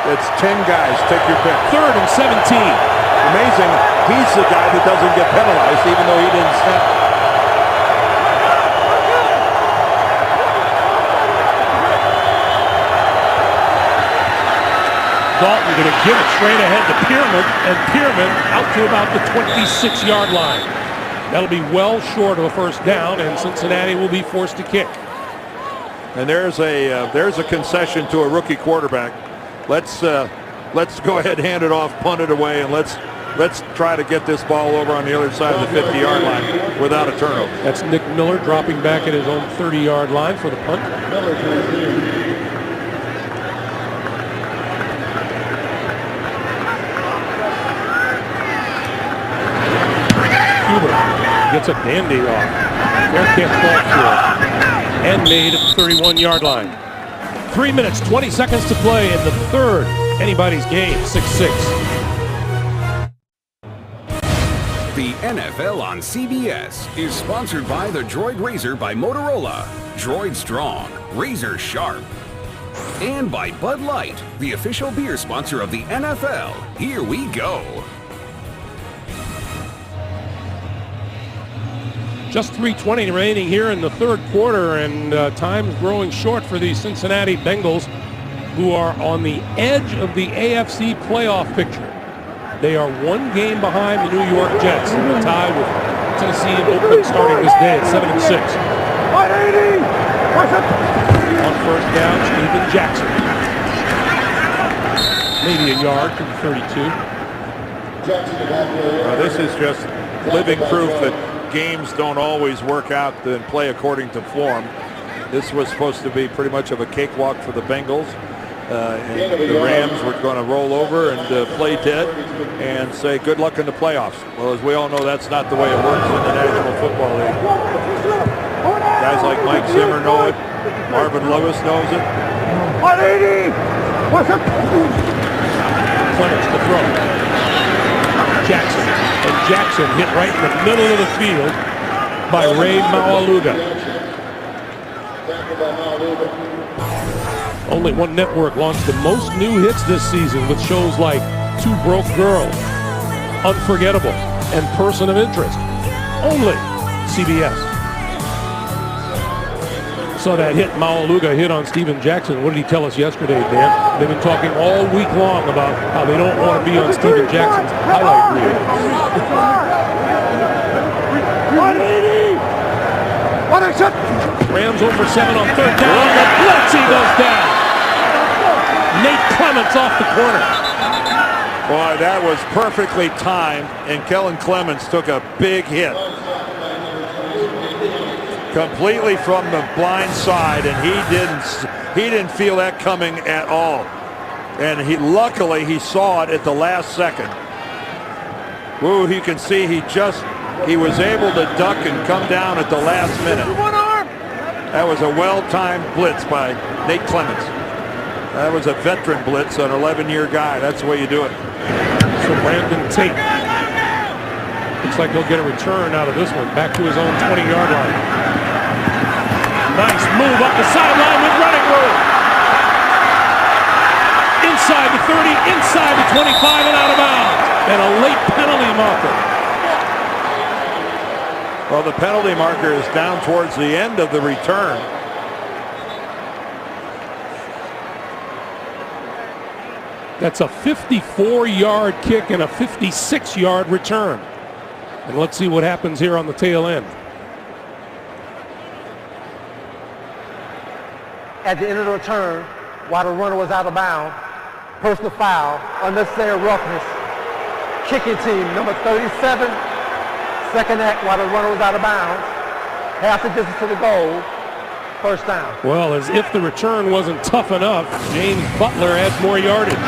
It's 10 guys. Take your pick. 3rd and 17. Amazing. He's the guy that doesn't get penalized, even though he didn't snap. Dalton going to give it straight ahead to Pierman, and Pierman out to about the 26-yard line. That'll be well short of a first down, and Cincinnati will be forced to kick. And there's a concession to a rookie quarterback. Let's go ahead, hand it off, punt it away, and let's try to get this ball over on the other side of the 50-yard line without a turnover. That's Nick Miller dropping back at his own 30-yard line for the punt. Huber gets a dandy off. Fair catch ball for and made at the 31-yard line. 3 minutes, 20 seconds to play in the third. Anybody's game, 6-6. The NFL on CBS is sponsored by the Droid Razor by Motorola. Droid strong, razor sharp. And by Bud Light, the official beer sponsor of the NFL. Here we go. Just 3:20 remaining here in the third quarter, and time's growing short for the Cincinnati Bengals, who are on the edge of the AFC playoff picture. They are one game behind the New York Jets, in a tie with Tennessee and Oakland starting this day at 7-6. 180! On first down, Steven Jackson. Maybe a yard from the 32. This is just living proof that games don't always work out and play according to form. This was supposed to be pretty much of a cakewalk for the Bengals. And the Rams were going to roll over and play dead and say good luck in the playoffs. Well, as we all know, that's not the way it works in the National Football League. Guys like Mike Zimmer know it. Marvin Lewis knows it. 180! What's up? Clemens to throw. Jackson. And Jackson hit right in the middle of the field by Ray Maualuga. Only one network launched the most new hits this season with shows like Two Broke Girls, Unforgettable, and Person of Interest. Only CBS. Saw that hit Maualuga hit on Steven Jackson. What did he tell us yesterday, Dan? They've been talking all week long about how they don't want to be on Steven Jackson's highlight reel. 180! Rams over 7 on third down. The Blitzy goes down. Nate Clements off the corner. Boy, that was perfectly timed, and Kellen Clements took a big hit. Completely from the blind side, and he didn't feel that coming at all. And luckily he saw it at the last second. Ooh, you can see he was able to duck and come down at the last minute. That was a well-timed blitz by Nate Clements. That was a veteran blitz, an 11-year guy. That's the way you do it. So Brandon Tate. Looks like he'll get a return out of this one. Back to his own 20-yard line. Nice move up the sideline with running room. Inside the 30, inside the 25, and out of bounds. And a late penalty marker. Well, the penalty marker is down towards the end of the return. That's a 54-yard kick and a 56-yard return. And let's see what happens here on the tail end. At the end of the return, while the runner was out of bounds, personal foul, unnecessary roughness, kicking team number 37, second act while the runner was out of bounds, half the distance to the goal, first down. Well, as if the return wasn't tough enough, James Butler adds more yardage.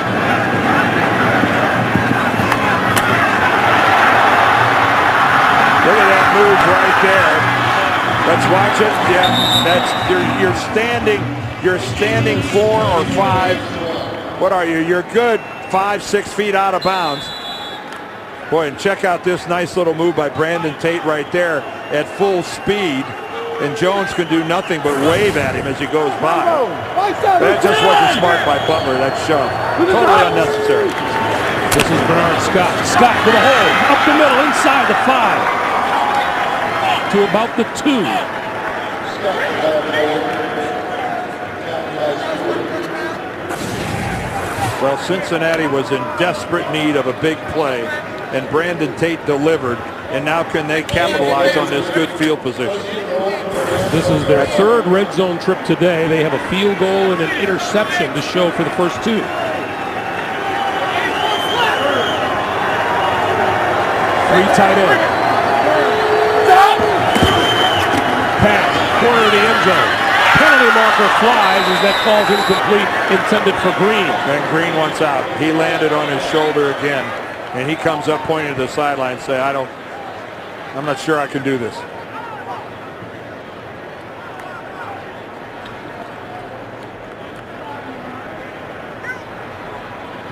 Look at that move right there. Let's watch it. Yeah, that's you're standing 4 or 5. What are you? You're good 5-6 feet out of bounds. Boy, and check out this nice little move by Brandon Tate right there at full speed. And Jones can do nothing but wave at him as he goes by. That just wasn't smart by Butler, that shove. Totally unnecessary. This is Bernard Scott. Scott for the hole. Up the middle, inside the 5. To about the 2. Well, Cincinnati was in desperate need of a big play, and Brandon Tate delivered. And now can they capitalize on this good field position? This is their third red zone trip today. They have a field goal and an interception to show for the first 2. 3 tight end. Pass, corner of the end zone. Penalty marker flies as that falls incomplete, intended for Green. And Green wants out. He landed on his shoulder again, and he comes up pointing to the sideline and say, I'm not sure I can do this.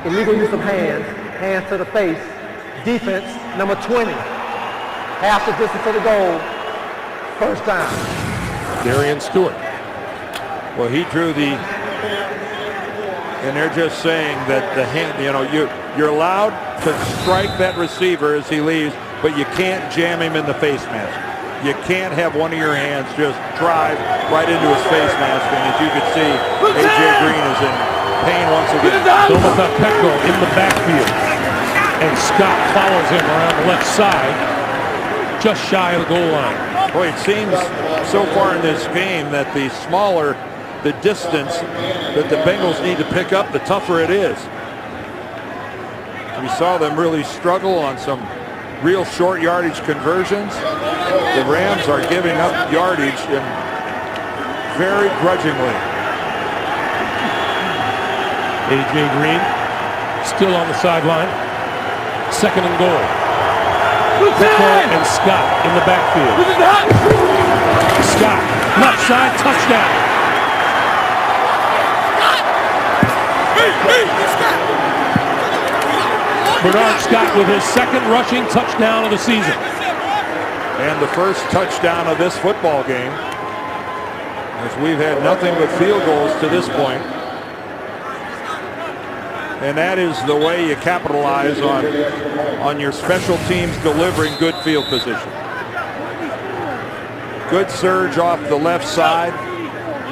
Illegal use of hands, hands to the face, defense, number 20. Half the distance to the goal, first down. Darian Stewart. Well, he drew the, and they're just saying that the hand, you're allowed to strike that receiver as he leaves, but you can't jam him in the face mask. You can't have one of your hands just drive right into his face mask, and as you can see, A.J. Green is in pain once again. Domata Peko in the backfield. And Scott follows him around the left side, just shy of the goal line. Boy, it seems so far in this game that the smaller the distance that the Bengals need to pick up, the tougher it is. We saw them really struggle on some real short yardage conversions. The Rams are giving up yardage and very grudgingly. A.J. Green still on the sideline. Second and goal. Peko and Scott in the backfield. Scott, left side, touchdown. Bernard Scott with his second rushing touchdown of the season. And the first touchdown of this football game, as we've had nothing but field goals to this point. And that is the way you capitalize on your special teams delivering good field position. Good surge off the left side.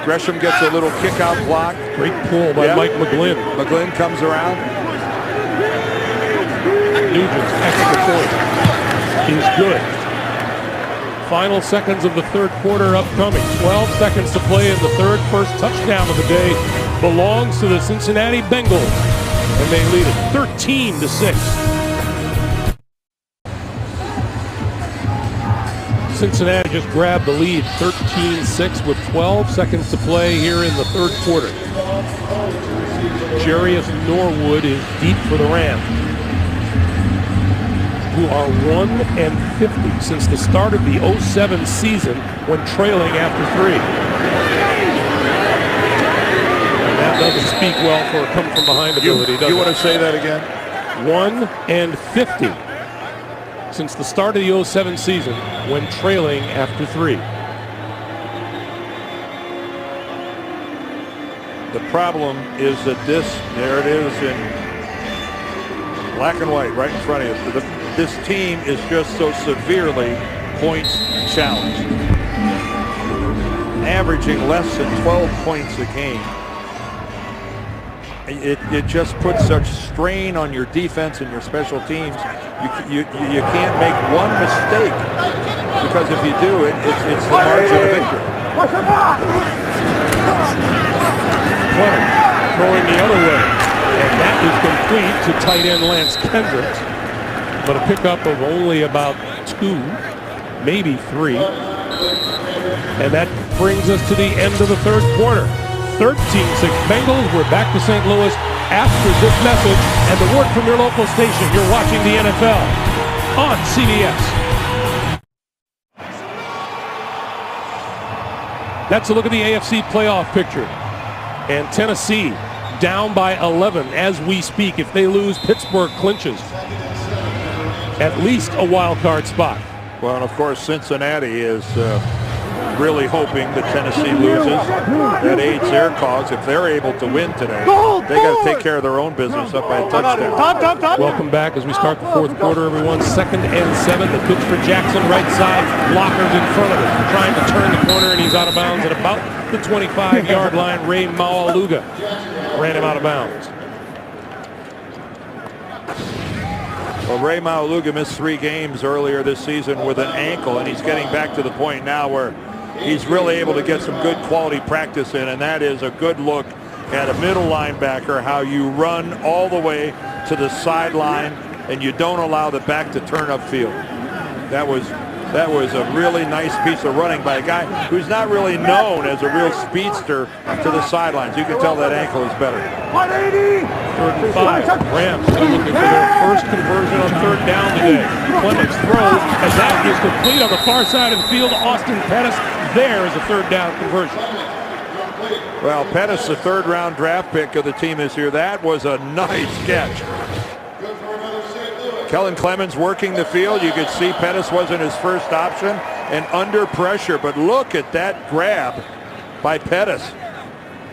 Gresham gets a little kick out block. Great pull by Mike McGlynn. McGlynn comes around. Nugent's extra point is good. Final seconds of the third quarter upcoming. 12 seconds to play in the third. First touchdown of the day belongs to the Cincinnati Bengals. And they lead it 13-6. Cincinnati just grabbed the lead 13-6 with 12 seconds to play here in the third quarter. Jarius Norwood is deep for the Rams, who are 1-50 since the start of the 07 season when trailing after 3. And that doesn't speak well for a come-from-behind ability, does You it? want to say that again? 1-50 since the start of the 07 season when trailing after 3. The problem is that there it is in black and white right in front of you. This team is just so severely points challenged. Averaging less than 12 points a game. It just puts such strain on your defense and your special teams. You can't make one mistake, because if you do, it's the margin of victory. Clemens throwing the other way, and that is complete to tight end Lance Kendricks, but a pickup of only about 2, maybe 3, and that brings us to the end of the third quarter. 13-6 Bengals. We're back to St. Louis after this message and the word from your local station. You're watching the NFL on CBS. That's a look at the AFC playoff picture. And Tennessee down by 11 as we speak. If they lose, Pittsburgh clinches at least a wild card spot. Well, and of course, Cincinnati is really hoping that Tennessee loses. That aids their cause. If they're able to win today, they got to take care of their own business up by a touchdown. Welcome back as we start the fourth quarter, everyone. 2nd and 7. The pitch for Jackson, right side. Blockers in front of him, trying to turn the corner, and he's out of bounds at about the 25-yard line. Ray Maualuga ran him out of bounds. Well, Ray Maualuga missed 3 games earlier this season with an ankle, and he's getting back to the point now where he's really able to get some good quality practice in, and that is a good look at a middle linebacker, how you run all the way to the sideline and you don't allow the back to turn upfield. That was a really nice piece of running by a guy who's not really known as a real speedster to the sidelines. You can tell that ankle is better. 3rd and 5. Rams looking for their first conversion on 3rd down today. Clemens throws, and that is complete on the far side of the field. Austin Pettis there is a 3rd down conversion. Well, Pettis, the 3rd-round draft pick of the team this year. That was a nice catch. Kellen Clemens working the field. You could see Pettis wasn't his first option and under pressure, but look at that grab by Pettis.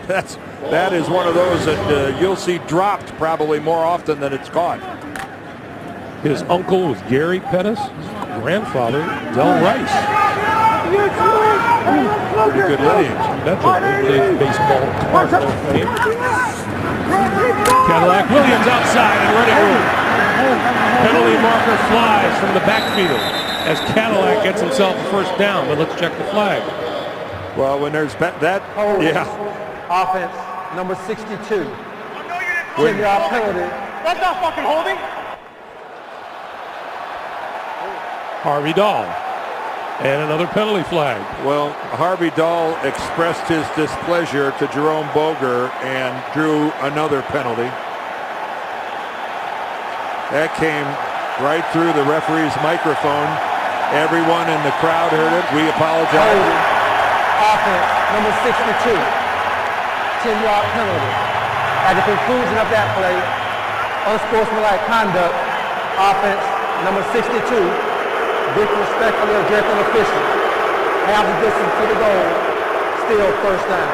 That is one of those that you'll see dropped probably more often than it's caught. His uncle was Gary Pettis. His grandfather, Del Rice. Pretty good lineage. That's a big baseball Cardinal fame. Cadillac Williams outside and running room. Penalty marker flies from the backfield as Cadillac gets himself a first down, but let's check the flag. Well, when there's that, yeah. Offense, number 62. 10-yard penalty. That's not fucking holding. Harvey Dahl. And another penalty flag. Well, Harvey Dahl expressed his displeasure to Jerome Boger and drew another penalty. That came right through the referee's microphone. Everyone in the crowd heard it. We apologize. Offense, number 62. 10-yard penalty. At the conclusion of that play, unsportsmanlike conduct. Offense, number 62. Disrespectfully addressing official. Half the distance to the goal. Still first down.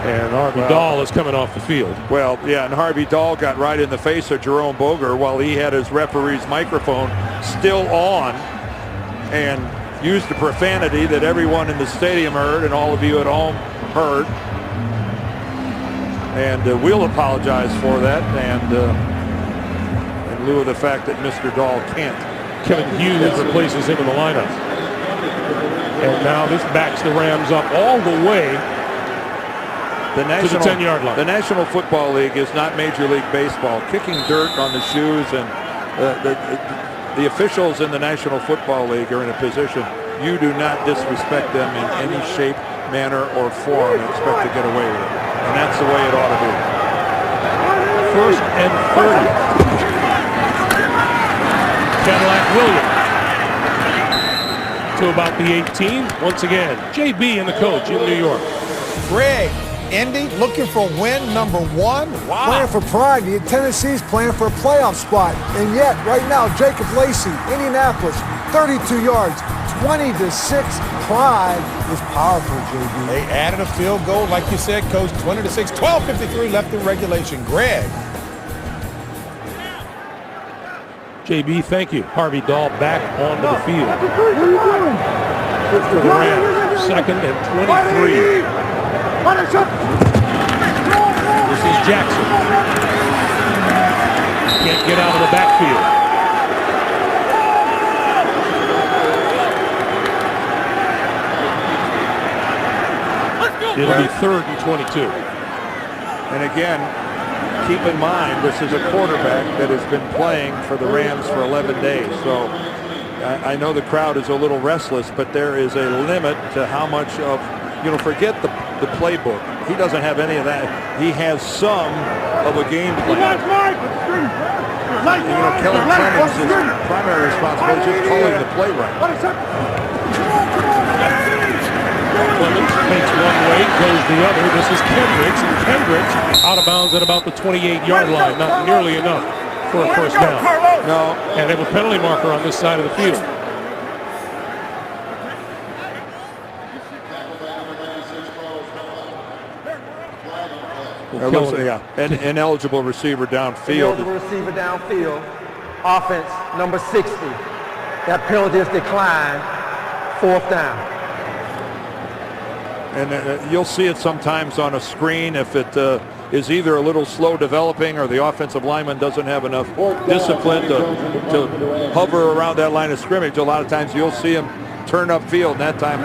And Harvey Dahl is coming off the field. Well, yeah, and Harvey Dahl got right in the face of Jerome Boger while he had his referee's microphone still on and used the profanity that everyone in the stadium heard and all of you at home heard. And we'll apologize for that, and in lieu of the fact that Mr. Dahl can't. Kevin Hughes replaces him in the lineup. And now this backs the Rams up all the way to the 10-yard line. The National Football League is not Major League Baseball. Kicking dirt on the shoes, and the officials in the National Football League are in a position you do not disrespect them in any shape, manner, or form and expect to get away with it. And that's the way it ought to be. 1st and 30. Cadillac Williams to about the 18. Once again, JB and the coach in New York. Greg, Indy looking for win number 1. Wow. Playing for pride. Tennessee's playing for a playoff spot. And yet, right now, Jacob Lacey, Indianapolis, 32 yards, 20-6. Pride is powerful, JB. They added a field goal, like you said, Coach, 20-6, 12:53 left in regulation. Greg. JB, thank you. Harvey Dahl back onto the field. For the Rams, 2nd and 23. This is Jackson. Can't get out of the backfield. It'll be 3rd and 22. And again, keep in mind, this is a quarterback that has been playing for the Rams for 11 days. So I know the crowd is a little restless, but there is a limit to how much of, forget the playbook. He doesn't have any of that. He has some of a game plan. Kellen Clemens' primary responsibility is just calling the play right. Clemens takes one way, goes the other. This is Kendricks, and Kendricks out of bounds at about the 28-yard line. Not nearly enough for a first down. No. And they have a penalty marker on this side of the field. An ineligible receiver downfield. Ineligible receiver downfield. Offense, number 60. That penalty is declined. 4th down. And you'll see it sometimes on a screen if it is either a little slow developing or the offensive lineman doesn't have enough discipline to hover around that line of scrimmage. A lot of times you'll see him turn upfield. And that time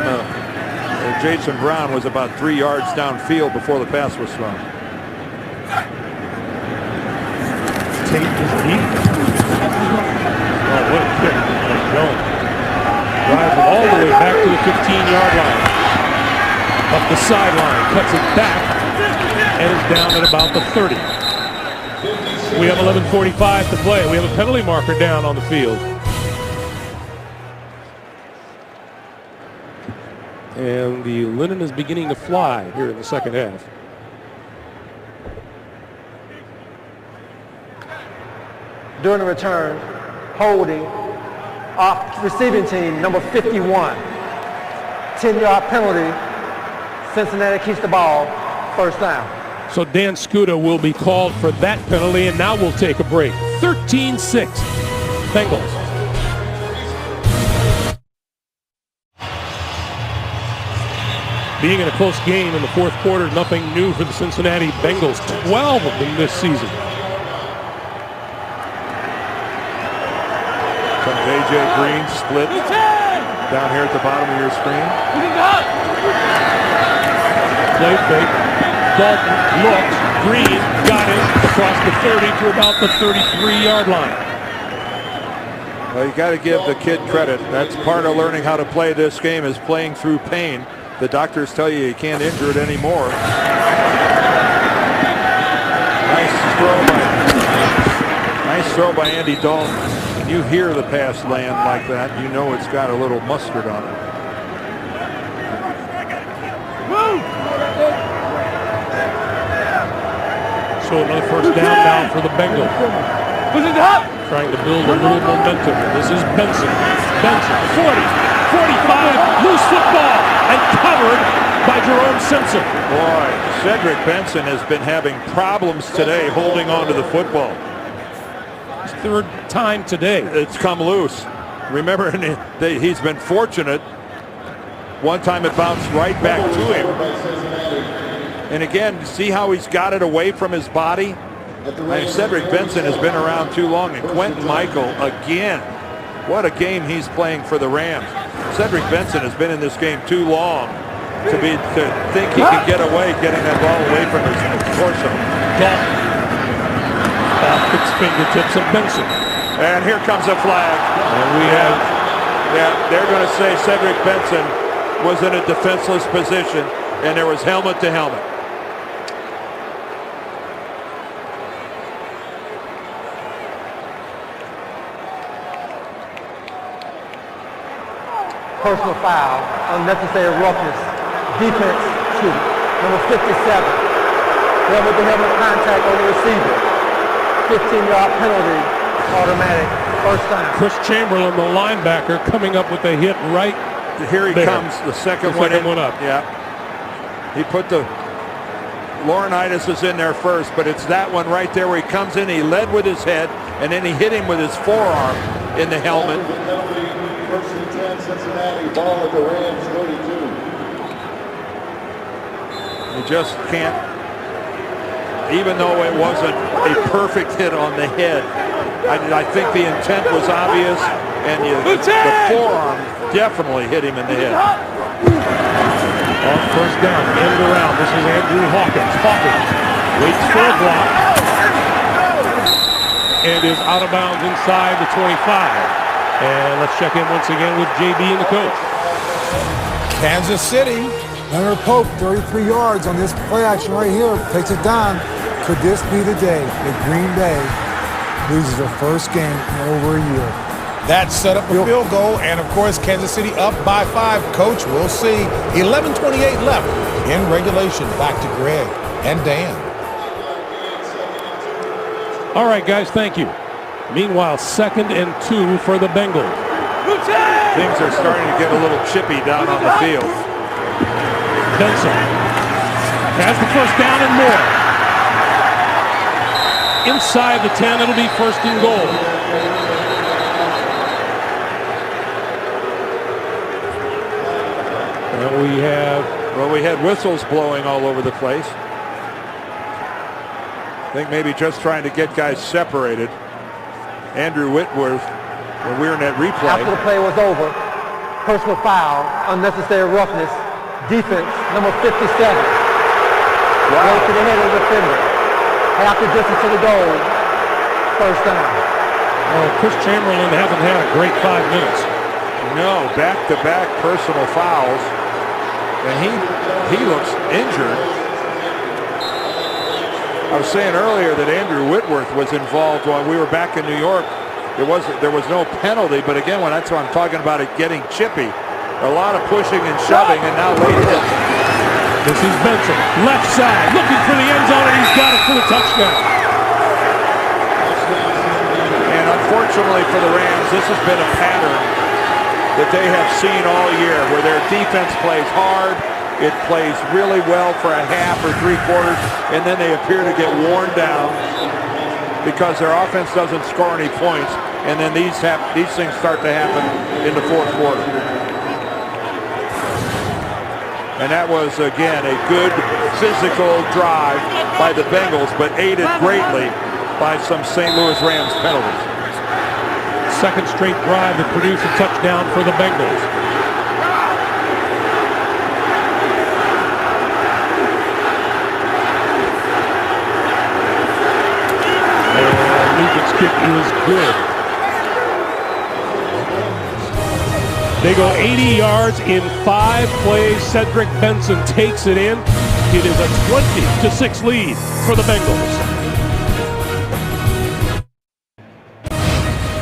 Jason Brown was about 3 yards downfield before the pass was thrown. Tate is deep. Oh, what a kick. Jones drives it all the way back to the 15-yard line. Up the sideline, cuts it back, and is down at about the 30. We have 11:45 to play. We have a penalty marker down on the field. And the linen is beginning to fly here in the second half. During the return, holding off receiving team, number 51. 10-yard penalty. Cincinnati keeps the ball, 1st down. So Dan Scuda will be called for that penalty, and now we'll take a break. 13-6, Bengals. Being in a close game in the 4th quarter, nothing new for the Cincinnati Bengals. 12 of them this season. Some A.J. Green split down here at the bottom of your screen. Play fake. Dalton looks. Green got it across the 30 to about the 33-yard line. Well, you got to give the kid credit. That's part of learning how to play this game, is playing through pain. The doctors tell you can't injure it anymore. Nice throw by Andy Dalton. When you hear the pass land like that, you know it's got a little mustard on it. So another first down now for the Bengals. Trying to build a little momentum. This is Benson. Benson, 40, 45, loose football, and covered by Jerome Simpson. Boy, Cedric Benson has been having problems today holding on to the football. His 3rd time today. It's come loose. Remember, he's been fortunate. One time it bounced right back to him. And again, see how he's got it away from his body? Cedric Benson has been around too long. And Quentin Michael, again, what a game he's playing for the Rams. Cedric Benson has been in this game too long to think he can get away getting that ball away from his torso. Off its fingertips of Benson. And here comes a flag. And we have... Yeah, they're going to say Cedric Benson was in a defenseless position, and there was helmet to helmet. Personal foul, unnecessary roughness, defense, number 57. Helmet-to-helmet contact on the receiver. 15-yard penalty, automatic, first down. Chris Chamberlain, the linebacker, coming up with a hit right Here he there. comes, the second one up. Yeah. He put the Laurinaitis is in there first, but it's that one right there where he comes in, he led with his head, and then he hit him with his forearm in the helmet. First and 10, Cincinnati, ball at the Rams, 32. You just can't, even though it wasn't a perfect hit on the head, I think the intent was obvious, and the forearm definitely hit him in the head. On first down, end around. This is Andrew Hawkins. Hawkins waits for a block and is out of bounds inside the 25. And let's check in once again with JB and the coach. Kansas City. Leonard Pope, 33 yards on this play action right here. Takes it down. Could this be the day that Green Bay loses their first game in over a year? That set up a field goal, and of course, Kansas City up by 5. Coach, we'll see. 11:28 left in regulation. Back to Greg and Dan. All right, guys, thank you. Meanwhile, 2nd and 2 for the Bengals. Things are starting to get a little chippy down on the field. Benson has the first down and more. Inside the 10, it'll be 1st and goal. And we had whistles blowing all over the place. I think maybe just trying to get guys separated. Andrew Whitworth, when we were in that replay. After the play was over, personal foul, unnecessary roughness, defense, number 57. Wow. Right to the head of the defender. Half the distance to the goal, first down. Well, Chris Chamberlain hasn't had a great 5 minutes. No, back-to-back personal fouls. And he looks injured. I was saying earlier that Andrew Whitworth was involved while we were back in New York. There was no penalty, but again, that's what I'm talking about, it getting chippy. A lot of pushing and shoving, and now late hit. This is Benson, left side, looking for the end zone, and he's got it for the touchdown. And unfortunately for the Rams, this has been a pattern that they have seen all year, where their defense plays hard, it plays really well for a half or 3/4, and then they appear to get worn down because their offense doesn't score any points, and then these things start to happen in the 4th quarter. And that was, again, a good physical drive by the Bengals, but aided greatly by some St. Louis Rams penalties. 2nd straight drive that produced a touchdown for the Bengals. And Lincoln's kick is good. They go 80 yards in 5 plays. Cedric Benson takes it in. It is a 20-6 lead for the Bengals.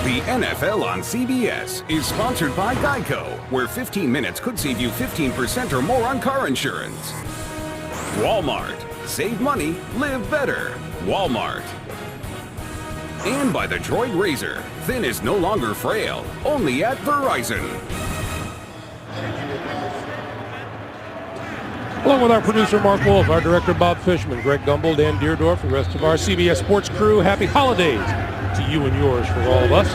The NFL on CBS is sponsored by Geico, where 15 minutes could save you 15% or more on car insurance. Walmart. Save money, live better. Walmart. And by the Droid Razor. Thin is no longer frail, only at Verizon. Along with our producer, Mark Wolf, our director, Bob Fishman, Greg Gumbel, Dan Deerdorf, the rest of our CBS Sports crew, happy holidays to you and yours for all of us.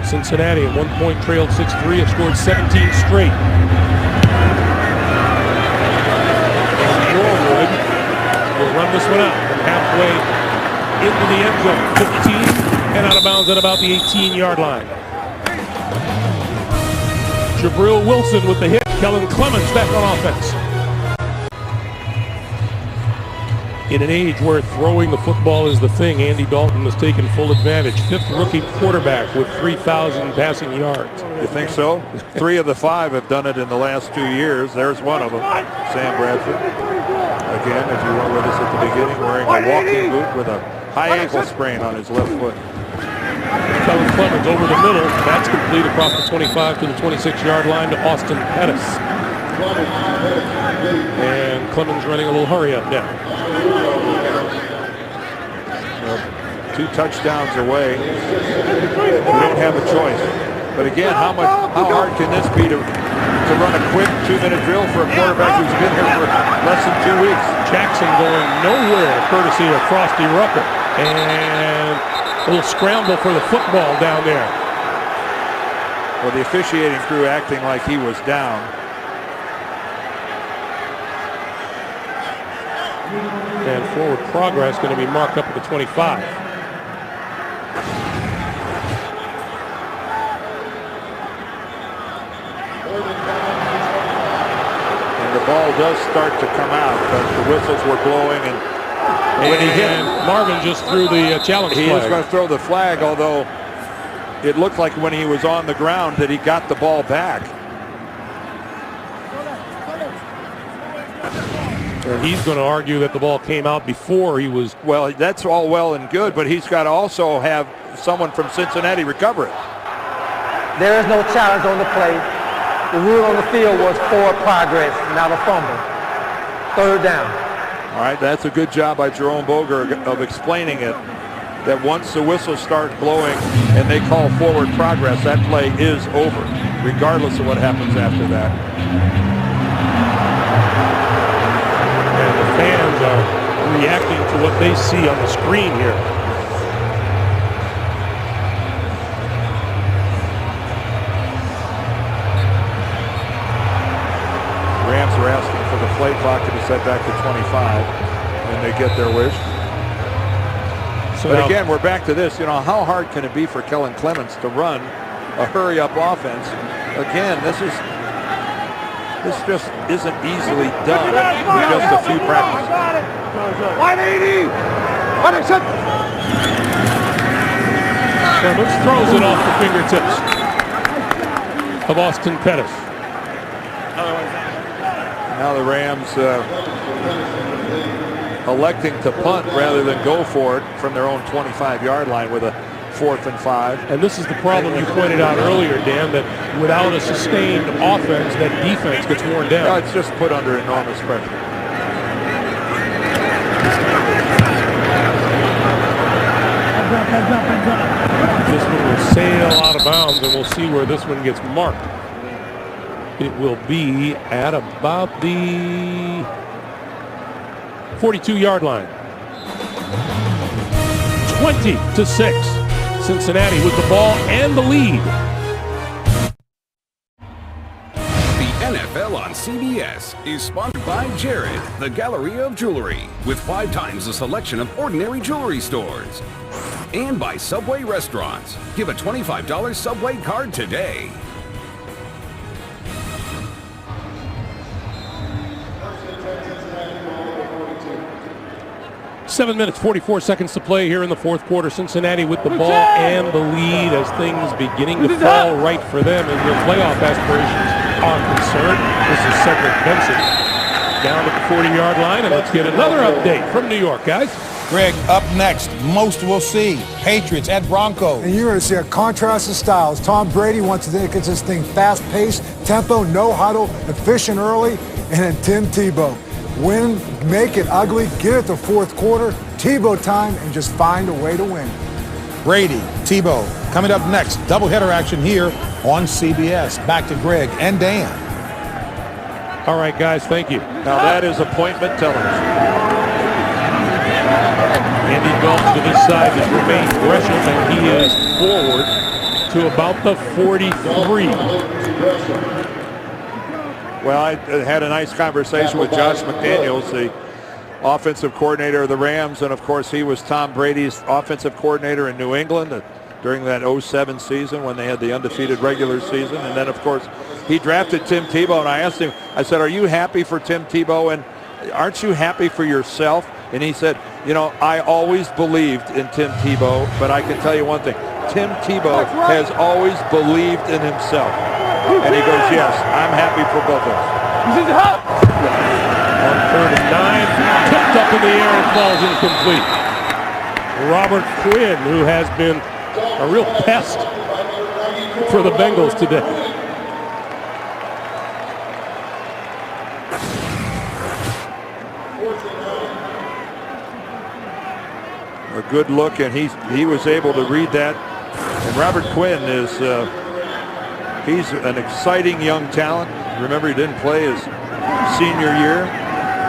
Cincinnati at 1 point trailed 6-3, have scored 17 straight. And Norwood will run this one out from halfway into the end zone, 15, and out of bounds at about the 18-yard line. Jabril Wilson with the hit. Kellen Clemens back on offense. In an age where throwing the football is the thing, Andy Dalton has taken full advantage. 5th rookie quarterback with 3,000 passing yards. You think so? 3 of the 5 have done it in the last 2 years. There's one of them, Sam Bradford. Again, if you were with us at the beginning, wearing a walking boot with a high ankle sprain on his left foot. Kellen Clemens over the middle. That's complete across the 25 to the 26-yard line to Austin Pettis. And Clemens running a little hurry up now. Well, 2 touchdowns away. We don't have a choice. But again, how hard can this be to run a quick 2-minute drill for a quarterback who's been here for less than 2 weeks? Jackson going nowhere, courtesy of Frosty Rucker. And a little scramble for the football down there. Well, the officiating crew acting like he was down. And forward progress going to be marked up at the 25. And the ball does start to come out, but the whistles were blowing, and when he hit, Marvin just threw the challenge flag. He is going to throw the flag, although it looked like when he was on the ground that he got the ball back. And he's going to argue that the ball came out before he was. Well, that's all well and good, but he's got to also have someone from Cincinnati recover it. There is no challenge on the play. The rule on the field was forward progress, not a fumble. 3rd down. All right, that's a good job by Jerome Boger of explaining it, that once the whistles start blowing and they call forward progress, that play is over, regardless of what happens after that. And the fans are reacting to what they see on the screen here. Rams are asking for the play clock to be set back to 25, and they get their wish. So but again, we're back to this. You know, how hard can it be for Kellen Clemens to run a hurry-up offense? Again, this just isn't easily done with just a few practices. 180! Clemens throws it off the fingertips of Austin Pettis. Now the Rams electing to punt rather than go for it from their own 25-yard line with a 4th and 5. And this is the problem you pointed out earlier, Dan, that without a sustained offense, that defense gets worn down. No, it's just put under enormous pressure. This one will sail out of bounds, and we'll see where this one gets marked. It will be at about the 42-yard line. 20-6. Cincinnati with the ball and the lead. The NFL on CBS is sponsored by Jared, the Gallery of Jewelry, with 5 times the selection of ordinary jewelry stores. And by Subway Restaurants. Give a $25 Subway card today. 7 minutes, 44 seconds to play here in the 4th quarter. Cincinnati with the ball and the lead as things beginning to fall right for them as their playoff aspirations are concerned. This is Cedric Benson down at the 40-yard line, and let's get another update from New York, guys. Greg, up next, most will see. Patriots at Broncos. And you're going to see a contrast of styles. Tom Brady wants to get this thing fast-paced, tempo, no huddle, efficient early, and then Tim Tebow. Win, make it ugly, get it the 4th quarter, Tebow time, and just find a way to win. Brady, Tebow, coming up next. Doubleheader action here on CBS. Back to Greg and Dan. All right, guys, thank you. Now that is appointment television. Andy Dalton to this side is Romaine Gresham, and he is forward to about the 43. Well, I had a nice conversation with Josh McDaniels, the offensive coordinator of the Rams, and of course he was Tom Brady's offensive coordinator in New England during that 07 season when they had the undefeated regular season. And then of course he drafted Tim Tebow, and I asked him, I said, are you happy for Tim Tebow, and aren't you happy for yourself? And he said, you know, I always believed in Tim Tebow, but I can tell you one thing, Tim Tebow has always believed in himself. And he goes, yes, I'm happy for both of us. On 3rd and 9, tipped up in the air and falls incomplete. Robert Quinn, who has been a real pest for the Bengals today. A good look, and he was able to read that. And Robert Quinn is he's an exciting young talent. Remember, he didn't play his senior year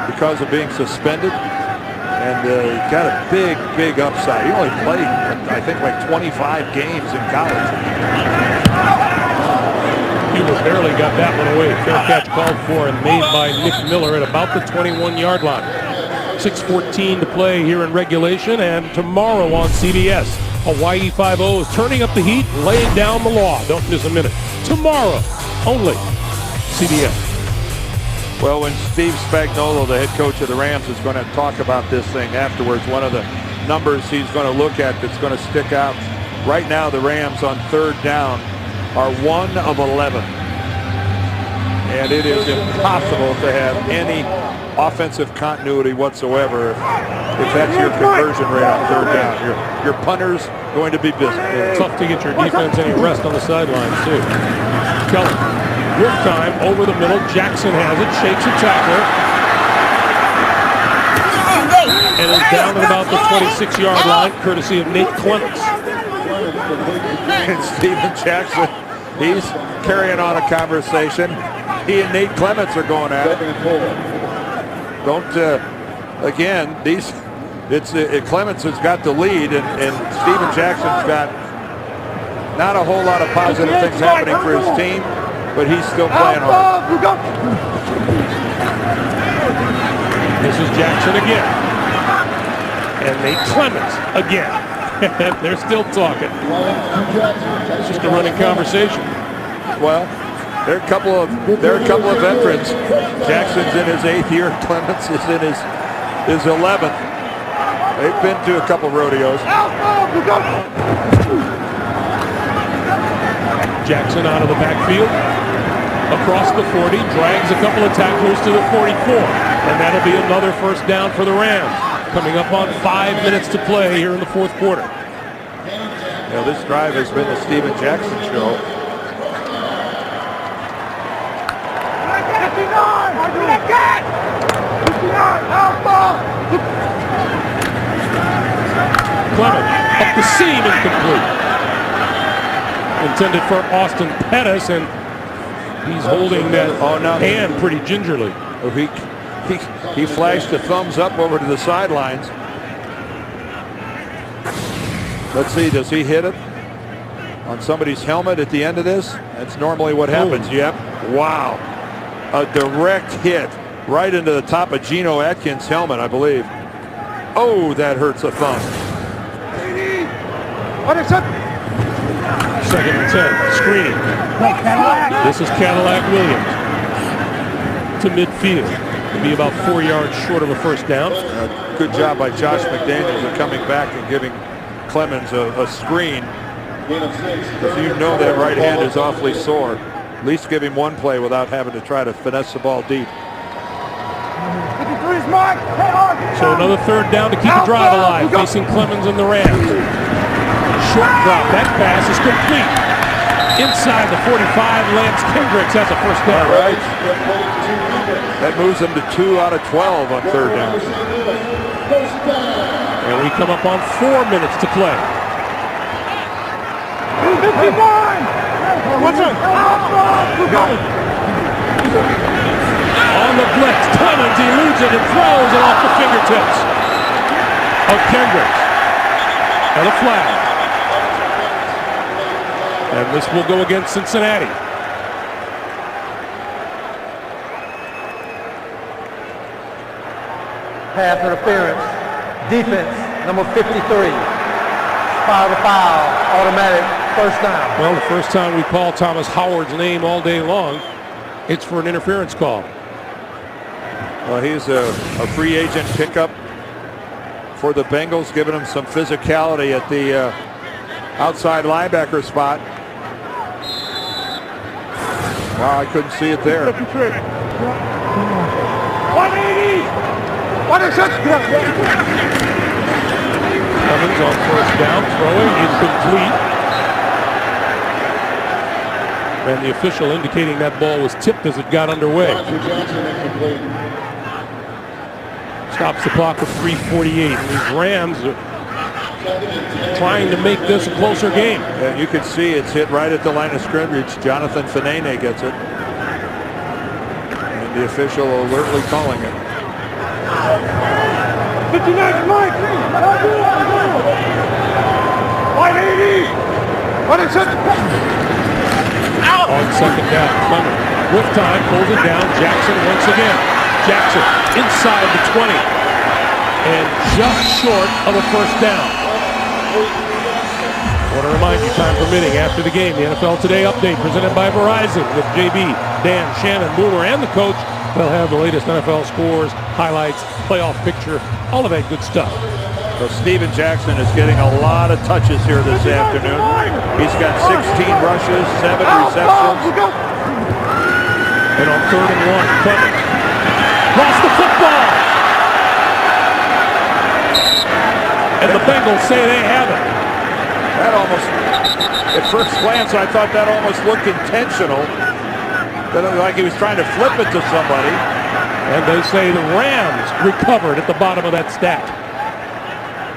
because of being suspended, and got a big upside. He only played, I think, like 25 games in college. He barely got that one away. Fair catch called for and made by Nick Miller at about the 21-yard line. 6:14 to play here in regulation, and tomorrow on CBS, Hawaii 5-0 is turning up the heat, laying down the law. Don't miss a minute. Tomorrow, only CBS. Well, when Steve Spagnuolo, the head coach of the Rams, is going to talk about this thing afterwards, one of the numbers he's going to look at that's going to stick out. Right now, the Rams on third down are 1 of 11. And it is impossible to have any offensive continuity whatsoever if that's your conversion rate on third down. Your punter's going to be busy. Tough to get your defense any rest on the sidelines, too. Kelly, work time over the middle. Jackson has it, shakes a tackler, and is down at about the 26-yard line, courtesy of Nate Clements. And Steven Jackson, he's carrying on a conversation. He and Nate Clements are going at it. Again, Clements has got the lead, and Steven Jackson's got not a whole lot of positive things happening for his team, but he's still playing hard. This is Jackson again. And Nate Clements again. They're still talking. It's just a running conversation. Well, there are a couple of veterans. Jackson's in his 8th year. Clements is in his 11th. They've been to a couple rodeos. Jackson out of the backfield, across the 40, drags a couple of tacklers to the 44, and that'll be another first down for the Rams. Coming up on 5 minutes to play here in the fourth quarter. Now, this drive has been the Steven Jackson show. Clement up the seam, incomplete. Intended for Austin Pettis, and he's holding that hand pretty gingerly. Oh, he flashed a thumbs up over to the sidelines. Let's see, does he hit it on somebody's helmet at the end of this? That's normally what happens. Yep. Wow. A direct hit right into the top of Geno Atkins' helmet, I believe. Oh, that hurts a thumb. Second and 10, screen. This is Cadillac Williams to midfield. It'll be about 4 yards short of a first down. Good job by Josh McDaniels of coming back and giving Clemens a screen. Because you know that right hand is awfully sore. At least give him one play without having to try to finesse the ball deep. So another third down to keep the drive alive, facing Clemens and the Rams. Short drop, that pass is complete. Inside the 45, Lance Kendricks has a first down. All right. That moves them to 2 out of 12 on third down. And we come up on 4 minutes to play. On the blitz, Clemens eludes it and throws it off the fingertips of Kendricks. And a flag. And this will go against Cincinnati. Pass interference. Defense, number 53. Fire the foul. Automatic first down. Well, the first time we call Thomas Howard's name all day long, it's for an interference call. Well, he's a free agent pickup for the Bengals, giving him some physicality at the outside linebacker spot. Wow, I couldn't see it there. 180. Clemens on first down, throwing incomplete. And the official indicating that ball was tipped as it got underway. Stops the clock with 3:48. And these Rams are trying to make this a closer game. And you can see it's hit right at the line of scrimmage. Jonathan Fanene gets it. And the official alertly calling it. 59 Mike! Line 80! On second down, Clemens with time pulls it down. Jackson once again. Jackson inside the 20 and just short of a first down. I want to remind you, time permitting, after the game, the NFL Today update presented by Verizon with JB, Dan, Shannon, Boomer, and the coach. They'll have the latest NFL scores, highlights, playoff picture, all of that good stuff. So Steven Jackson is getting a lot of touches here this afternoon. He's got 16 rushes, 7 receptions. And on 3rd and 1, Clemens lost the football. And the Bengals say they have it. That almost, at first glance, I thought that almost looked intentional. That looked like he was trying to flip it to somebody. And they say the Rams recovered at the bottom of that stack.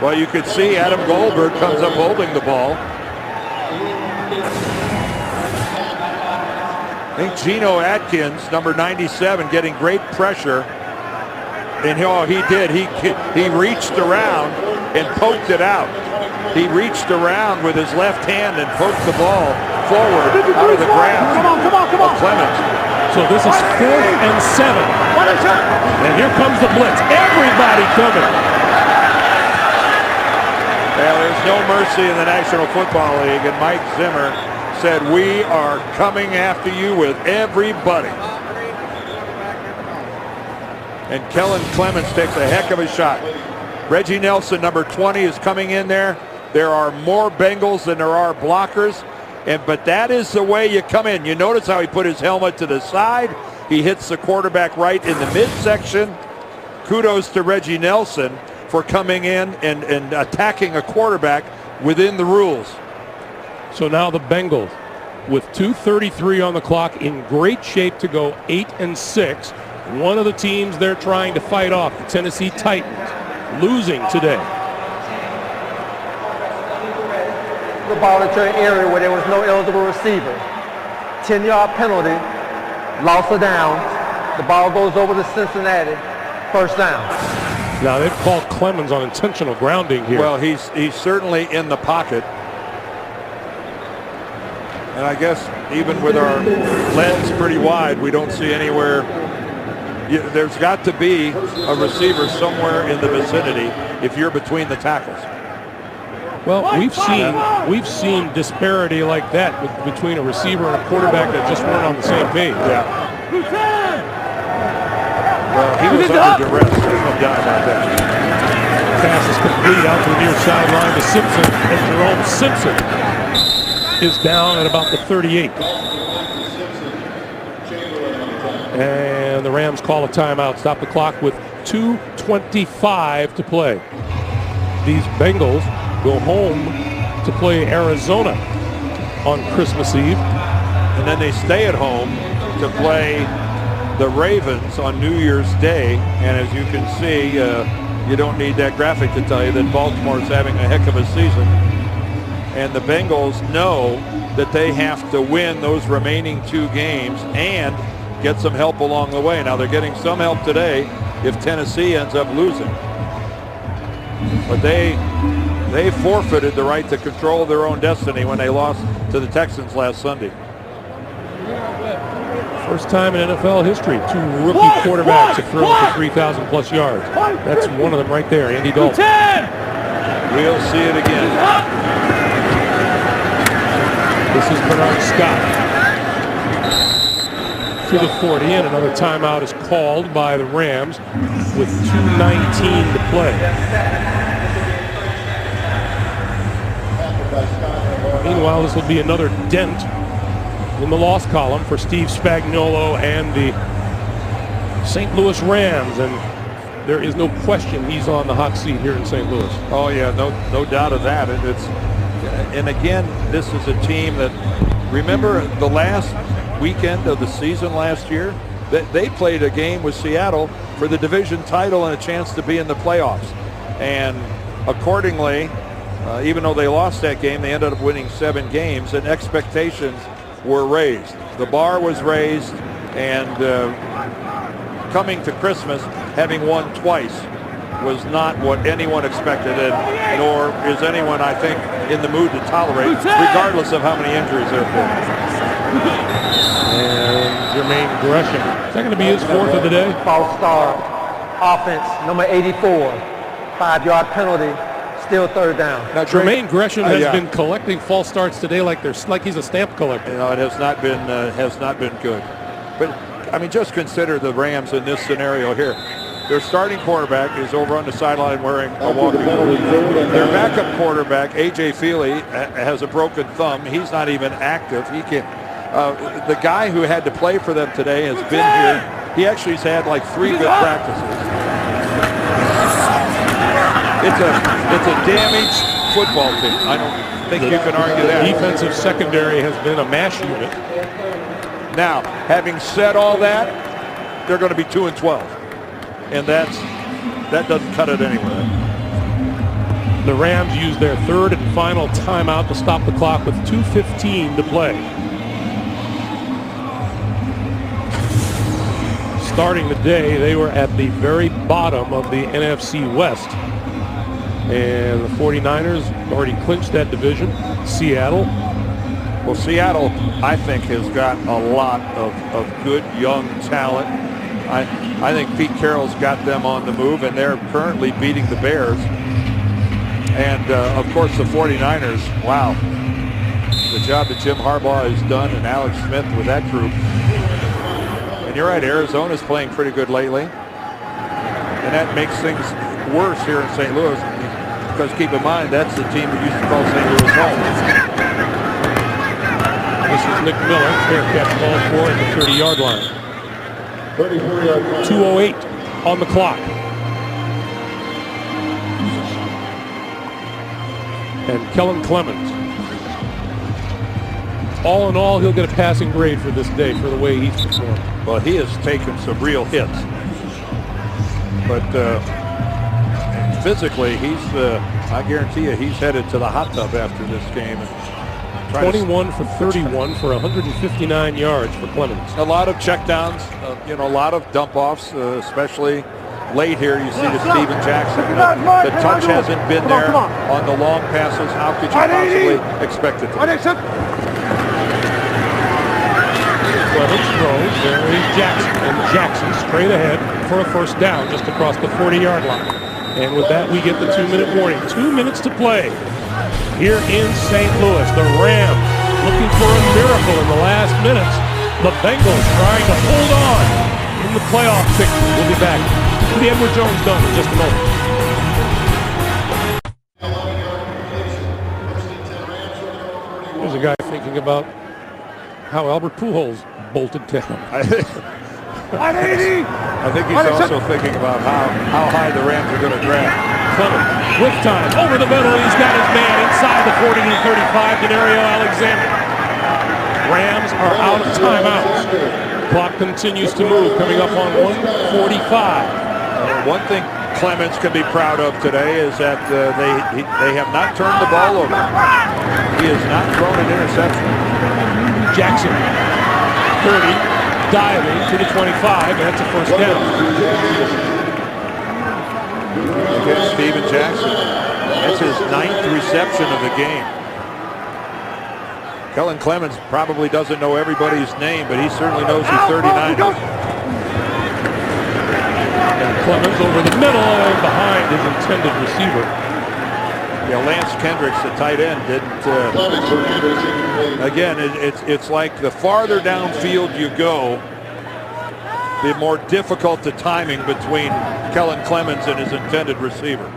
Well, you could see Adam Goldberg comes up holding the ball. I think Geno Atkins, number 97, getting great pressure. And he did. He reached around and poked it out. He reached around with his left hand and poked the ball forward out of the grasp of Clemens. So this is 4th and 7. And here comes the blitz. Everybody coming. Well, there's no mercy in the National Football League, and Mike Zimmer said, "We are coming after you with everybody." And Kellen Clemens takes a heck of a shot. Reggie Nelson, number 20, is coming in there. There are more Bengals than there are blockers, but that is the way you come in. You notice how he put his helmet to the side. He hits the quarterback right in the midsection. Kudos to Reggie Nelson for coming in and attacking a quarterback within the rules. So now the Bengals, with 2:33 on the clock, in great shape to go 8-6. One of the teams they're trying to fight off, the Tennessee Titans, losing today. The ball into an area where there was no eligible receiver. 10-yard penalty, loss of downs. The ball goes over to Cincinnati, first down. Now they've called Clemens on intentional grounding here. Well, he's certainly in the pocket. And I guess even with our lens pretty wide, we don't see anywhere. There's got to be a receiver somewhere in the vicinity if you're between the tackles. Well, we've seen disparity like that between a receiver and a quarterback that just weren't on the same page. Yeah. Well, he was under duress. There's no doubt about that. Pass is complete out to the near sideline to Simpson, and Jerome Simpson is down at about the 38. And the Rams call a timeout, stop the clock with 2:25 to play. These Bengals go home to play Arizona on Christmas Eve. And then they stay at home to play the Ravens on New Year's Day. And as you can see, you don't need that graphic to tell you that Baltimore is having a heck of a season. And the Bengals know that they have to win those remaining 2 games and get some help along the way. Now they're getting some help today if Tennessee ends up losing. But they forfeited the right to control their own destiny when they lost to the Texans last Sunday. First time in NFL history, 2 rookie quarterbacks have thrown for 3,000 plus yards. That's one of them right there, Andy Dalton. We'll see it again. This is Bernard Scott to the 40, and another timeout is called by the Rams with 2:19 to play. Meanwhile, this will be another dent in the loss column for Steve Spagnuolo and the St. Louis Rams, and there is no question he's on the hot seat here in St. Louis. Oh yeah, no doubt of that. And And again, this is a team that, remember the last weekend of the season last year, that they played a game with Seattle for the division title and a chance to be in the playoffs. And accordingly, even though they lost that game, they ended up winning 7 games, and expectations were raised. The bar was raised, and coming to Christmas, having won twice, was not what anyone expected, and nor is anyone, I think, in the mood to tolerate, regardless of how many injuries there have been. And Jermaine Gresham. Is that going to be his 4th of the day? False start. Offense, number 84. 5-yard penalty. Still 3rd down. Now, Jermaine Gresham has been collecting false starts today like he's a stamp collector. You know, it has not been good. But I mean, just consider the Rams in this scenario here. Their starting quarterback is over on the sideline wearing a walking boot. Their backup quarterback, A.J. Feely, has a broken thumb. He's not even active. He can't. The guy who had to play for them today has been here. He actually has had like 3 good practices. It's a damaged football team. I don't think you can argue that. The defensive secondary has been a mash unit. Now, having said all that, they're going to be 2-12. And that doesn't cut it anywhere. The Rams use their 3rd and final timeout to stop the clock with 2:15 to play. Starting the day, they were at the very bottom of the NFC West. And the 49ers already clinched that division. Seattle. Well, Seattle, I think, has got a lot of good young talent. I think Pete Carroll's got them on the move, and they're currently beating the Bears. And, of course, the 49ers, wow. The job that Jim Harbaugh has done and Alex Smith with that group. And you're right, Arizona's playing pretty good lately. And that makes things worse here in St. Louis. Because keep in mind, that's the team that used to call St. Louis home. This is Nick Miller, fair catch ball for at the 30-yard line. 34-yard line. 2:08 on the clock. And Kellen Clemens. All in all, he'll get a passing grade for this day for the way he's performed. Well, he has taken some real hits. But physically, I guarantee you, he's headed to the hot tub after this game. 21 for 31 for 159 yards for Clemens. A lot of checkdowns, a lot of dump-offs, especially late here. You see the Steven Jackson. The touch hasn't been there on the long passes. How could you possibly expect it to? Clemens throws. There is Jackson. And Jackson straight ahead for a 1st down just across the 40-yard line. And with that, we get the 2-minute warning. 2 minutes to play here in St. Louis. The Rams looking for a miracle in the last minutes. The Bengals trying to hold on in the playoff picture. We'll be back to the Edward Jones Dome in just a moment. There's a guy thinking about how Albert Pujols bolted down. I think he's also thinking about how high the Rams are going to draft. Clemens with time over the middle. He's got his man inside the 40 to 35. Denario Alexander. Rams are out of timeouts. Clock continues to move. Coming up on 1:45. One thing Clemens can be proud of today is that they have not turned the ball over. He has not thrown an interception. Jackson, 30, diving to the 25, and that's a 1st down. Again, Steven Jackson. That's his 9th reception of the game. Kellen Clemens probably doesn't know everybody's name, but he certainly knows the 39ers. And Clemens over the middle and behind his intended receiver. Yeah, Lance Kendricks, the tight end, didn't. Again, it's like the farther downfield you go, the more difficult the timing between Kellen Clemens and his intended receiver.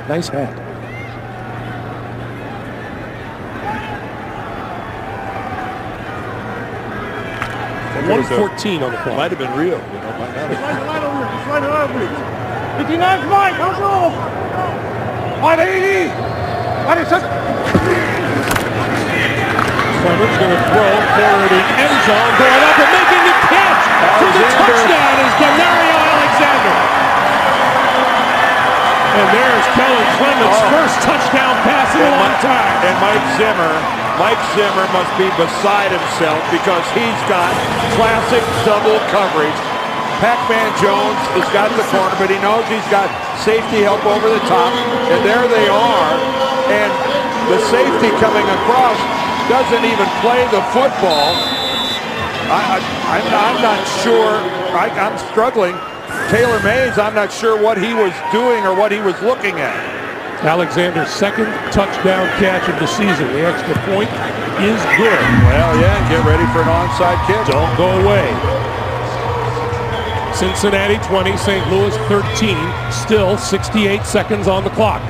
Nice hat. And 1:14 on the clock. Might have been real. Right over. 59's Mike. How's it? 180. 180. Clemens going to throw corner of the end zone, going up and making the catch for the touchdown is Denario Alexander. And there's Kellen Clemens' first touchdown pass in a long time. And Mike Zimmer must be beside himself because he's got classic double coverage. Pac-Man Jones has got the corner, but he knows he's got safety help over the top. And there they are. And the safety coming across doesn't even play the football. I'm not sure. I'm struggling. Taylor Mays, I'm not sure what he was doing or what he was looking at. Alexander's second touchdown catch of the season. The extra point is good. Well, yeah, get ready for an onside kick. Don't go away. Cincinnati 20, St. Louis 13. Still 68 seconds on the clock.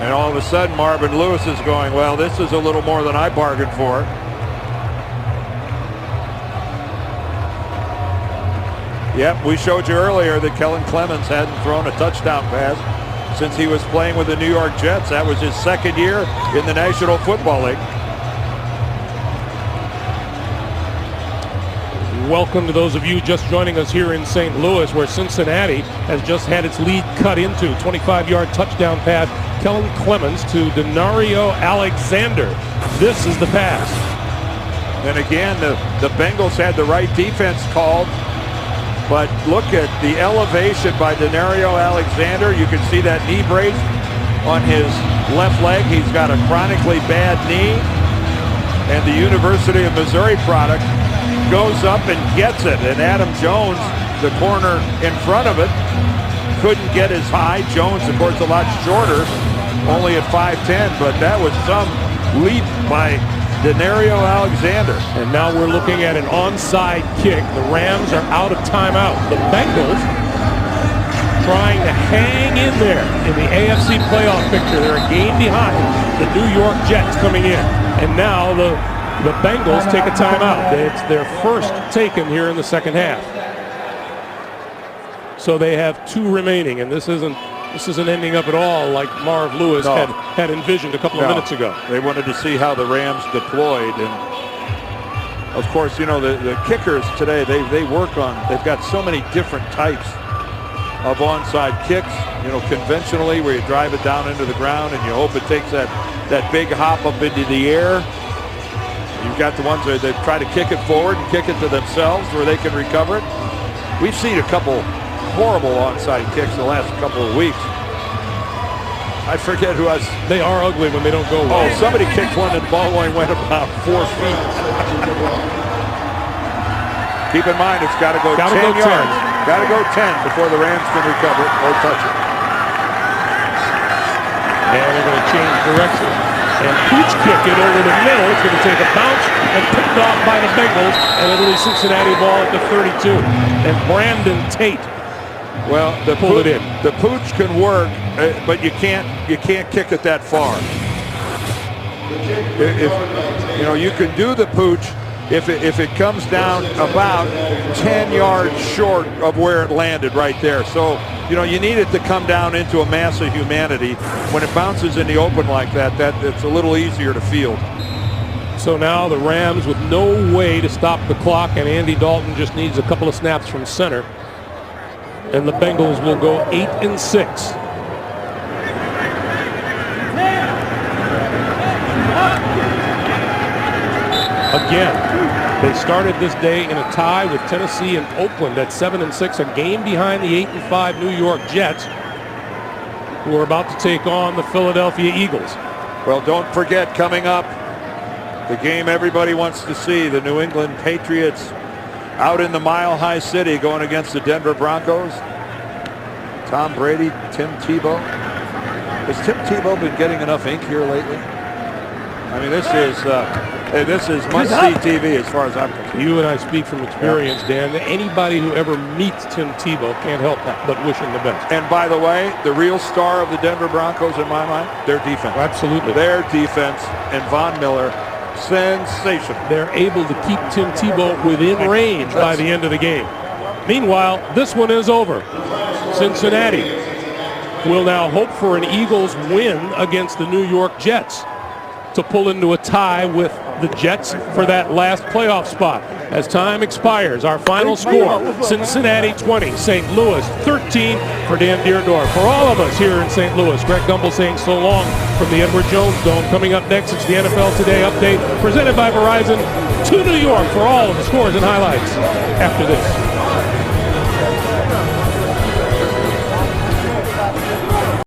And all of a sudden, Marvin Lewis is going, well, this is a little more than I bargained for. Yep, we showed you earlier that Kellen Clemens hadn't thrown a touchdown pass since he was playing with the New York Jets. That was his second year in the National Football League. Welcome to those of you just joining us here in St. Louis, where Cincinnati has just had its lead cut into. 25-yard touchdown pass, Kellen Clemens to Denario Alexander. This is the pass. And again, the Bengals had the right defense called, but look at the elevation by Denario Alexander. You can see that knee brace on his left leg. He's got a chronically bad knee, and the University of Missouri product goes up and gets it, and Adam Jones, the corner in front of it, couldn't get as high. Jones, of course, a lot shorter, only at 5'10", but that was some leap by Denario Alexander. And now we're looking at an onside kick. The Rams are out of timeout. The Bengals trying to hang in there in the AFC playoff picture. They're a game behind the New York Jets coming in, and now the Bengals take a timeout. It's their first taken here in the second half. So they have two remaining, and this isn't ending up at all like Marv Lewis had envisioned a couple of minutes ago. They wanted to see how the Rams deployed, and of course, you know, the kickers today, they work on, they've got so many different types of onside kicks, you know, conventionally where you drive it down into the ground and you hope it takes that big hop up into the air. You've got the ones where they try to kick it forward and kick it to themselves where they can recover it. We've seen a couple horrible onside kicks the last couple of weeks. I forget who has. They are ugly when they don't go well. Oh, somebody kicked one and the ball only went about 4 feet. Keep in mind, it's got to go 10 yards. Got to go 10 before the Rams can recover it or touch it. And they're going to change direction and pooch kick it over the middle. It's going to take a bounce and picked off by the Bengals, and it'll be Cincinnati ball at the 32. And Brandon Tate pull it in. The pooch can work, but you can't kick it that far. If you know, you can do the pooch if it comes down about 10 yards short of where it landed right there. So, you know, you need it to come down into a mass of humanity. When it bounces in the open like that, it's a little easier to field. So now the Rams with no way to stop the clock, and Andy Dalton just needs a couple of snaps from center. And the Bengals will go 8-6. Again, they started this day in a tie with Tennessee and Oakland at 7-6, a game behind the 8-5 New York Jets, who are about to take on the Philadelphia Eagles. Well, don't forget, coming up, the game everybody wants to see, the New England Patriots out in the Mile High City going against the Denver Broncos. Tom Brady, Tim Tebow. Has Tim Tebow been getting enough ink here lately? I mean, this is must-see TV as far as I'm concerned. You and I speak from experience, Dan. Anybody who ever meets Tim Tebow can't help but wish him the best. And by the way, the real star of the Denver Broncos, in my mind, their defense. Absolutely. Their defense and Von Miller, sensational. They're able to keep Tim Tebow within range by the end of the game. Meanwhile, this one is over. Cincinnati will now hope for an Eagles win against the New York Jets to pull into a tie with the Jets for that last playoff spot. As time expires, our final score, Cincinnati 20, St. Louis 13 for Dan Deerdorf. For all of us here in St. Louis, Greg Gumbel saying so long from the Edward Jones Dome. Coming up next, it's the NFL Today update presented by Verizon to New York for all of the scores and highlights after this.